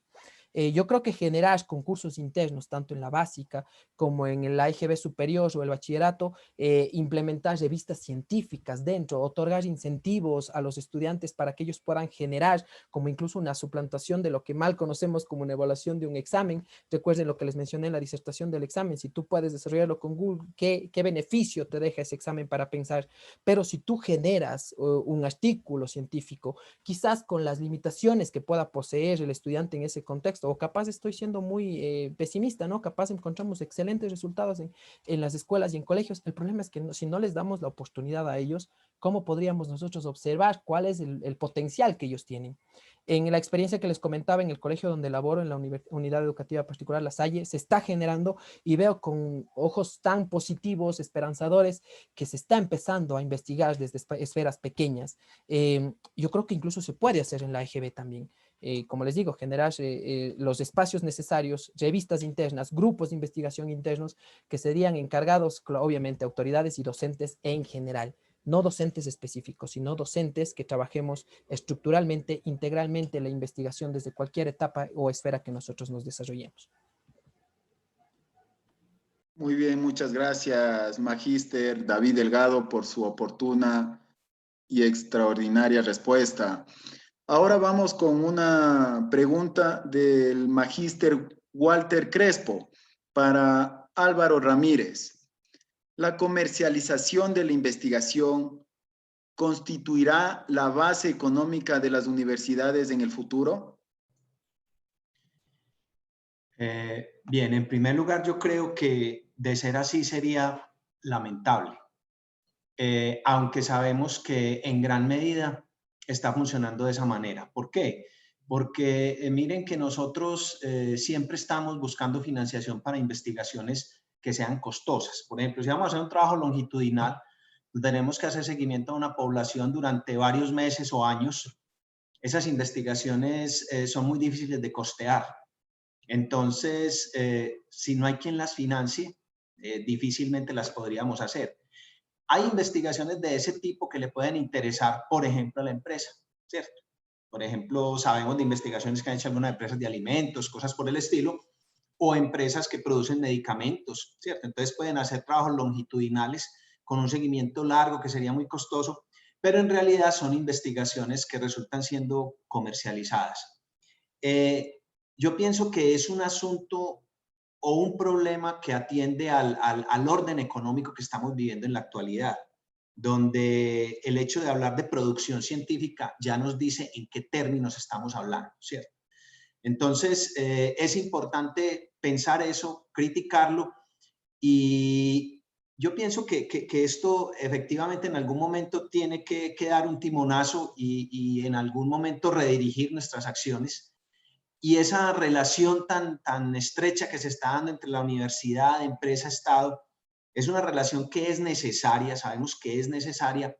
Speaker 8: Yo creo que generar concursos internos, tanto en la básica como en la EGB superior o el bachillerato, implementar revistas científicas dentro, otorgar incentivos a los estudiantes para que ellos puedan generar como incluso una suplantación de lo que mal conocemos como una evaluación de un examen. Recuerden lo que les mencioné en la disertación del examen, si tú puedes desarrollarlo con Google, ¿qué beneficio te deja ese examen para pensar? Pero si tú generas un artículo científico, quizás con las limitaciones que pueda poseer el estudiante en ese contexto, o capaz estoy siendo muy pesimista, ¿no? Capaz encontramos excelentes resultados en las escuelas y en colegios. El problema es que si no les damos la oportunidad a ellos, ¿cómo podríamos nosotros observar cuál es el potencial que ellos tienen? En la experiencia que les comentaba en el colegio donde laboro, en la unidad educativa particular La Salle, se está generando y veo con ojos tan positivos, esperanzadores, que se está empezando a investigar desde esferas pequeñas. Yo creo que incluso se puede hacer en la EGB también. Como les digo, generar los espacios necesarios, revistas internas, grupos de investigación internos que serían encargados, obviamente, autoridades y docentes en general. No docentes específicos, sino docentes que trabajemos estructuralmente, integralmente la investigación desde cualquier etapa o esfera que nosotros nos desarrollemos.
Speaker 5: Muy bien, muchas gracias, Magíster David Delgado, por su oportuna y extraordinaria respuesta. Ahora vamos con una pregunta del Magíster Walter Crespo para Álvaro Ramírez. ¿La comercialización de la investigación constituirá la base económica de las universidades en el futuro?
Speaker 6: Bien, en primer lugar, yo creo que de ser así sería lamentable, aunque sabemos que en gran medida está funcionando de esa manera. ¿Por qué? Porque miren que nosotros siempre estamos buscando financiación para investigaciones que sean costosas. Por ejemplo, si vamos a hacer un trabajo longitudinal, tenemos que hacer seguimiento a una población durante varios meses o años. Esas investigaciones son muy difíciles de costear. Entonces, si no hay quien las financie, difícilmente las podríamos hacer. Hay investigaciones de ese tipo que le pueden interesar, por ejemplo, a la empresa, ¿cierto? Por ejemplo, sabemos de investigaciones que han hecho algunas empresas de alimentos, cosas por el estilo, o empresas que producen medicamentos, ¿cierto? Entonces pueden hacer trabajos longitudinales con un seguimiento largo que sería muy costoso, pero en realidad son investigaciones que resultan siendo comercializadas. Yo pienso que es un asunto o un problema que atiende al orden económico que estamos viviendo en la actualidad, donde el hecho de hablar de producción científica ya nos dice en qué términos estamos hablando, ¿cierto? Entonces, es importante pensar eso, criticarlo, y yo pienso que esto efectivamente en algún momento tiene que dar un timonazo y en algún momento redirigir nuestras acciones. Y esa relación tan estrecha que se está dando entre la universidad, empresa, Estado, es una relación que es necesaria, sabemos que es necesaria,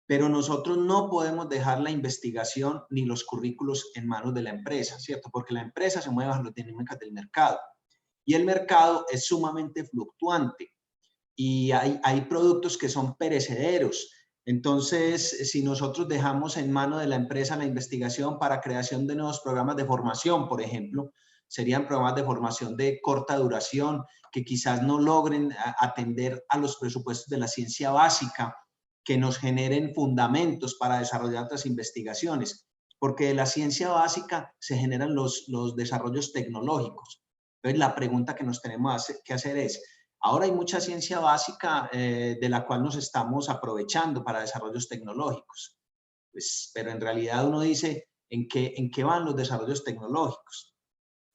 Speaker 6: pero nosotros no podemos dejar la investigación ni los currículos en manos de la empresa, ¿cierto? Porque la empresa se mueve bajo las dinámicas del mercado y el mercado es sumamente fluctuante y hay productos que son perecederos. Entonces, si nosotros dejamos en mano de la empresa la investigación para creación de nuevos programas de formación, por ejemplo, serían programas de formación de corta duración que quizás no logren atender a los presupuestos de la ciencia básica, que nos generen fundamentos para desarrollar otras investigaciones, porque de la ciencia básica se generan los desarrollos tecnológicos. Entonces, la pregunta que nos tenemos que hacer es, ahora hay mucha ciencia básica de la cual nos estamos aprovechando para desarrollos tecnológicos, pues, pero en realidad uno dice, ¿en qué van los desarrollos tecnológicos?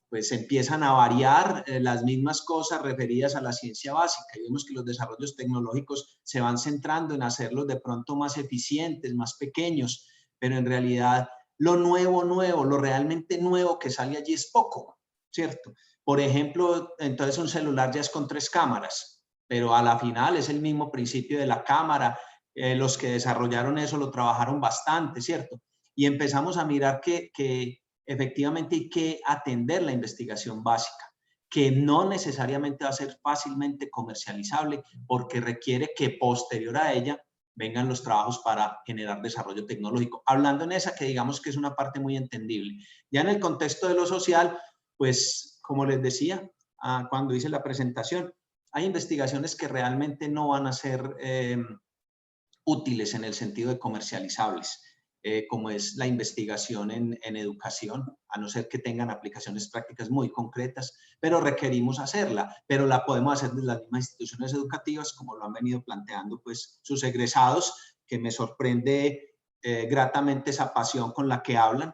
Speaker 6: Pues empiezan a variar las mismas cosas referidas a la ciencia básica y vemos que los desarrollos tecnológicos se van centrando en hacerlos de pronto más eficientes, más pequeños, pero en realidad lo nuevo, lo realmente nuevo que sale allí es poco, ¿cierto? Por ejemplo, entonces un celular ya es con 3 cámaras, pero a la final es el mismo principio de la cámara, los que desarrollaron eso lo trabajaron bastante, ¿cierto? Y empezamos a mirar que efectivamente hay que atender la investigación básica, que no necesariamente va a ser fácilmente comercializable porque requiere que posterior a ella vengan los trabajos para generar desarrollo tecnológico. Hablando en esa que digamos que es una parte muy entendible. Ya en el contexto de lo social, pues como les decía cuando hice la presentación, hay investigaciones que realmente no van a ser útiles en el sentido de comercializables, como es la investigación en educación, a no ser que tengan aplicaciones prácticas muy concretas, pero requerimos hacerla, pero la podemos hacer desde las mismas instituciones educativas, como lo han venido planteando pues sus egresados, que me sorprende gratamente esa pasión con la que hablan.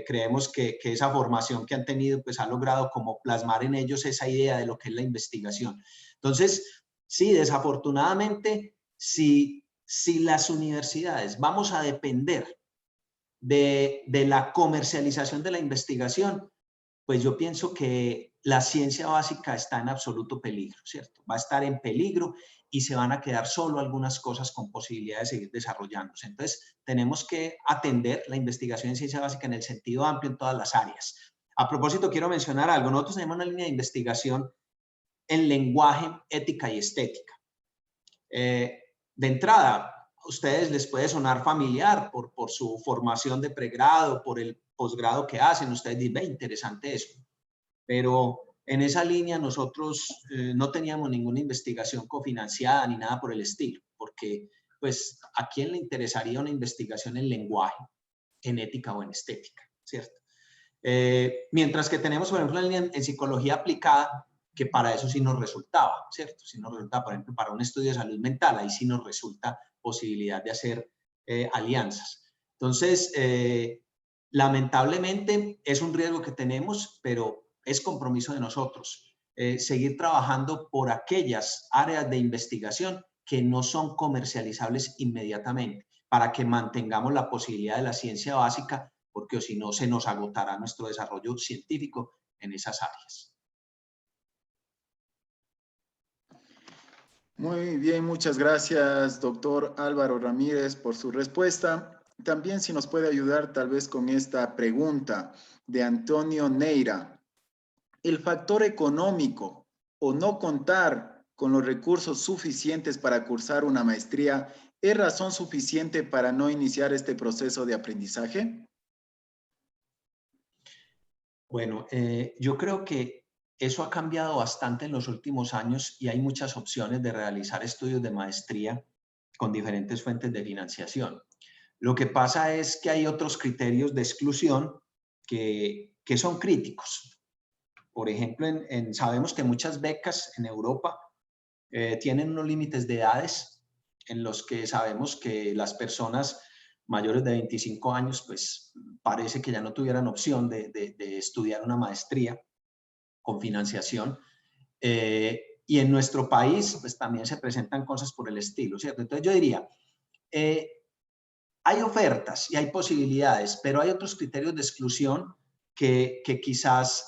Speaker 6: Creemos que esa formación que han tenido pues ha logrado como plasmar en ellos esa idea de lo que es la investigación. Entonces, sí, desafortunadamente, si las universidades vamos a depender de la comercialización de la investigación, pues yo pienso que la ciencia básica está en absoluto peligro, ¿cierto? Va a estar en peligro y se van a quedar solo algunas cosas con posibilidad de seguir desarrollándose. Entonces, tenemos que atender la investigación en ciencia básica en el sentido amplio en todas las áreas. A propósito, quiero mencionar algo. Nosotros tenemos una línea de investigación en lenguaje, ética y estética. De entrada, a ustedes les puede sonar familiar por su formación de pregrado, por el posgrado que hacen. Ustedes dicen, ve, interesante eso. Pero en esa línea nosotros no teníamos ninguna investigación cofinanciada ni nada por el estilo, porque pues ¿a quién le interesaría una investigación en lenguaje, en ética o en estética? ¿Cierto? Mientras que tenemos, por ejemplo, una línea en psicología aplicada, que para eso sí nos resultaba, ¿cierto? Sí nos resultaba, por ejemplo, para un estudio de salud mental, ahí sí nos resulta posibilidad de hacer alianzas. Entonces, lamentablemente es un riesgo que tenemos, pero es compromiso de nosotros seguir trabajando por aquellas áreas de investigación que no son comercializables inmediatamente, para que mantengamos la posibilidad de la ciencia básica, porque si no se nos agotará nuestro desarrollo científico en esas áreas.
Speaker 5: Muy bien, muchas gracias, doctor Álvaro Ramírez, por su respuesta. También si nos puede ayudar tal vez con esta pregunta de Antonio Neira. ¿El factor económico o no contar con los recursos suficientes para cursar una maestría es razón suficiente para no iniciar este proceso de aprendizaje?
Speaker 6: Bueno, yo creo que eso ha cambiado bastante en los últimos años y hay muchas opciones de realizar estudios de maestría con diferentes fuentes de financiación. Lo que pasa es que hay otros criterios de exclusión que son críticos. Por ejemplo, sabemos que muchas becas en Europa tienen unos límites de edades en los que sabemos que las personas mayores de 25 años, pues parece que ya no tuvieran opción de estudiar una maestría con financiación. Y en nuestro país, pues también se presentan cosas por el estilo, ¿cierto? Entonces yo diría, hay ofertas y hay posibilidades, pero hay otros criterios de exclusión que quizás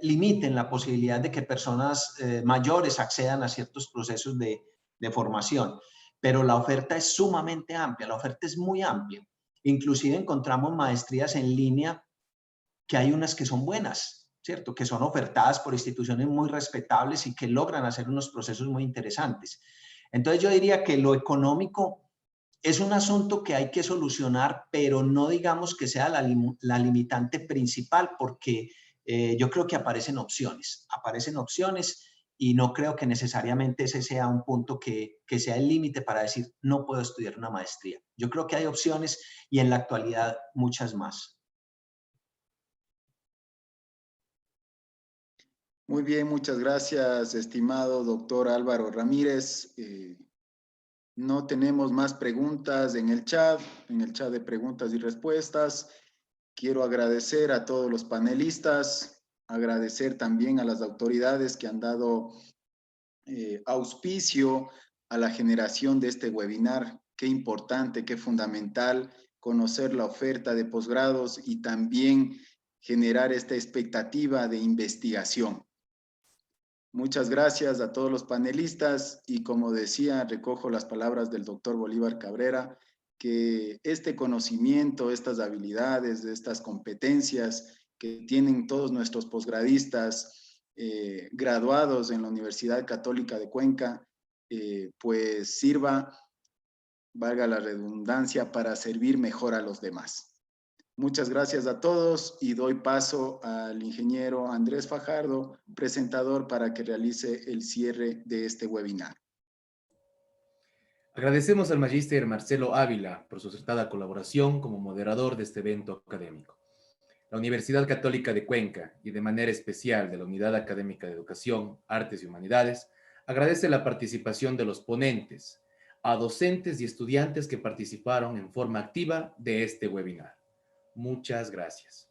Speaker 6: limiten la posibilidad de que personas mayores accedan a ciertos procesos de formación. Pero la oferta es sumamente amplia, la oferta es muy amplia. Inclusive encontramos maestrías en línea que hay unas que son buenas, ¿cierto? Que son ofertadas por instituciones muy respetables y que logran hacer unos procesos muy interesantes. Entonces yo diría que lo económico es un asunto que hay que solucionar, pero no digamos que sea la limitante principal, porque yo creo que aparecen opciones y no creo que necesariamente ese sea un punto que sea el límite para decir no puedo estudiar una maestría. Yo creo que hay opciones y en la actualidad muchas más.
Speaker 5: Muy bien, muchas gracias, estimado doctor Álvaro Ramírez. No tenemos más preguntas en el chat de preguntas y respuestas. Quiero agradecer a todos los panelistas, agradecer también a las autoridades que han dado auspicio a la generación de este webinar. Qué importante, qué fundamental conocer la oferta de posgrados y también generar esta expectativa de investigación. Muchas gracias a todos los panelistas y como decía, recojo las palabras del doctor Bolívar Cabrera, que este conocimiento, estas habilidades, estas competencias que tienen todos nuestros posgradistas graduados en la Universidad Católica de Cuenca, pues sirva, valga la redundancia, para servir mejor a los demás. Muchas gracias a todos y doy paso al ingeniero Andrés Fajardo, presentador, para que realice el cierre de este webinar.
Speaker 2: Agradecemos al magíster Marcelo Ávila por su acertada colaboración como moderador de este evento académico. La Universidad Católica de Cuenca, y de manera especial de la Unidad Académica de Educación, Artes y Humanidades, agradece la participación de los ponentes, a docentes y estudiantes que participaron en forma activa de este webinar. Muchas gracias.